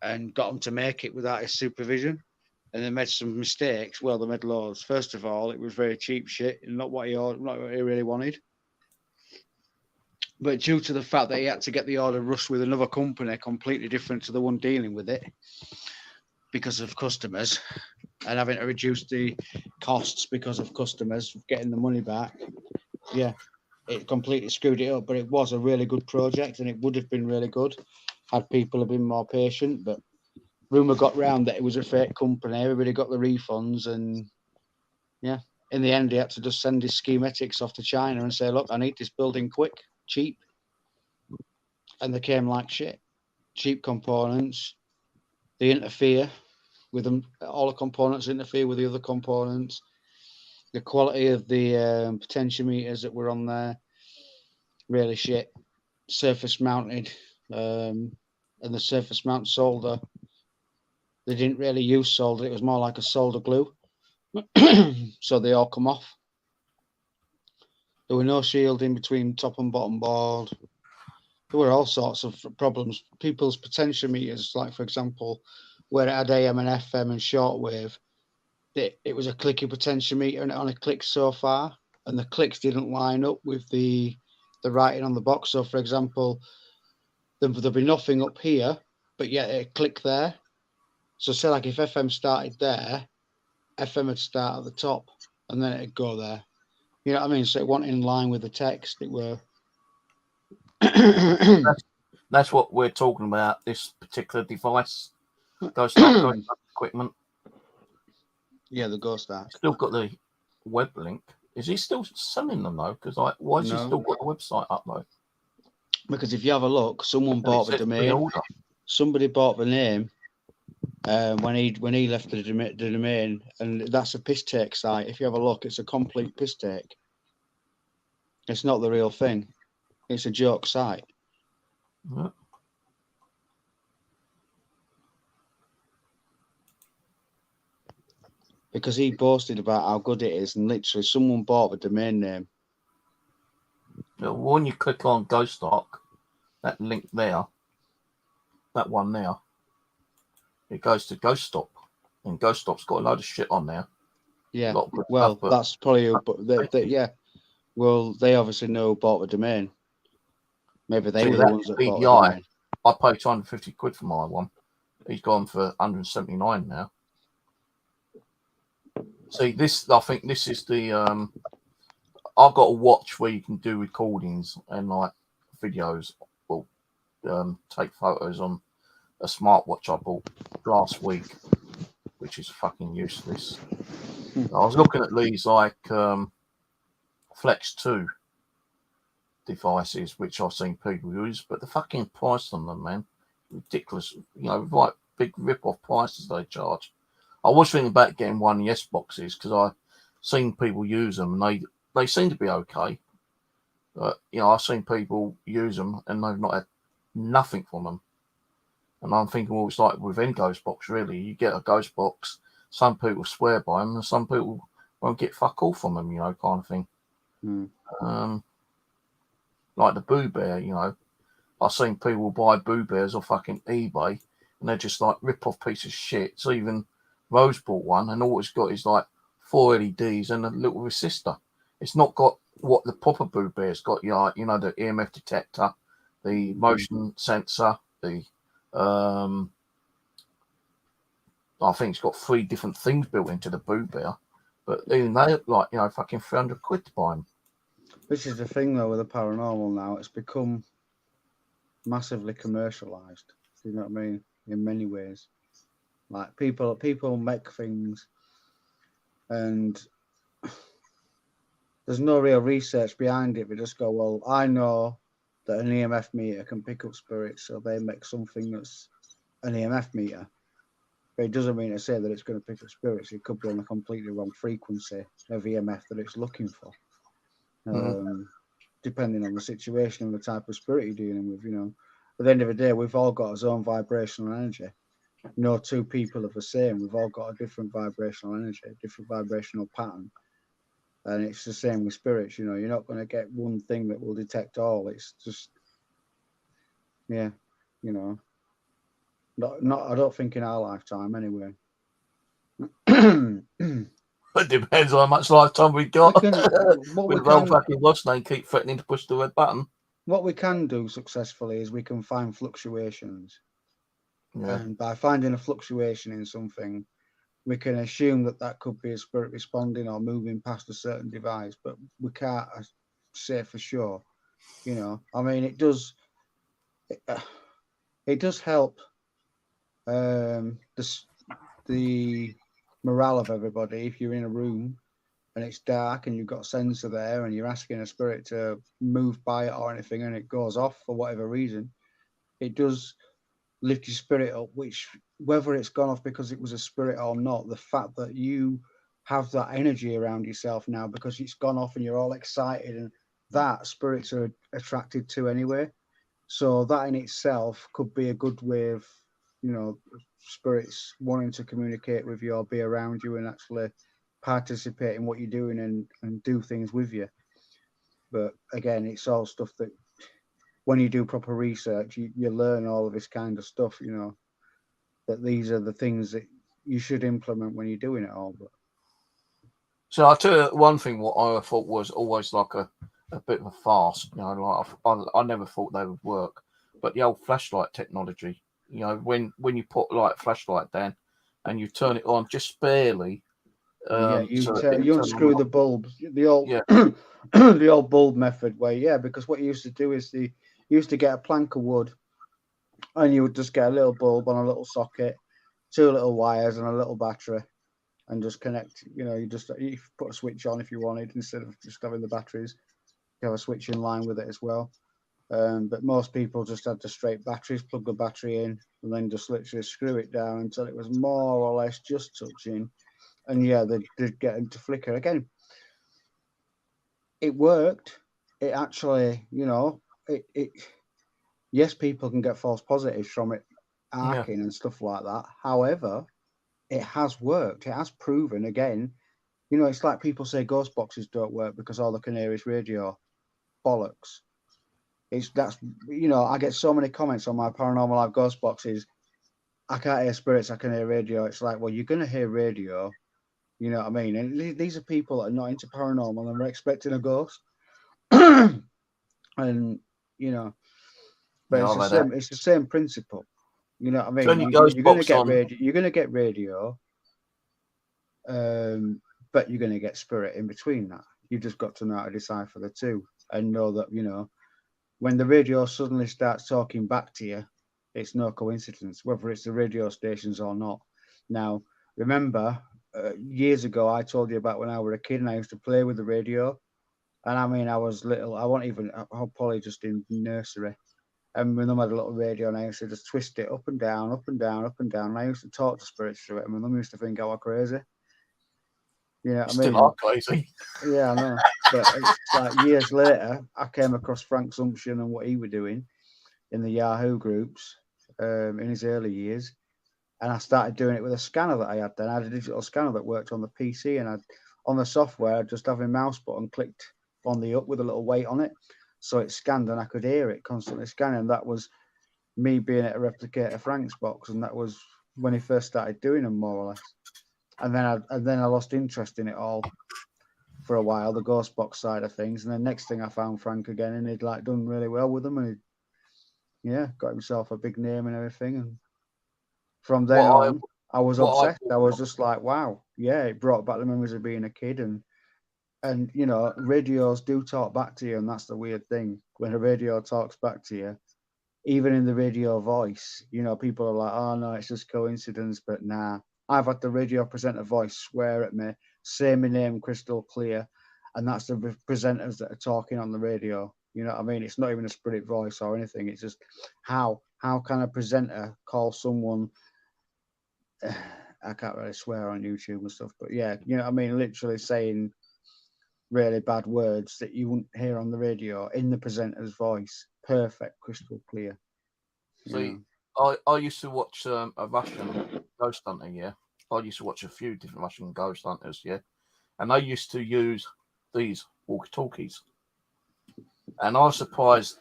and got them to make it without his supervision. And they made some mistakes. Well, they made loads. First of all, it was very cheap shit and not what he really wanted. But due to the fact that he had to get the order rushed with another company completely different to the one dealing with it, because of customers, and having to reduce the costs because of customers getting the money back, yeah, it completely screwed it up. But it was a really good project, and it would have been really good had people have been more patient. But rumour got round that it was a fake company. Everybody got the refunds, and yeah, in the end, he had to just send his schematics off to China and say, "Look, I need this building quick, cheap." And they came like shit. Cheap components. They interfere with them. All the components interfere with the other components. The quality of the potentiometers that were on there, really shit. Surface mounted, and the surface mount solder, they didn't really use solder. It was more like a solder glue. So they all come off. There were no shielding between top and bottom board. there were all sorts of problems. People's potentiometers, like for example, where it had AM and FM and shortwave, it was a clicky potentiometer and it only clicked so far, and the clicks didn't line up with the writing on the box. So, for example, there'd be nothing up here, but yet it click there. So, say like if FM started there, FM would start at the top, and then it'd go there. You know what I mean? So it wasn't in line with the text. It were. That's what we're talking about. This particular device, Ghost equipment. Yeah, the Ghost Arc. Still got the web link. Is he still selling them though? Because why has he still got the website up though? Because if you have a look, someone bought the domain. Somebody bought the name when he left the domain, and that's a piss take site. If you have a look, it's a complete piss take. It's not the real thing. It's a joke site. Yeah. Because he boasted about how good it is, and literally someone bought the domain name. When you click on Ghost Arc, that link there, that one there, it goes to Ghost Stop, and Ghost Stop's got a load of shit on there. Yeah, well, stuff, that's probably, yeah. Well, they obviously know who bought the domain. Maybe they were the ones that bought the domain. I paid 250 quid for my one. He's gone for 179 now. See, I think this is the, I've got a watch where you can do recordings and like videos, or take photos on a smartwatch I bought last week, which is fucking useless. I was looking at these like Flex 2 devices, which I've seen people use, but the fucking price on them, man, ridiculous. You know, like big rip-off prices they charge. I was thinking about getting one of the S boxes because I've seen people use them and they seem to be okay. But, you know, I've seen people use them and they've not had nothing from them. And I'm thinking, well, it's like with any ghost box, really. You get a ghost box, some people swear by them and some people won't get fuck all from them, you know, kind of thing. Like the Boo Bear, you know. I've seen people buy Boo Bears off fucking eBay and they're just like rip-off piece of shit. So even Rose bought one and all it's got is like 4 LEDs and a little resistor. It's not got what the proper Boo Bear's got, you know, the EMF detector, the motion sensor, the I think it's got 3 different things built into the Boo Bear, but even they like, you know, fucking 300 quid to buy them. This is the thing though with the paranormal now, it's become massively commercialized. You know what I mean? In many ways. Like people make things and there's no real research behind it. They just go, well, I know that an EMF meter can pick up spirits, so they make something that's an EMF meter. But it doesn't mean to say that it's going to pick up spirits. It could be on a completely wrong frequency of EMF that it's looking for. Depending on the situation and the type of spirit you're dealing with, you know. At the end of the day, we've all got our own vibrational energy. No two people are the same. We've all got a different vibrational energy, different vibrational pattern. And it's the same with spirits, you know. You're not going to get one thing that will detect all. It's just, yeah, you know. Not I don't think in our lifetime anyway. It depends on how much lifetime we got. With old fucking what's name keep threatening to push the red button. What we can do successfully is we can find fluctuations. Yeah. And by finding a fluctuation in something, we can assume that that could be a spirit responding or moving past a certain device, but we can't say for sure. You know, I mean, it does help the morale of everybody. If you're in a room and it's dark and you've got a sensor there and you're asking a spirit to move by it or anything and it goes off for whatever reason, it does lift your spirit up, which whether it's gone off because it was a spirit or not, the fact that you have that energy around yourself now because it's gone off and you're all excited, and that spirits are attracted to anyway. So that in itself could be a good way of, you know, spirits wanting to communicate with you or be around you and actually participate in what you're doing and do things with you. But again, it's all stuff that when you do proper research, you learn all of this kind of stuff, you know, that these are the things that you should implement when you're doing it all. But So I'll tell you one thing. What I thought was always like a bit of a farce. You know, like I never thought they would work. But the old flashlight technology. You know, when you put like a flashlight down and you turn it on just barely. You unscrew the bulbs. The old Yeah. the old bulb method where because what you used to do is you used to get a plank of wood, and you would just get a little bulb on a little socket, 2 little wires and a little battery, and just connect. You know, you put a switch on if you wanted instead of just having the batteries. You have a switch in line with it as well. But most people just had the straight batteries, plug the battery in, and then just literally screw it down until it was more or less just touching. And they'd get into flicker again. It worked. It actually, you know, yes, people can get false positives from it arcing and stuff like that. However, it has worked. It has proven again. You know, it's like people say ghost boxes don't work because all the canaries radio. Bollocks. That's you know, I get so many comments on my Paranormal Live ghost boxes. I can't hear spirits, I can hear radio. It's like, well, you're gonna hear radio. You know what I mean? And these are people that are not into paranormal and are expecting a ghost. And, you know, but it's the same principle. You know what I mean? So you're going to get radio. You're going to get radio, but you're going to get spirit in between that. You've just got to know how to decipher the two and know that, you know, when the radio suddenly starts talking back to you, it's no coincidence, whether it's the radio stations or not. Now, remember, years ago, I told you about when I was a kid and I used to play with the radio. And I mean, I was little, I was probably just in nursery. And my mum had a little radio and I used to just twist it up and down, up and down, up and down. And I used to talk to spirits through it. And my mum used to think I was crazy. You know what I mean? Still are crazy. Yeah, I know. But it's like years later, I came across Frank Sumption and what he was doing in the Yahoo groups in his early years. And I started doing it with a scanner that I had then. I had a digital scanner that worked on the PC, and on the software, I'd just have a mouse button clicked on the up with a little weight on it. So it scanned and I could hear it constantly scanning. That was me being able to replicate a Frank's box. And that was when he first started doing them, more or less. And then I lost interest in it all for a while, the ghost box side of things. And then next thing I found Frank again, and he'd like done really well with them. And got himself a big name and everything. And from then on, I was obsessed. I was just like, wow, yeah, it brought back the memories of being a kid. And you know, radios do talk back to you, and that's the weird thing. When a radio talks back to you, even in the radio voice, you know, people are like, oh no, it's just coincidence. But nah, I've had the radio presenter voice swear at me, say my name crystal clear, and that's the presenters that are talking on the radio. You know what I mean? It's not even a spirit voice or anything. It's just how can a presenter call someone? I can't really swear on YouTube and stuff, but yeah, you know what I mean? Literally saying really bad words that you wouldn't hear on the radio in the presenter's voice. Perfect, crystal clear. See, I used to watch a Russian ghost hunter, yeah. I used to watch a few different Russian ghost hunters, yeah. And they used to use these walkie-talkies. And I was surprised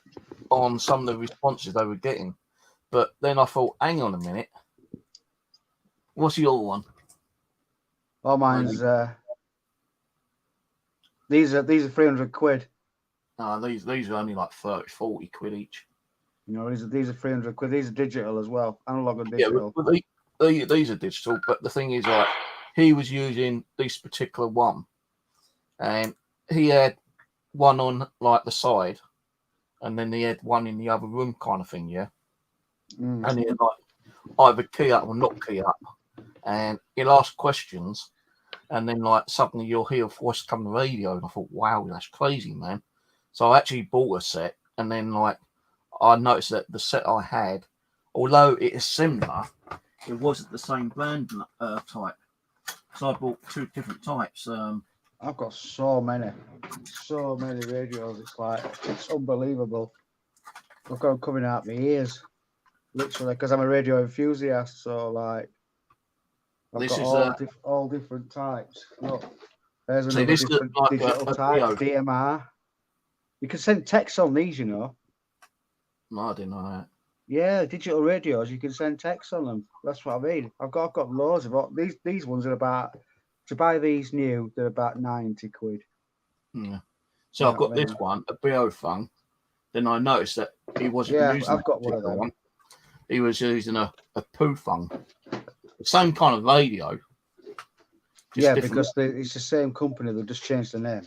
on some of the responses they were getting. But then I thought, hang on a minute. What's your one? Oh, mine's these are 300 quid. No, these are only like 30, 40 quid each. You know, these are 300 quid. These are digital as well, analog and digital. Yeah, but these are digital. But the thing is, like, he was using this particular one, and he had one on like the side, and then he had one in the other room, kind of thing. Yeah, and he had like either key up or not key up, and he'll ask questions, and then like suddenly you'll hear a voice come on the radio, and I thought, wow, that's crazy, man. So I actually bought a set, and then like I noticed that the set I had, although it is similar, it wasn't the same brand type. So I bought 2 different types. I've got so many radios. It's unbelievable. Look how I'm coming out my ears, literally, because I'm a radio enthusiast. So like, I've got all different types. Look, there's another different digital type, DMR. You can send text on these, you know. No, I didn't know that. Yeah, digital radios, you can send text on them. That's what I mean. I've got loads of all, these ones are about, to buy these new, they're about 90 quid. Yeah. So You I've know got what I this mean? one, a BO phone. Then I noticed that he wasn't Yeah, using I've that got one of particular them. one. He was using a poo phone. The same kind of radio. Just Yeah, different. because it's the same company, they've just changed the name.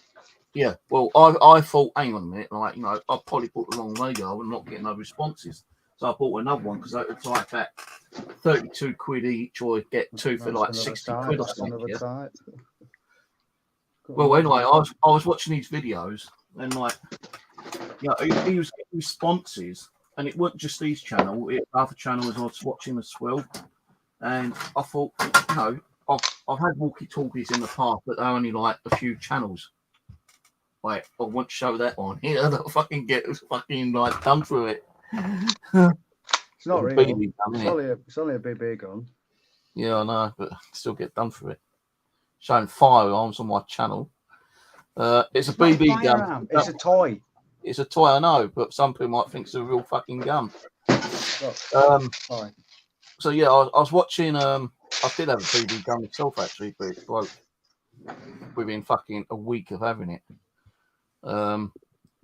Yeah, well, I thought, hang on a minute, like, you know, I probably bought the wrong radio and not getting no responses. So I bought another one because it's like that 32 quid each, or get two for That's like another 60 type. quid or That's something. another Yeah? type. Got Well, loads of anyway, I was watching these videos and, like, you know, he was getting responses, and it wasn't just these channel, it other channels I was watching as well. And I thought, you know, I've had walkie-talkies in the past, but they're only like a few channels. Like, I want to show that on here. I'll fucking get fucking like done through it. It's not It's real. BB gun, It's innit? only a BB gun. Yeah, I know, but still get done through it. Showing firearms on my channel. It's a Not a BB gun. firearm, it's a toy. It's a toy, I know, but some people might think it's a real fucking gun. Look, toy. So yeah, I was watching. I did have a BB gun myself actually, but it broke within fucking a week of having it.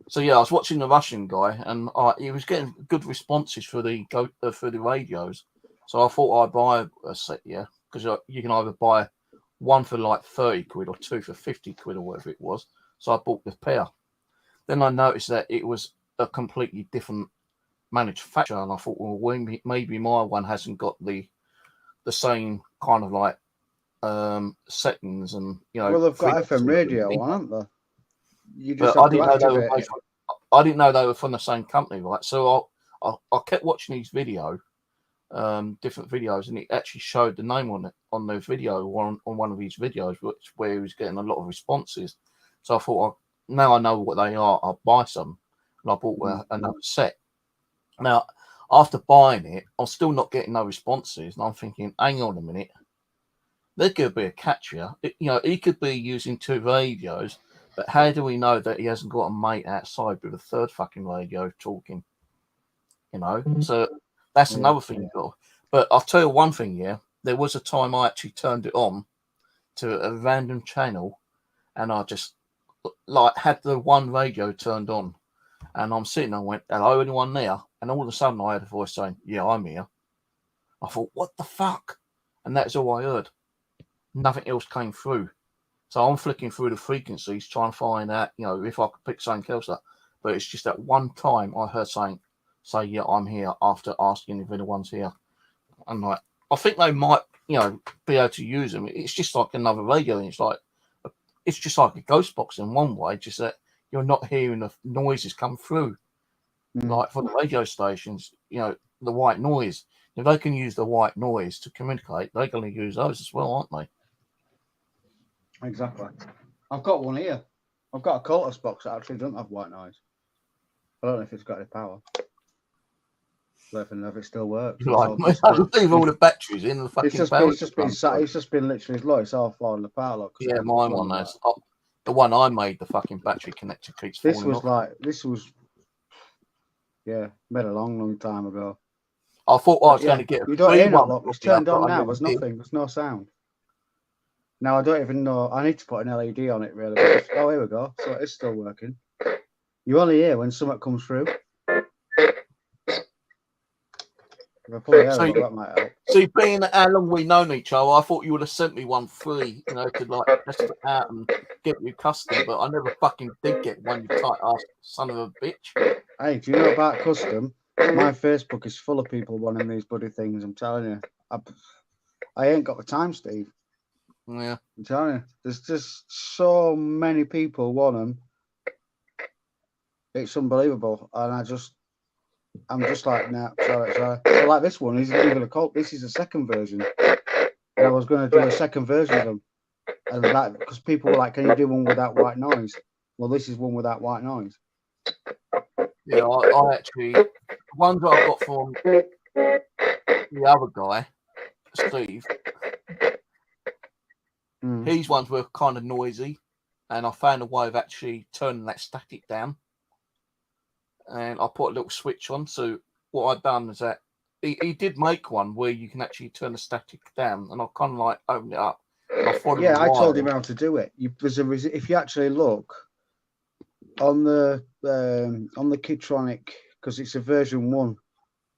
So yeah, I was watching the Russian guy, and he was getting good responses for the radios. So I thought I'd buy a set, yeah, because you can either buy one for like 30 quid or two for 50 quid or whatever it was. So I bought the pair. Then I noticed that it was a completely different manufacturer, and I thought, well, maybe my one hasn't got the same kind of like settings, and you know. Well, they've got FM frequencies. radio on, haven't they? You just But have to activate it. I didn't know they were from the same company, right? So I kept watching these different videos, and it actually showed the name on the video on one of these videos, where he was getting a lot of responses. So I thought, now I know what they are, I'll buy some, and I bought another set. Now, after buying it, I'm still not getting no responses, and I'm thinking, hang on a minute, there could be a catch here. You know, he could be using two radios, but how do we know that he hasn't got a mate outside with a third fucking radio talking? You know, so that's another thing you got. But I'll tell you one thing, yeah. There was a time I actually turned it on to a random channel, and I just like had the one radio turned on, and I'm sitting there and went, hello, anyone there? And all of a sudden I had a voice saying, yeah, I'm here. I thought, what the fuck? And that's all I heard. Nothing else came through. So I'm flicking through the frequencies, trying to find out, you know, if I could pick something else up. But it's just that one time I heard say, yeah, I'm here, after asking if anyone's here. I'm like, I think they might, you know, be able to use them. It's just like another radio. And it's just like a ghost box in one way, just that you're not hearing the noises come through. Like for the radio stations, you know, the white noise. If they can use the white noise to communicate, they're going to use those as well, aren't they? Exactly. I've got one here. I've got a Cultus box that actually doesn't have white noise. I don't know if it's got any power. I don't even know if it still works. Like, leave all the batteries in the fucking power. It's just been literally low. It's all falling apart. Yeah, mine one has. The one I made, the fucking battery connector keeps falling off. Made a long time ago. I thought I was going to get You don't hear that, look. It's turned on now. There's nothing. There's no sound. Now I don't even know. I need to put an LED on it, really. Oh, here we go. So it's still working. You only hear when something comes through. If I pull it out, that might help. See, being how long we've known each other, I thought you would have sent me one free, you know, to like test it out and get you custom, but I never fucking did get one, you tight ass son of a bitch. Hey, do you know about custom? My Facebook is full of people wanting these bloody things. I'm telling you. I ain't got the time, Steve. Yeah. I'm telling you. There's just so many people want them. It's unbelievable. And I'm just like, nah, sorry. So like this one, isn't even a cult. This is a second version. And I was going to do a second version of them. And that, because people were like, can you do one without white noise? Well, this is one without white noise. Yeah, I actually, the ones that I got from the other guy, Steve, his ones were kind of noisy, and I found a way of actually turning that static down. and I put a little switch on. So what I'd done is that he did make one where you can actually turn the static down, and I kind of like opened it up. And I followed Yeah, the I told wire. him how to do it. If you actually look on the Kidtronic, because it's a version 1.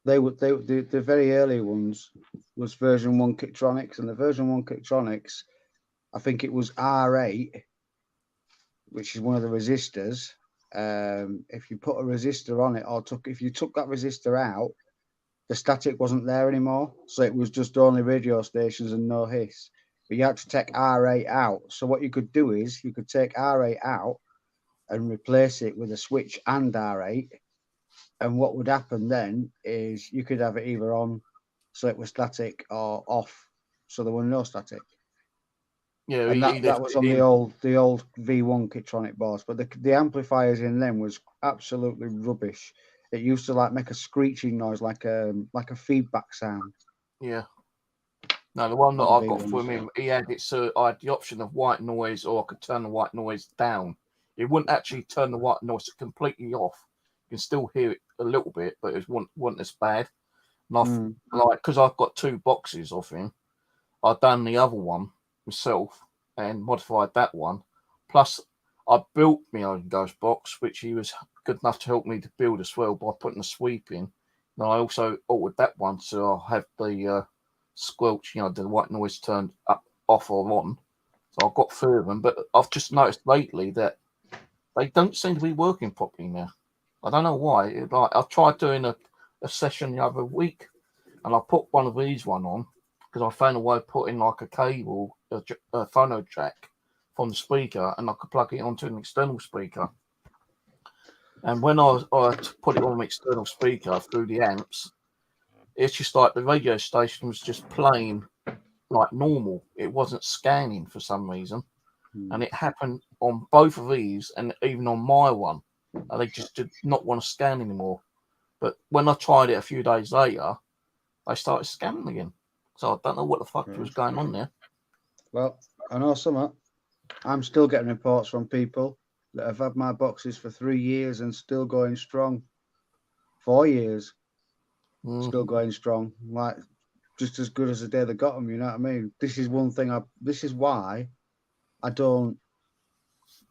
The very early ones was version 1 Kidtronics, and the version 1 Kidtronics, I think it was R8, which is one of the resistors. If you put a resistor on it, if you took that resistor out, the static wasn't there anymore. So it was just only radio stations and no hiss. But you had to take R8 out. So what you could do is you could take R8 out and replace it with a switch and R8. And what would happen then is you could have it either on so it was static or off so there were no static. Yeah, And he that was on the old V1 Kidtronic boards, but the amplifiers in them was absolutely rubbish. It used to like make a screeching noise, like a feedback sound. Yeah. No, the one that On I got V1s, from him, he had it so I had the option of white noise, or I could turn the white noise down. It wouldn't actually turn the white noise completely off. You can still hear it a little bit, but it wasn't as bad. And because I've got 2 boxes of him, I've done the other one myself and modified that one. Plus, I built my own ghost box, which he was good enough to help me to build as well by putting a sweep in. And I also altered that one so I'll have the squelch, the white noise turned up, off or on. So I've got 3 of them, but I've just noticed lately that they don't seem to be working properly now. I don't know why. I tried doing a session the other week, and I put one of these on because I found a way of putting like a cable, a phono jack from the speaker, and I could plug it onto an external speaker. And when I put it on an external speaker through the amps, it's just like the radio station was just playing like normal. It wasn't scanning for some reason. And it happened on both of these and even on my one. And they just did not want to scan anymore. But when I tried it a few days later, they started scanning again. So I don't know what the fuck was going on there. Well, I know something. I'm still getting reports from people that have had my boxes for 3 years and still going strong. 4 years, still going strong. Like, just as good as the day they got them, you know what I mean? This is one thing this is why I don't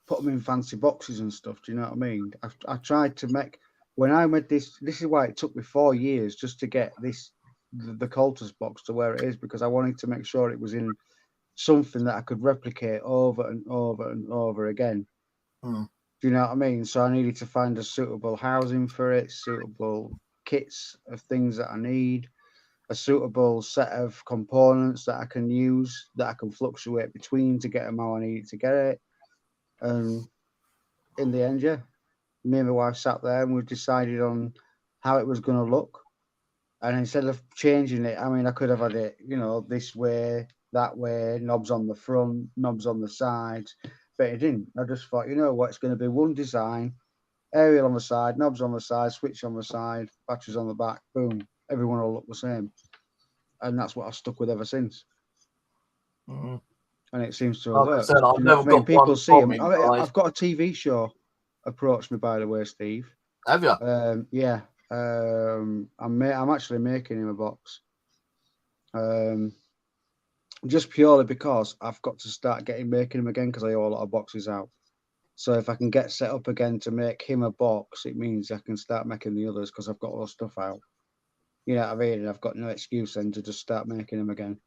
put them in fancy boxes and stuff. Do you know what I mean? I tried to make, when I made this is why it took me 4 years just to get the Colters box to where it is, because I wanted to make sure it was in something that I could replicate over and over and over again. Do you know what I mean? So I needed to find a suitable housing for it, suitable kits of things that I need, a suitable set of components that I can use, that I can fluctuate between to get them how I need to get it. And in the end, yeah, me and my wife sat there and we decided on how it was going to look. And instead of changing it, I mean, I could have had it, this way, that way, knobs on the front, knobs on the sides, but it didn't. I just thought, it's going to be one design, aerial on the side, knobs on the side, switch on the side, batteries on the back, boom, everyone will look the same. And that's what I've stuck with ever since. And it seems to have worked. I've never got people one see them. from I've got a TV show approached me, by the way, Steve. Have you? Yeah. I'm actually making him a box. Just purely because I've got to start making him again, because I owe a lot of boxes out. So if I can get set up again to make him a box, it means I can start making the others, because I've got all the stuff out. You know what I mean? I've got no excuse then to just start making them again.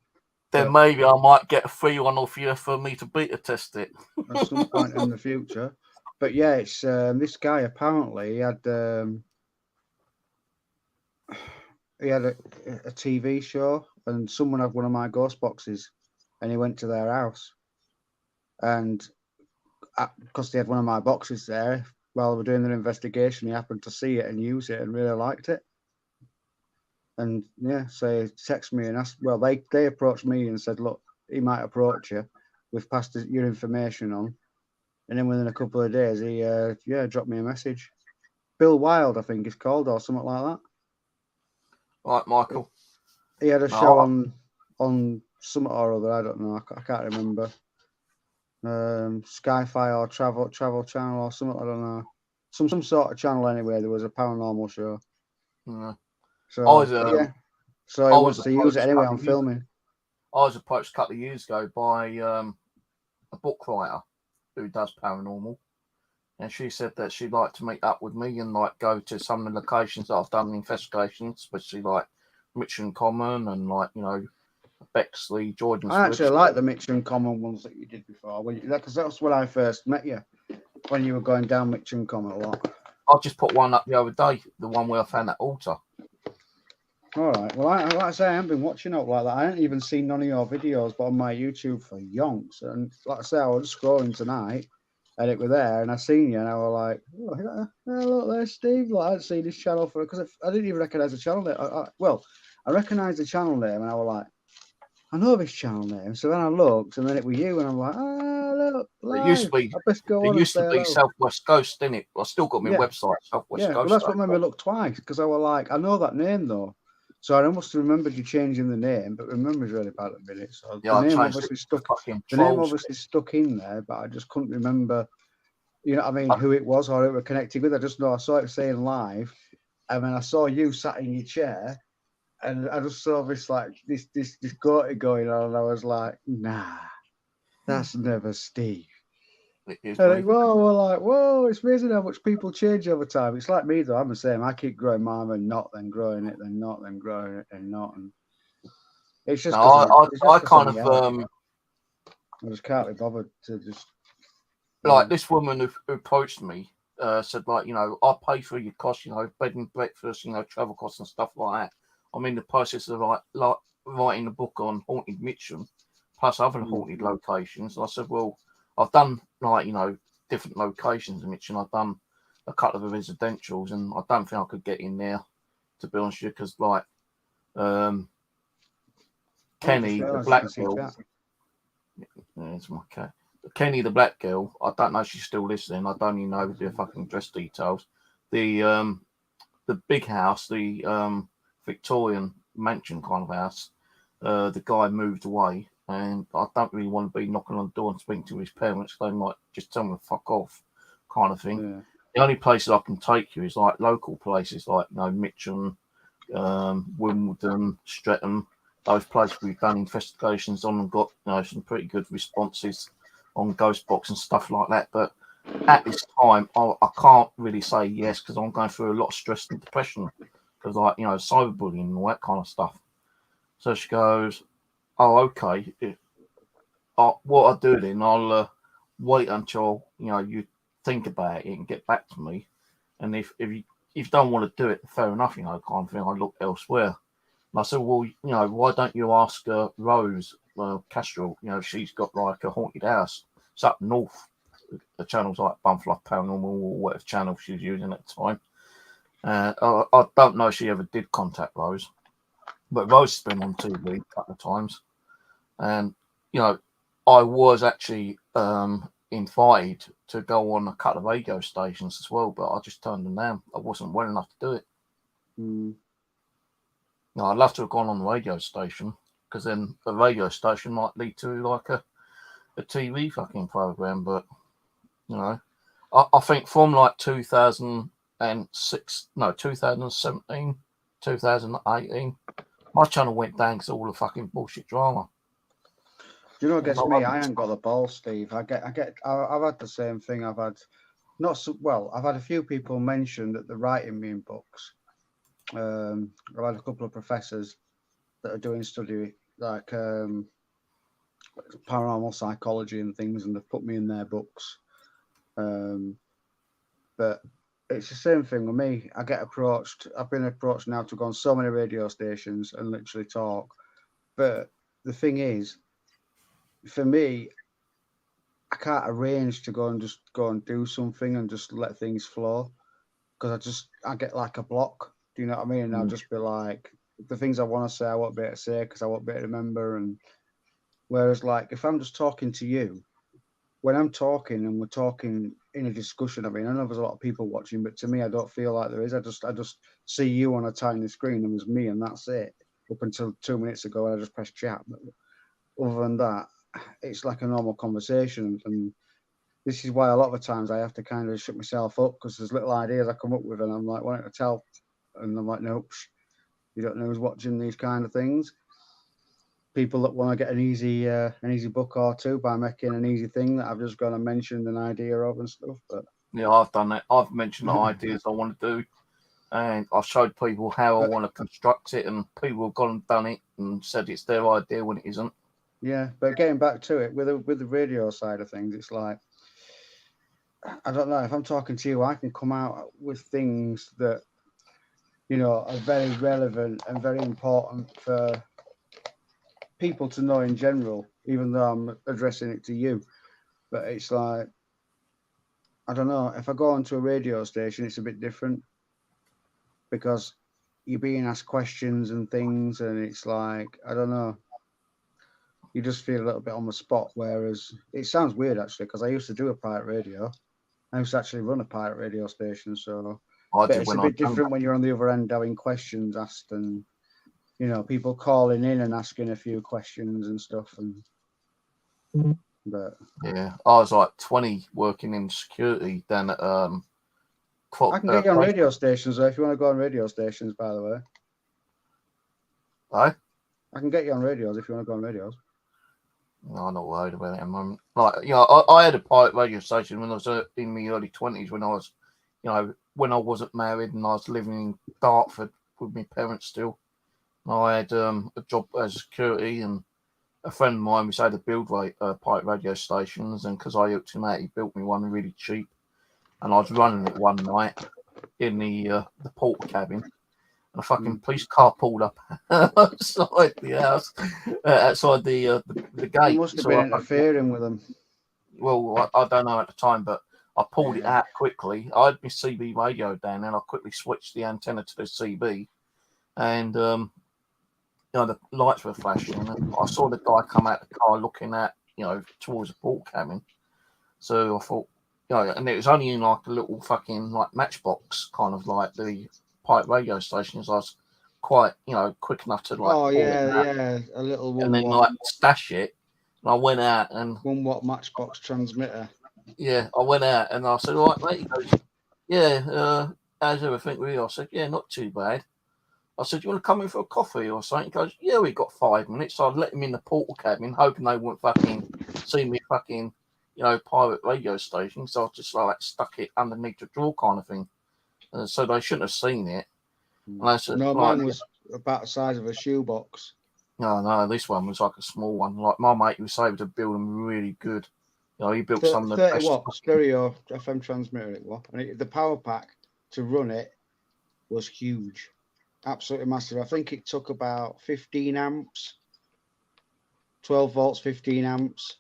Then maybe I might get a free one off you for me to beta test it at some point in the future. But yeah, it's this guy apparently he had a TV show, and someone had one of my ghost boxes, and he went to their house, and because they had one of my boxes there while they were doing their investigation, he happened to see it and use it and really liked it. And yeah, so he texted me and asked, well, they approached me and said, look, he might approach you. We've passed your information on. And then within a couple of days, he dropped me a message. Bill Wild, I think he's called, or something like that. Right, Michael. He had a show on something or other, I don't know, I can't remember. Sky-Fi or Travel Channel or something, I don't know. some sort of channel anyway. There was a paranormal show. Yeah. So I was, yeah. So I he was wants to use it approached anyway. a I'm couple of years- filming. I was approached a couple of years ago by a book writer who does paranormal, and she said that she'd like to meet up with me and like go to some of the locations that I've done investigations, especially like Mitcham Common and like, you know, Bexley, Jordan's I actually Woods. like the Mitcham Common ones that you did before, because that's when I first met you, when you were going down Mitcham Common a lot. I just put one up the other day, the one where I found that altar. All right. Well, like I say, I haven't been watching up like that. I haven't even seen none of your videos, but on my YouTube for yonks. And like I say, I was scrolling tonight, and it was there, and I seen you, and I was like, oh, look there, Steve. Like, I'd seen this channel for because I didn't even recognise the channel name. I recognised the channel name, and I was like, I know this channel name. So then I looked, and then it was you, and I'm like, look, It used to live. be, I best go it on and used say to be hello. Southwest Ghost, didn't it? I still got my Yeah. website, Southwest Yeah, Ghost. well, that's what made me look twice, because I was like, I know that name though. So I must have remembered you changing the name, but memory's really bad at the minute. So Yeah, the I name changed obviously it. stuck. Fucking The name trolls. obviously stuck in there, but I just couldn't remember. You know what I mean? Who it was or who it were connected with. I just know I saw it saying live, and then I saw you sat in your chair, and I just saw this goatee going on, and I was like, nah, that's never Steve. It is And me. like, whoa, it's amazing how much people change over time. It's like me though, I'm the same. I keep growing mine and not, then growing it, then not, then growing it, and not. And it's just No, I kind I'm of young. I just can't be bothered to just like this woman who approached me said, like, you know, I'll pay for your costs, you know, bed and breakfast, you know, travel costs and stuff like that. I'm in the process of like writing a book on haunted Mitcham plus other haunted locations. And I said, well, I've done like, you know, different locations in Mitcham. I've done a couple of residentials, and I don't think I could get in there, to be honest with you, because like Kenny, the black girl. Yeah, it's my cat. Kenny, the black girl. I don't know if she's still listening. I don't even know the fucking address details. The big house, the Victorian mansion kind of house. The guy moved away, and I don't really want to be knocking on the door and speaking to his parents. They might just tell me to fuck off, kind of thing. Yeah. The only places I can take you is like local places, like, you know, Mitcham, Wimbledon, Streatham. Those places we've done investigations on and got, you know, some pretty good responses on Ghostbox and stuff like that. But at this time, I can't really say yes, because I'm going through a lot of stress and depression because, like, you know, cyberbullying and all that kind of stuff. So she goes, oh, okay. What I'll do then, I'll wait until, you know, you think about it and get back to me. And if you don't want to do it, fair enough, you know, kind of thing. I'll look elsewhere. And I said, well, you know, why don't you ask Rose Castrol? You know, she's got like a haunted house. It's up north. The channel's like Bumfluff Paranormal or whatever channel she was using at the time. I don't know if she ever did contact Rose, but Rose has been on TV a couple of times. And, you know, I was actually invited to go on a couple of radio stations as well, but I just turned them down. I wasn't well enough to do it. No, I'd love to have gone on the radio station, because then the radio station might lead to like a TV fucking program. But, you know, I think from like 2017, 2018, my channel went down because of all the fucking bullshit drama. Do you know what gets me? I ain't got the balls, Steve. I've had the same thing. I've had a few people mention that they're writing me in books. I've had a couple of professors that are doing study like paranormal psychology and things, and they've put me in their books. But it's the same thing with me. I get approached. I've been approached now to go on so many radio stations and literally talk. But the thing is, for me, I can't arrange to go and do something and just let things flow, because I get like a block. Do you know what I mean? And I'll just be like, the things I want to say, I won't be able to say because I won't be able to remember. And whereas, like, if I'm just talking to you, when I'm talking and we're talking in a discussion, I mean, I know there's a lot of people watching, but to me, I don't feel like there is. I just see you on a tiny screen and there's me, and that's it. Up until 2 minutes ago, I just pressed chat. But other than that, it's like a normal conversation. And this is why a lot of the times I have to kind of shut myself up because there's little ideas I come up with and I'm like wanting to tell, and I'm like, nope, you don't know who's watching these kind of things. People that want to get an easy book or two by making an easy thing that I've just gone and mentioned an idea of and stuff. But Yeah, I've done that. I've mentioned the ideas I want to do, and I've showed people how I want to construct it, and people have gone and done it and said it's their idea when it isn't. yeah, but getting back to it with the radio side of things, it's like, I don't know, if I'm talking to you, I can come out with things that, you know, are very relevant and very important for people to know in general, even though I'm addressing it to you. But it's like, I don't know, if I go onto a radio station, it's a bit different because you're being asked questions and things, and it's like, I don't know, you just feel a little bit on the spot. Whereas it sounds weird actually, because I used to do a pirate radio. I used to actually run a pirate radio station, so I but did it's when a I bit different when you're on the other end having questions asked, and you know, people calling in and asking a few questions and stuff. And but Yeah, I was like 20 working in security. Then at I can get you on radio stations though, if you want to go on radio stations. By the way, Eh? I can get you on radios if you want to go on radios. No, I'm not worried about it at the moment. Like, you know, I had a pirate radio station when I was in my early 20s, when I was, you know, when I wasn't married and I was living in Dartford with my parents still. I had a job as security, and a friend of mine was able to build pirate radio stations, and because I hooked him out, he built me one really cheap. And I was running it one night in the port cabin. And a fucking police car pulled up outside the house, outside the gate. You must have So been interfering with them. Well, I don't know at the time, but I pulled it out quickly. I had my CB radio down, and I quickly switched the antenna to the CB, and you know, the lights were flashing, and I saw the guy come out the car looking at, you know, towards the port cabin. So I thought, you know, and it was only in like a little fucking like matchbox, kind of like the pirate radio stations. I was quite, you know, quick enough to like. Oh yeah, a little 1 and then watt, like stash it. And I went out and 1 watt matchbox transmitter. yeah, I went out and I said, all right, mate. He goes, yeah, how's everything with you? I said, yeah, not too bad. I said, you want to come in for a coffee or something? He goes, yeah, we've got 5 minutes. So I'd let him in the portal cabin, hoping they wouldn't fucking see me fucking, you know, pirate radio station. So I just like stuck it underneath the drawer kind of thing. So they shouldn't have seen it. And I said, No, right, mine was about the size of a shoebox. no, this one was like a small one. Like my mate was able to build them really good. You know, he built 30, some of the 30 best. watt stereo FM transmitter it was. And the power pack to run it was huge. Absolutely massive. I think it took about 15 amps, 12 volts, 15 amps.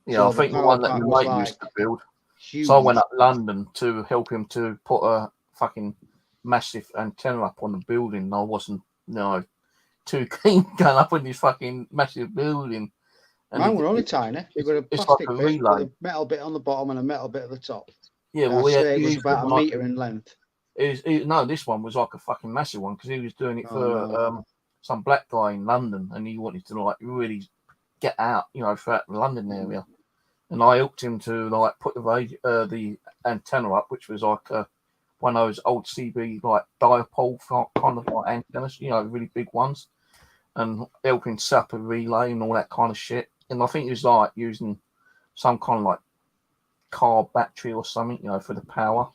Yeah, So I think the power one that pack my was mate used to like build. huge. So I went up London to help him to put a fucking massive antenna up on the building. And I wasn't, you know, too keen going up in this fucking massive building. And Mine were only tiny. They were a it's plastic like a bit relay. with a metal bit on the bottom and a metal bit at the top. Yeah, I'd well, say it was used about a like metre in length. no, this one was like a fucking massive one because he was doing it for some black guy in London, and he wanted to like really get out, you know, throughout the London area. And I helped him to like put the antenna up, which was like one of those old CB like dipole kind of like antennas, you know, really big ones, and helping set up a relay and all that kind of shit. And I think he was like using some kind of like car battery or something, you know, for the power.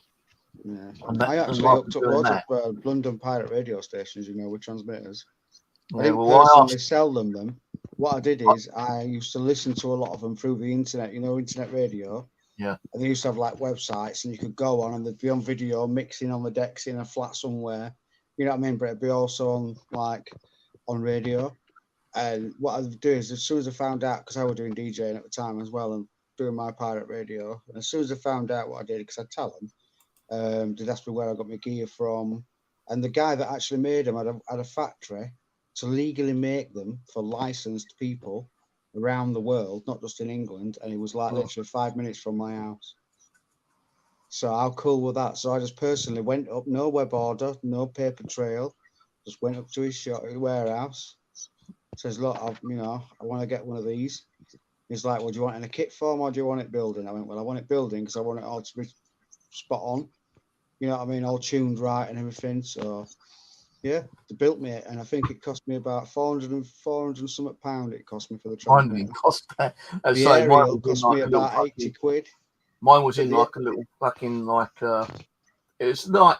Yeah. That, I actually hooked up loads of London pirate radio stations, you know, with transmitters. I didn't personally sell them. What I did is I used to listen to a lot of them through the internet, you know, internet radio. Yeah. And they used to have like websites, and you could go on and they'd be on video mixing on the decks in a flat somewhere. You know what I mean? But it'd be also on like on radio. And what I'd do is as soon as I found out, because I was doing DJing at the time as well and doing my pirate radio, and as soon as I found out what I did, because I'd tell them, they'd ask me where I got my gear from. And the guy that actually made them had a factory to legally make them for licensed people around the world, not just in England. And it was like literally 5 minutes from my house. So how cool was that? So I just personally went up, no web order, no paper trail, just went up to his warehouse. Says, look, I want to get one of these. He's like, well, do you want it in a kit form or do you want it building? I went, well, I want it building because I want it all to be spot on. You know what I mean? All tuned right and everything. So, yeah, they built me it. And I think it cost me about 400 and something pound it cost me for the Mine transmitter. didn't cost that. The So mine aerial was in cost like me a little about 80 fucking, quid. mine was But in the- like a little fucking like it was like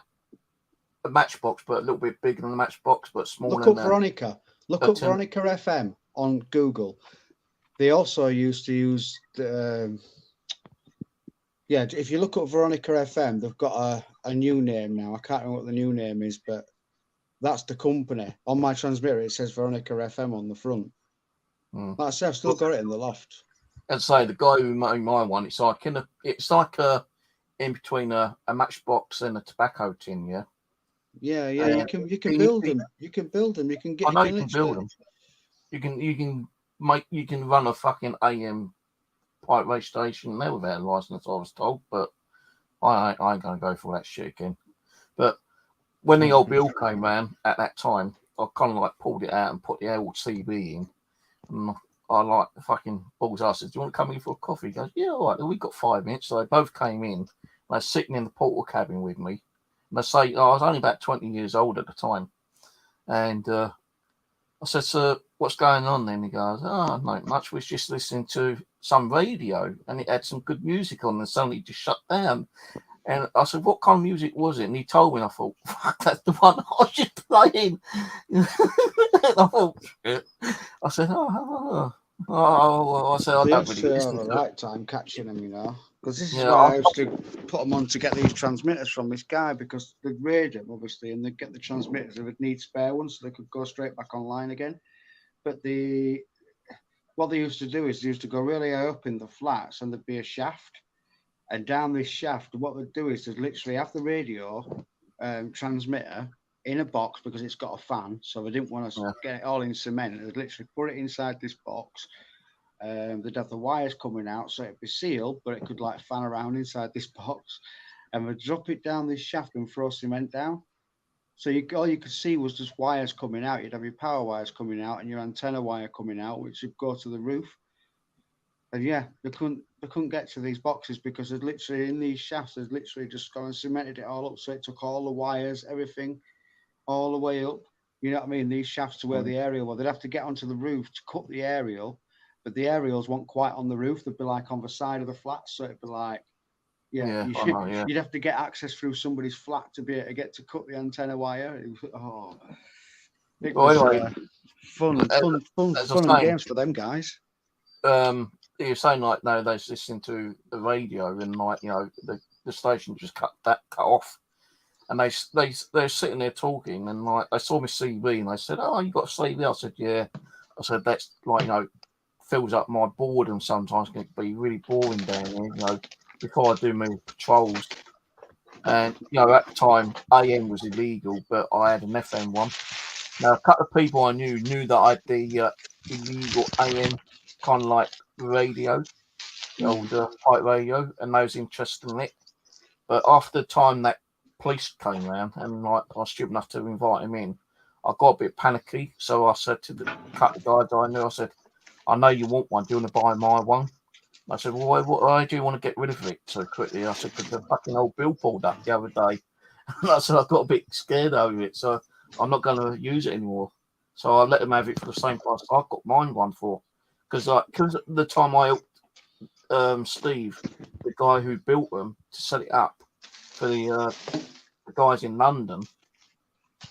a matchbox, but a little bit bigger than the matchbox, but smaller Look up than Veronica. Look a up tin. Veronica FM on Google. They also used to use the. Yeah, if you look up Veronica FM, they've got a new name now. I can't remember what the new name is, but that's the company. On my transmitter, it says Veronica FM on the front. Mm. Like I say, I've still got it in the loft. And say the guy who made my one, it's like in between a matchbox and a tobacco tin, yeah. Yeah, you can you build can- them. You can build them. You can get. I know you can literally- build them. You can run a fucking AM pirate radio station there without a license, I was told, but I ain't gonna go for that shit again. But when the old bill came round at that time, I kind of like pulled it out and put the old CB in. And I like the fucking balls. I said, "Do you want to come in for a coffee?" He goes, "Yeah, all right." We've got 5 minutes. So they both came in. And they're sitting in the portal cabin with me. And they say, I was only about 20 years old at the time. And I said, "Sir, what's going on then?" He goes, "Oh, not much. We was just listening to some radio and it had some good music on and suddenly it just shut down." And I said, "What kind of music was it?" And he told me, and I thought, "Fuck, that's the one I was just playing." And I thought, shit. I said, I said, I They don't used really to listen have a to it. right time catching them, you know. Because this is Yeah, why I used to put them on to get these transmitters from this guy, because they'd raid them, obviously, and they'd get the transmitters. They would need spare ones so they could go straight back online again. But what they used to do is they used to go really high up in the flats and there'd be a shaft. And down this shaft, what they'd do is they'd literally have the radio transmitter in a box because it's got a fan. So they didn't want to get it all in cement. They'd literally put it inside this box. They'd have the wires coming out, so it'd be sealed, but it could like fan around inside this box. And we'd drop it down this shaft and throw cement down. So all you could see was just wires coming out. You'd have your power wires coming out and your antenna wire coming out, which would go to the roof. And yeah, they couldn't get to these boxes because they'd literally in these shafts, they'd literally just gone and cemented it all up. So it took all the wires, everything, all the way up. You know what I mean? These shafts to where the aerial was. They'd have to get onto the roof to cut the aerial, but the aerials weren't quite on the roof. They'd be like on the side of the flat. So it'd be like, you'd have to get access through somebody's flat to be able to get to cut the antenna wire. It was fun and games for them guys. You're saying like nowadays listening to the radio and like the station just cut off, and they're sitting there talking and like they saw my CV and they said, "Oh, you got a CV?" I said, "Yeah." I said, "That's like fills up my boredom sometimes. Can be really boring down there, before I do my patrols." And at the time AM was illegal, but I had an FM one. Now a couple of people I knew that I had the illegal AM kind of like radio, the old pipe radio, and they was interested in it. But after the time that police came around and like I was stupid enough to invite him in, I got a bit panicky. So I said to the couple of guys I knew, I said, "I know you want one. Do you want to buy my one?" I said, "Well, why do you want to get rid of it so quickly?" I said, "Because the fucking old bill pulled up the other day." And I said, "I got a bit scared over it, so I'm not going to use it anymore." So I let them have it for the same price I got mine one for. Because the time I helped Steve, the guy who built them, to set it up for the guys in London,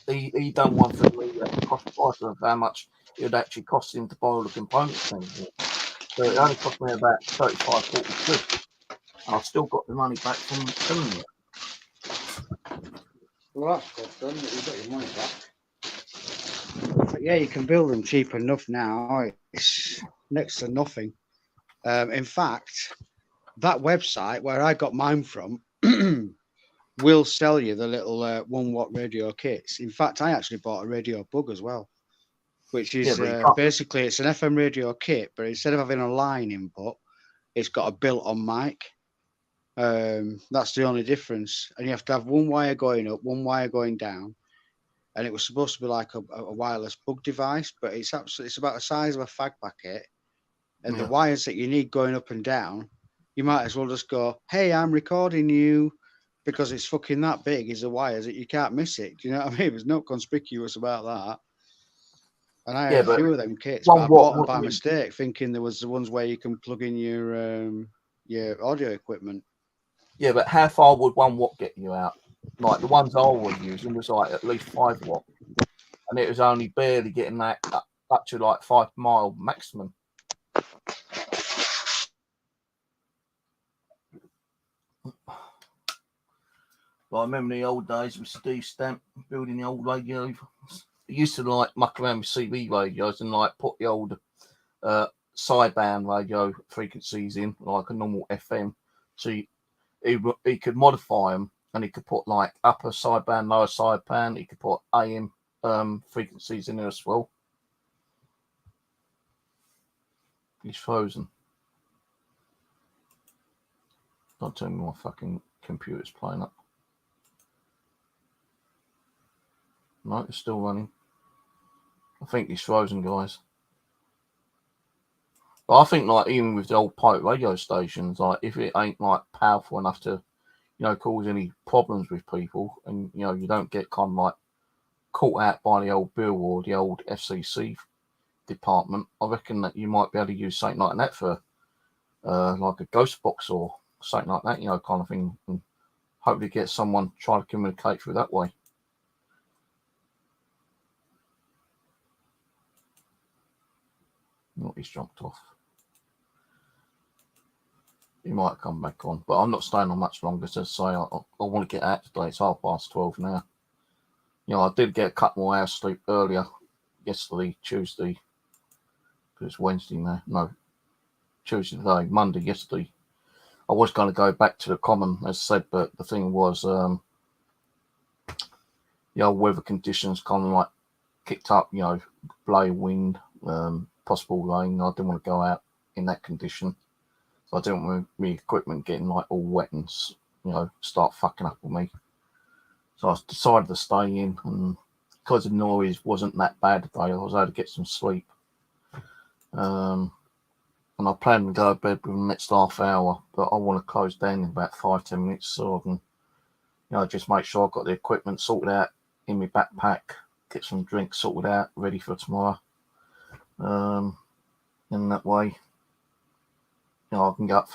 he done one for me at the cost price of how much it would actually cost him to buy all the components and everything. So it only cost me about 35, 40 quid. And I've still got the money back from selling it. Well, that's good then, that you got your money back. But yeah, you can build them cheap enough now. It's next to nothing. In fact, that website where I got mine from will sell you the little 1 watt radio kits. In fact, I actually bought a radio bug as well, which is basically it's an FM radio kit, but instead of having a line input, it's got a built-on mic. That's the only difference. And you have to have one wire going up, one wire going down. And it was supposed to be like a wireless bug device, but it's about the size of a fag packet. And the Yeah. wires that you need going up and down, you might as well just go, hey, I'm recording you, because it's fucking that big is the wires that you can't miss it. Do you know what I mean? There's no conspicuous about that. And I Yeah, had a but few of them kits, one but I watt bought them wouldn't by really- mistake, thinking there was the ones where you can plug in your audio equipment. Yeah, but how far would 1 watt get you out? Like the ones I was using was like at least 5 watt, and it was only barely getting that up to like 5 mile maximum. But I remember the old days with Steve Stamp building the old radio. He used to like muck around with CB radios and like put the old sideband radio frequencies in like a normal FM. So he could modify them, and he could put like upper sideband, lower sideband. He could put AM frequencies in there as well. He's frozen. Don't tell me my fucking computer's playing up. No, it's still running. I think he's frozen, guys. But I think, like, even with the old pirate radio stations, like, if it ain't like powerful enough to, cause any problems with people, and you don't get kind of like caught out by the old bill or the old FCC department, I reckon that you might be able to use something like that for, like a ghost box or something like that, kind of thing, and hopefully get someone try to communicate through that way. Oh, he's jumped off. He might come back on, but I'm not staying on much longer. To say, I want to get out today. It's 12:30 now. I did get a couple more hours sleep earlier yesterday, Tuesday. It's Wednesday now. No, Tuesday today, Monday, yesterday. I was going to go back to the common, as I said, but the thing was, the old weather conditions kind of like kicked up, blow wind, possible rain. I didn't want to go out in that condition. So I didn't want my equipment getting like all wet and, start fucking up with me. So I decided to stay in, and because the noise wasn't that bad today, I was able to get some sleep. And I plan to go to bed within the next half hour, but I want to close down in about 5-10 minutes so I can, just make sure I've got the equipment sorted out in my backpack, get some drinks sorted out, ready for tomorrow. In that way, I can get up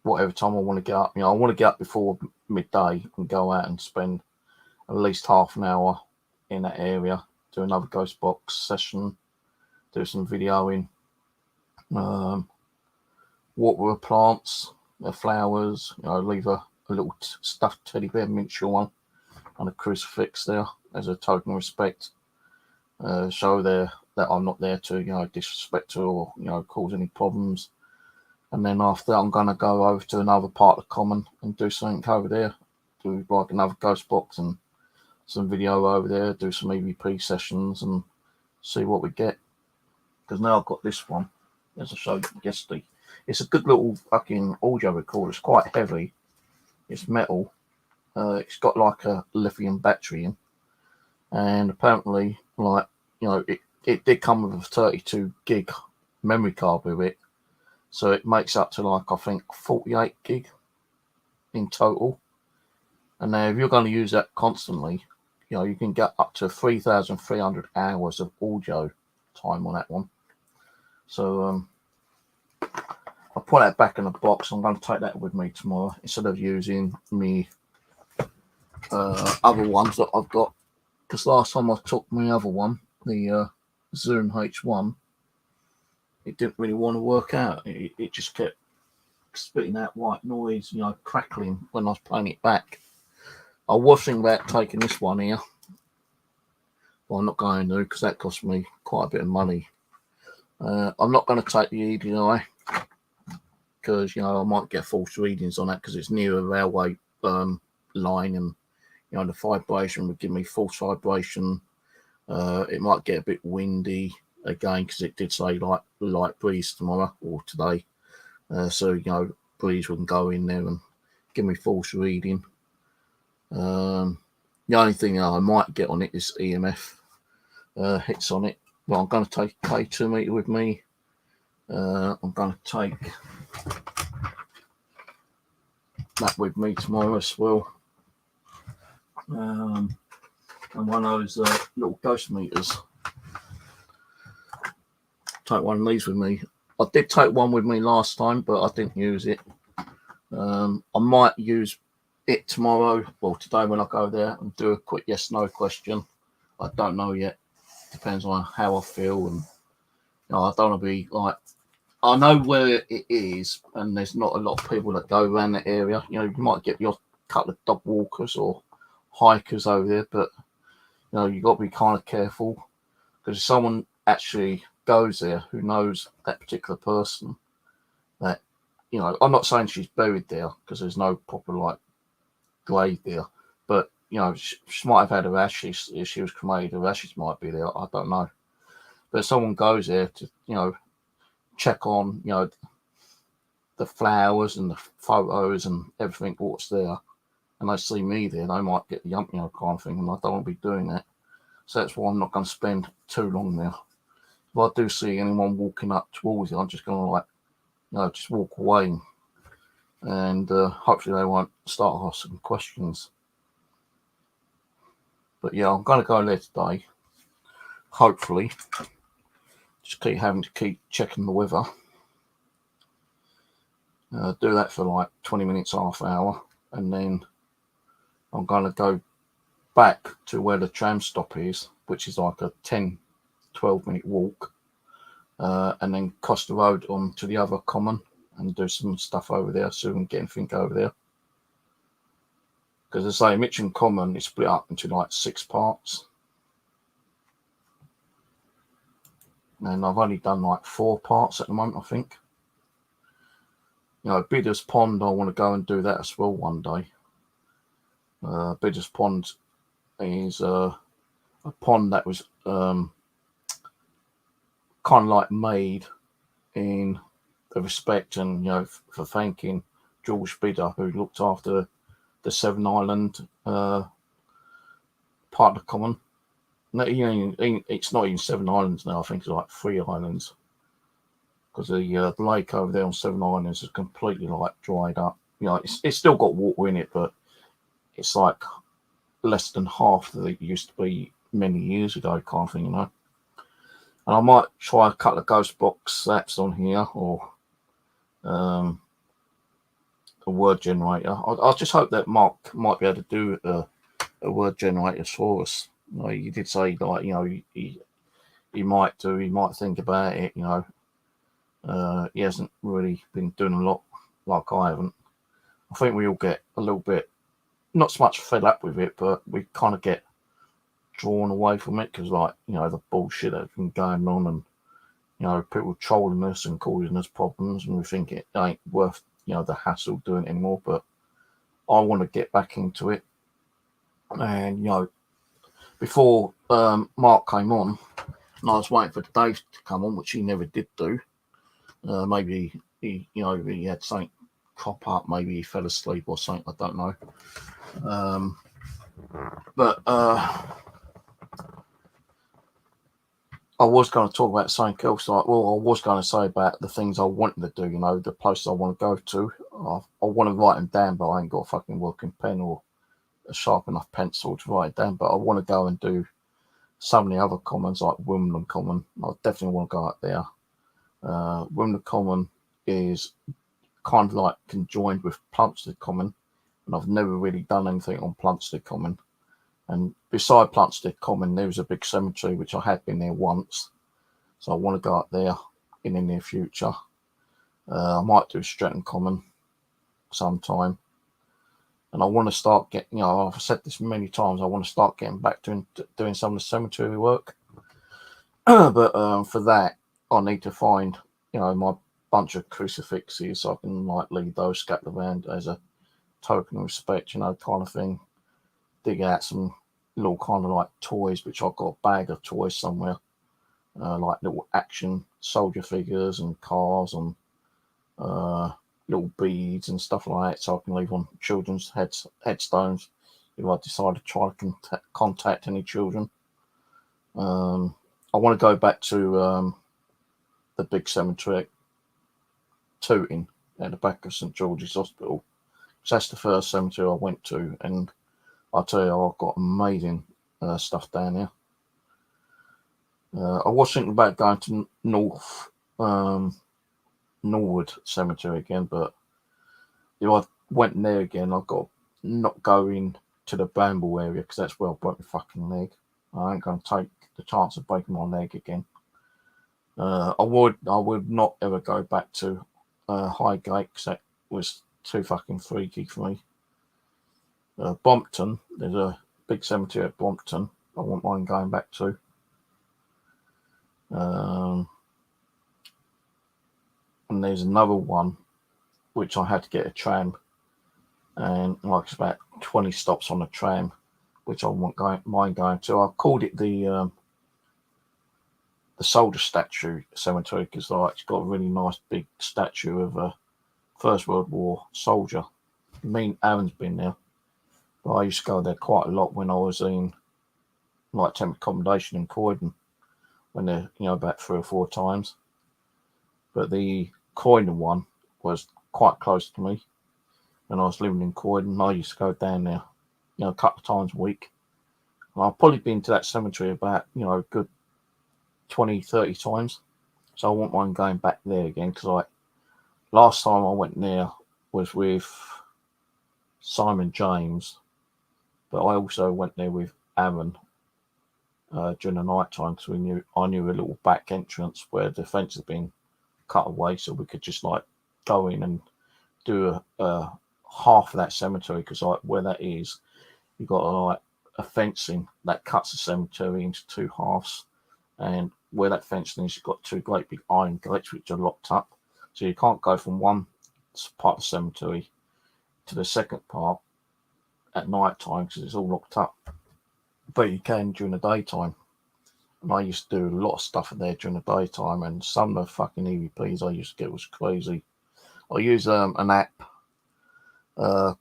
whatever time I want to get up. I want to get up before midday and go out and spend at least half an hour in that area, do another ghost box session, do some videoing, water the plants, the flowers, leave a little stuffed teddy bear miniature one and a crucifix there as a token of respect. Show there that I'm not there to, disrespect her or, cause any problems. And then after that, I'm going to go over to another part of the common and do something over there. Do like another ghost box and some video over there, do some EVP sessions and see what we get. Because now I've got this one, as I showed yesterday. It's a good little fucking audio recorder. It's quite heavy. It's metal. It's got like a lithium battery in. And apparently, like, it did come with a 32 gig memory card with it. So it makes up to like, I think, 48 gig in total. And now if you're going to use that constantly, you can get up to 3,300 hours of audio time on that one. So I'll put that back in the box. I'm going to take that with me tomorrow instead of using me other ones that I've got. Because last time I took my other one, the Zoom H1, it didn't really want to work out. It just kept spitting out white noise, crackling when I was playing it back. I was thinking about taking this one here. Well, I'm not going to because that cost me quite a bit of money. I'm not going to take the EDI because, I might get false readings on that because it's near a railway line and, the vibration would give me false vibration. It might get a bit windy again because it did say light breeze tomorrow or today. So, breeze wouldn't go in there and give me false reading. The only thing I might get on it is EMF hits on it. Well, I'm going to take K2 meter with me. I'm going to take that with me tomorrow as well. And one of those little ghost meters. Take one of these with me. I did take one with me last time, but I didn't use it. I might use it tomorrow or today when I go there and do a quick yes/no question. I don't know yet. Depends on how I feel, and I don't want to be like, I know where it is, and there's not a lot of people that go around the area. You might get your couple of dog walkers or hikers over there, but you got to be kind of careful, because if someone actually goes there who knows that particular person, that I'm not saying she's buried there, because there's no proper like grave there, but she might have had her ashes. If she was cremated, her ashes might be there. I don't know. But if someone goes there to check on the flowers and the photos and everything what's there, and they see me there, they might get the kind of thing, and I don't want to be doing that. So that's why I'm not going to spend too long there. If I do see anyone walking up towards it, I'm just going to just walk away, and hopefully they won't start asking questions. But yeah, I'm going to go there today. Hopefully, just keep checking the weather. Do that for like 20 minutes, half hour, and then I'm going to go back to where the tram stop is, which is like a 10-12 minute walk, and then cross the road on to the other common and do some stuff over there, so we can get anything over there. Because as I say, Mitcham Common is split up into like 6 parts, and I've only done like 4 parts at the moment, I think. Bidders Pond, I want to go and do that as well one day. Bidders Pond is a pond that was kind of like made in the respect and for thanking George Bidder, who looked after the Seven Island part of the common. No, it's not even 7 islands now. I think it's like 3 islands, because the lake over there on 7 Islands is completely like dried up. It's still got water in it, but it's like less than half that it used to be many years ago, kind of thing, And I might try a couple of ghost box apps on here, or a word generator. I just hope that Mark might be able to do a word generator for us. You did say he might do. He might think about it. He hasn't really been doing a lot like I haven't. I think we all get a little bit, not so much fed up with it, but we kind of get drawn away from it, because the bullshit that's been going on, and people trolling us and causing us problems, and we think it ain't worth the hassle doing it anymore. But I want to get back into it, and before Mark came on, and I was waiting for Dave to come on, which he never did do. Maybe he had something crop up, maybe he fell asleep or something, I don't know. But I was going to talk about something else. I was going to say about the things I wanted to do, the places I want to go to. I want to write them down, but I ain't got a fucking working pen or a sharp enough pencil to write it down. But I want to go and do some of the other commons, like Wimbledon Common. I definitely want to go out there. Wimbledon Common is kind of like conjoined with Plumstead Common, and I've never really done anything on Plumstead Common. And beside Plumstead Common, there was a big cemetery, which I had been there once. So I want to go up there in the near future. I might do Stretton Common sometime. And I want to start getting, I've said this many times, I want to start getting back to doing some of the cemetery work. But for that, I need to find, my bunch of crucifixes, so I can leave those scattered around as a token of respect, kind of thing. Dig out some little kind of toys, which I've got a bag of toys somewhere, like little action soldier figures and cars and little beads and stuff like that, so I can leave on children's headstones if I decide to try to contact any children. I want to go back to the big cemetery Tooting at the back of St George's Hospital. So that's the first cemetery I went to, and I'll tell you, I've got amazing stuff down there. I was thinking about going to Norwood Cemetery again, but if I went there again, I've got to not go in to the Bramble area because that's where I broke my fucking leg. I ain't going to take the chance of breaking my leg again. I would not ever go back to Highgate because that was too fucking freaky for me. Brompton, there's a big cemetery at Brompton I wouldn't mind going back to. And there's another one which I had to get a tram, and like it's about 20 stops on a tram, which I wouldn't mind going to. I called it the Soldier Statue Cemetery because it's got a really nice big statue of a First World War soldier. Me and Aaron's been there, but I used to go there quite a lot when I was in temp accommodation in Croydon, when they're about 3 or 4 times. But the Croydon one was quite close to me when I was living in Croydon. I used to go down there, a couple of times a week. And I've probably been to that cemetery about a good 20-30 times, so I won't mind going back there again because last time I went there was with Simon James, but I also went there with Aaron during the night time because I knew a little back entrance where the fence had been cut away, so we could just go in and do a half of that cemetery because where that is, you've got a fencing that cuts the cemetery into 2 halves. And where that fencing is, you've got 2 great big iron gates which are locked up. So you can't go from one part of the cemetery to the second part at night time because it's all locked up. But you can during the daytime. And I used to do a lot of stuff in there during the daytime, and some of the fucking EVPs I used to get was crazy. I use an app on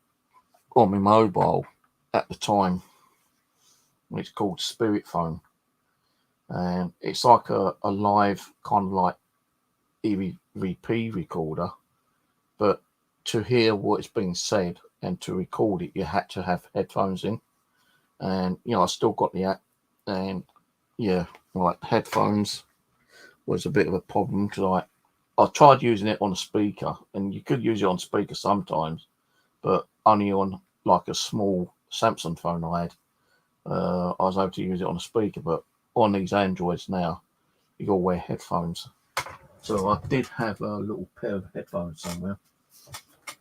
my mobile at the time. It's called Spirit Phone. And it's like a live kind of like EVP recorder, but to hear what's being said and to record it, you had to have headphones in. And I still got the app, and headphones was a bit of a problem because I tried using it on a speaker, and you could use it on speaker sometimes, but only on a small Samsung phone I had. I was able to use it on a speaker, but on these Androids now, you got to wear headphones. So I did have a little pair of headphones somewhere.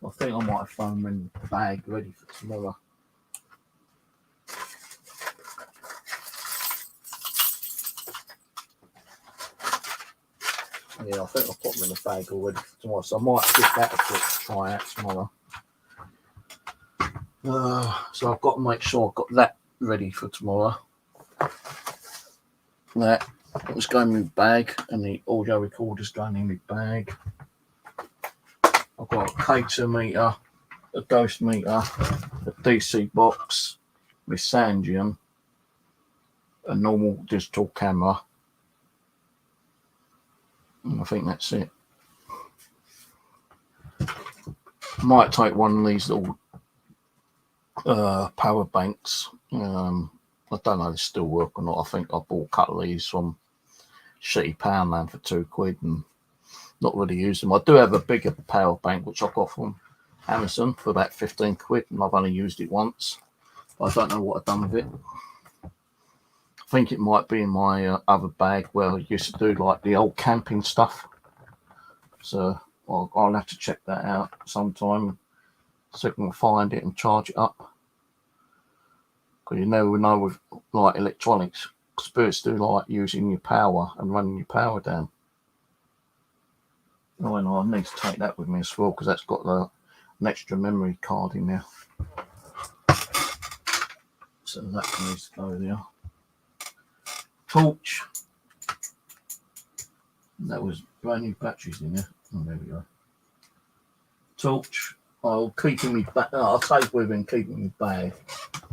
I think I might have found them in the bag ready for tomorrow. Yeah, I think I put them in the bag already for tomorrow, so I might give that a quick try out tomorrow. So I've got to make sure I've got that ready for tomorrow. That was going in my bag, and the audio recorder's going in my bag. I've got a K2 meter, a Ghost meter, a DC box with Sangean, a normal digital camera, and I think that's it. Might take one of these little power banks. I don't know if they still work or not. I think I bought a couple of these from Shitty Powerman for £2 and not really used them. I do have a bigger power bank which I got from Amazon for about £15 and I've only used it once. I don't know what I've done with it. I think it might be in my other bag where I used to do the old camping stuff. So I'll have to check that out sometime so I can find it and charge it up. Because you never know with electronics, spirits do using your power and running your power down. Oh, and I need to take that with me as well because that's got an extra memory card in there. So that needs to go there. Torch. That was brand new batteries in there. Oh, there we go. Torch. I'll keep in my bag. I'll take with me and keep in my bag.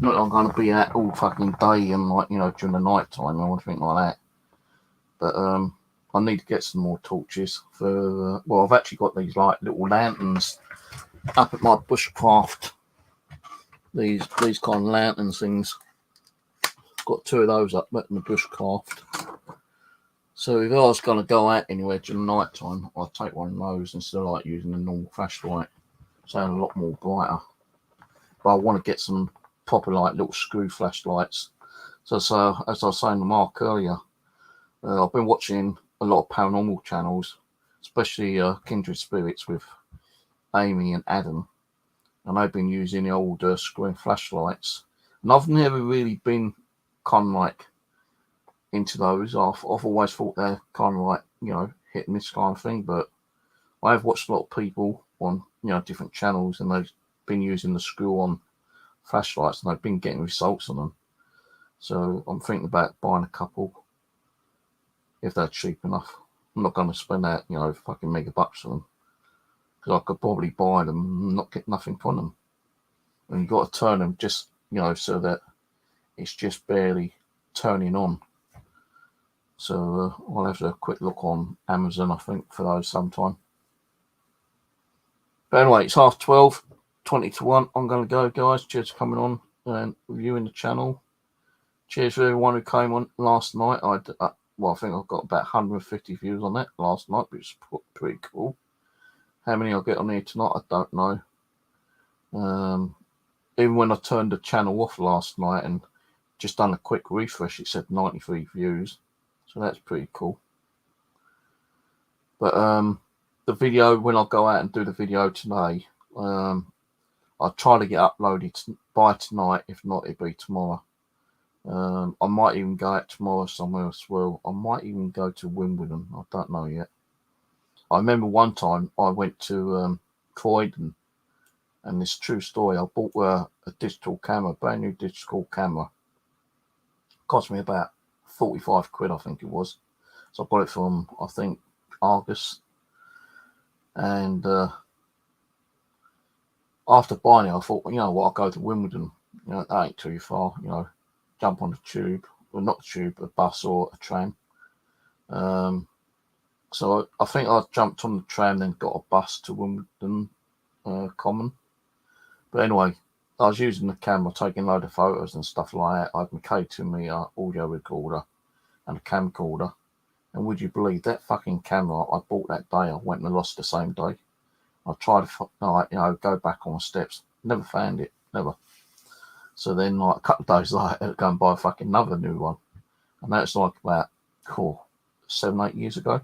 Not that I'm going to be out all fucking day and during the night time or anything like that. But I need to get some more torches for. Well, I've actually got these like little lanterns up at my bushcraft. These kind of lanterns things. Got 2 of those up at the bushcraft. So if I was going to go out anywhere during the night time, I'd take one of those instead of like using a normal flashlight. Sound a lot more brighter. But I want to get some proper like little screw flashlights. So as I was saying to Mark earlier, I've been watching a lot of paranormal channels, especially Kindred Spirits with Amy and Adam, and they've been using the old screw flashlights. And I've never really been kind of like into those. I've always thought they're kind of like, you know, hit and miss kind of thing. But I have watched a lot of people on, you know, different channels, and they've been using the screw-on flashlights, and they've been getting results on them. So I'm thinking about buying a couple if they're cheap enough. I'm not going to spend that, you know, fucking mega bucks on them, because I could probably buy them and not get nothing from them. And you've got to turn them just, you know, so that it's just barely turning on. So I'll have a quick look on Amazon, I think, for those sometime. But anyway, it's 12:30, 20 to 1. I'm going to go, guys. Cheers for coming on and reviewing the channel. Cheers for everyone who came on last night. I think I've got about 150 views on that last night, which is pretty cool. How many I'll get on here tonight, I don't know. Even when I turned the channel off last night and just done a quick refresh, it said 93 views. So that's pretty cool. But the video, when I go out and do the video today, I'll try to get uploaded by tonight. If not, it'll be tomorrow. I might even go out tomorrow somewhere as well. I might even go to Wimbledon. I don't know yet. I remember one time I went to Croydon, and this true story. I bought a digital camera, brand new digital camera. Cost me about 45 quid, I think it was. So I got it from, I think, Argus. And after buying it, I thought, well, you know what, I'll go to Wimbledon. You know, that ain't too far, you know. Jump on the tube, well, not the tube, a bus or a tram. So I think I jumped on the tram, then got a bus to Wimbledon Common. But anyway, I was using the camera, taking a load of photos and stuff like that. I had my K2 audio recorder and a camcorder. And would you believe that fucking camera I bought that day, I went and lost the same day. I tried to go back on the steps, never found it, never. So then, like a couple of days later, I had to go and buy fucking another new one, and that's like about 7-8 years ago.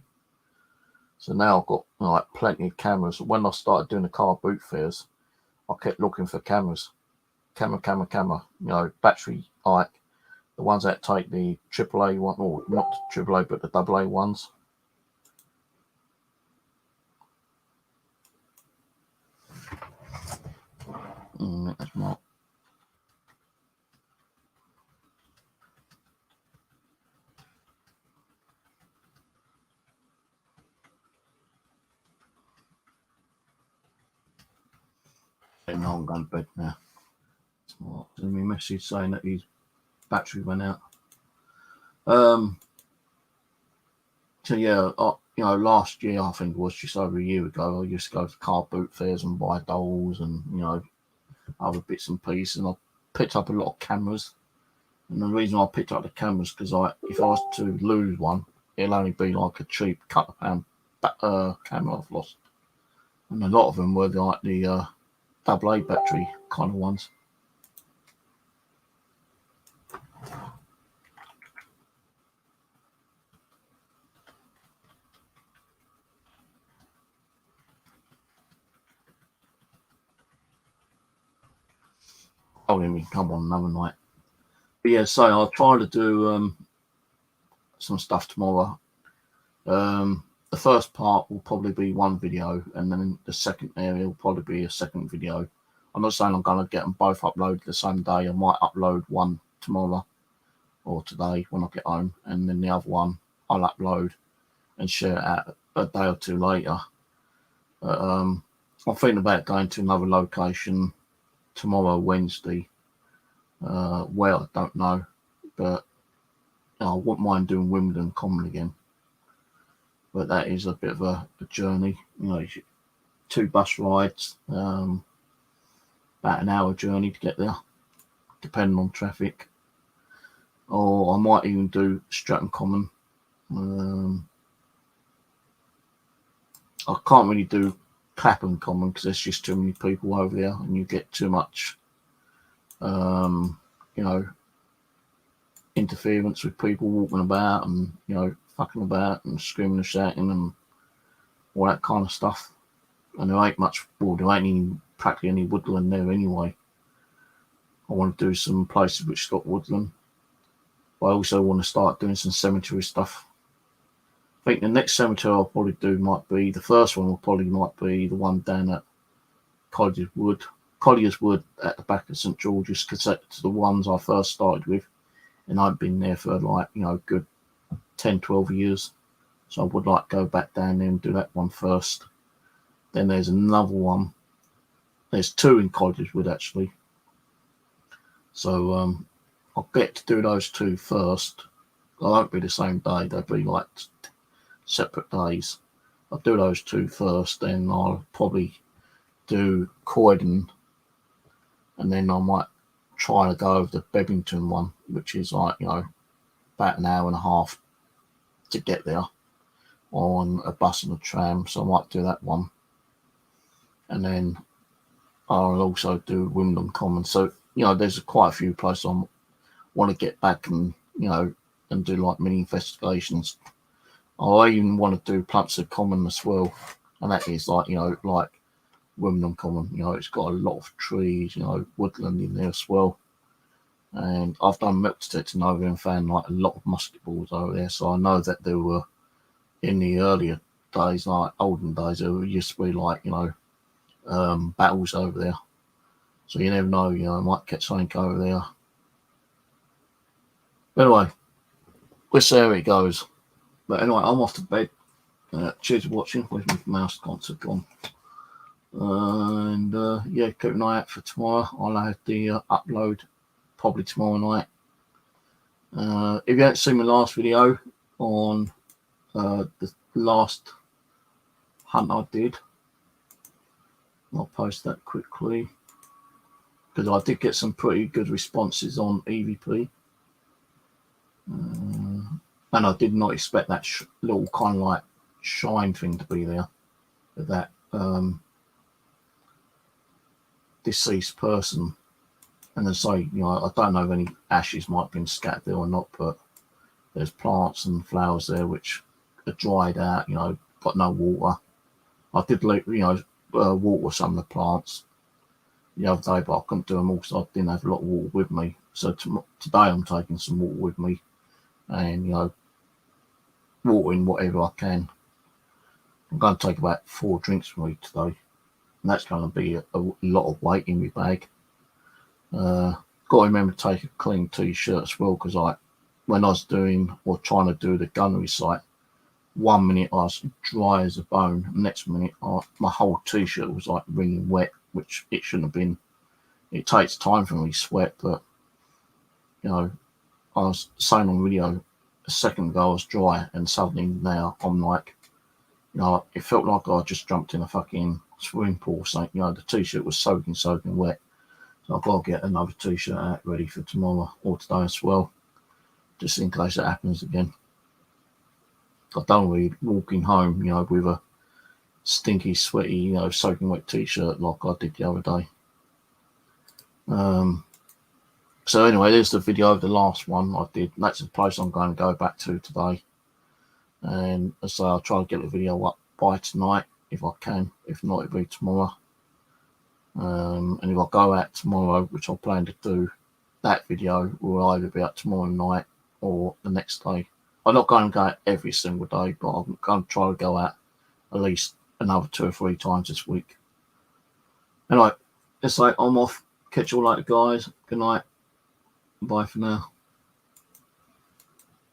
So now I've got like plenty of cameras. When I started doing the car boot fairs, I kept looking for cameras, camera. You know, battery, like the ones that take the AAA one, or not the AAA, but the AA ones. That's not. No, I'm going to bed now. Send me a message saying that his battery went out. So yeah, you know, last year, I think it was just over a year ago, I used to go to car boot fairs and buy dolls and, you know, other bits and pieces. And I picked up a lot of cameras. And the reason I picked up the cameras, because if I was to lose one, it'll only be like a cheap £2 camera I've lost. And a lot of them were like the AA battery kind of ones. Oh, then we can come on another night. But yeah, so I'll try to do some stuff tomorrow. The first part will probably be one video, and then the second area will probably be a second video. I'm not saying I'm going to get them both uploaded the same day. I might upload one tomorrow or today when I get home, and then the other one I'll upload and share it out a day or two later. But I'm thinking about going to another location tomorrow, Wednesday. Where I don't know, but I wouldn't mind doing Wimbledon Common again. but that is a bit of a journey. You know, 2 bus rides, about an hour journey to get there, depending on traffic. Or I might even do Stratton Common. I can't really do Clapham Common because there's just too many people over there, and you get too much, you know, interference with people walking about and, you know, fucking about and screaming and shouting and all that kind of stuff. And there ain't much, well, there ain't even practically any woodland there anyway. I want to do some places which got woodland, but I also want to start doing some cemetery stuff. I think the next cemetery I'll probably do might be, the first one might be the one down at Collier's Wood at the back of St George's, because that's the ones I first started with, and I've been there for like, you know, good 10, 12 years. So I would like to go back down there and do that one first. Then there's another one. There's 2 in Collier's Wood actually. So I'll get to do those 2 first. They won't be the same day, they'll be like separate days. I'll do those 2 first, then I'll probably do Croydon, and then I might try to go over the Bebington one, which is like, you know, about an hour and a half to get there on a bus and a tram, so I might do that one. And then I'll also do Wimbledon Common. So, you know, there's quite a few places I want to get back and, you know, and do like mini investigations. I even want to do Plumstead Common as well, and that is like, you know, like Wimbledon Common. You know, it's got a lot of trees, you know, woodland in there as well. And I've done milk detecting over there and found like a lot of musket balls over there, so I know that there were, in the earlier days, like olden days, there used to be like, you know, battles over there. So you never know, you know, I might catch something over there. But anyway, we'll see how it goes. But anyway, I'm off to bed. Cheers for watching. Where's my mouse concert gone? And yeah, keep an eye out for tomorrow. I'll have the upload probably tomorrow night. If you haven't seen my last video on the last hunt I did, I'll post that quickly, because I did get some pretty good responses on EVP. And I did not expect that little kind of like shine thing to be there with that deceased person. And as I say, you know, I don't know if any ashes might have been scattered there or not, but there's plants and flowers there which are dried out, you know, got no water. I did, you know, water some of the plants the other day, but I couldn't do them all because I didn't have a lot of water with me. So today I'm taking some water with me, and, you know, watering whatever I can. I'm going to take about 4 drinks from me today, and that's going to be a lot of weight in my bag. Got to remember to take a clean t-shirt as well, because when I was doing or trying to do the gunnery site, 1 minute I was dry as a bone, the next minute my whole t-shirt was like wringing wet, which it shouldn't have been. It takes time for me to sweat, but, you know, I was saying on video a second ago I was dry, and suddenly now I'm like, you know, it felt like I just jumped in a fucking swimming pool or something. You know, the t-shirt was soaking wet. So I've got to get another t-shirt out ready for tomorrow or today as well, just in case it happens again. I don't really walking home, you know, with a stinky, sweaty, you know, soaking wet t-shirt like I did the other day. So anyway, there's the video of the last one I did. That's the place I'm going to go back to today. And so I'll try to get the video up by tonight if I can. If not, it'll be tomorrow. And if I go out tomorrow, which I plan to do, that video will either be out tomorrow night or the next day. I'm not going to go out every single day, but I'm going to try to go out at least another 2 or 3 times this week. Anyway, it's like I'm off. Catch you all later, guys. Good night. Bye for now.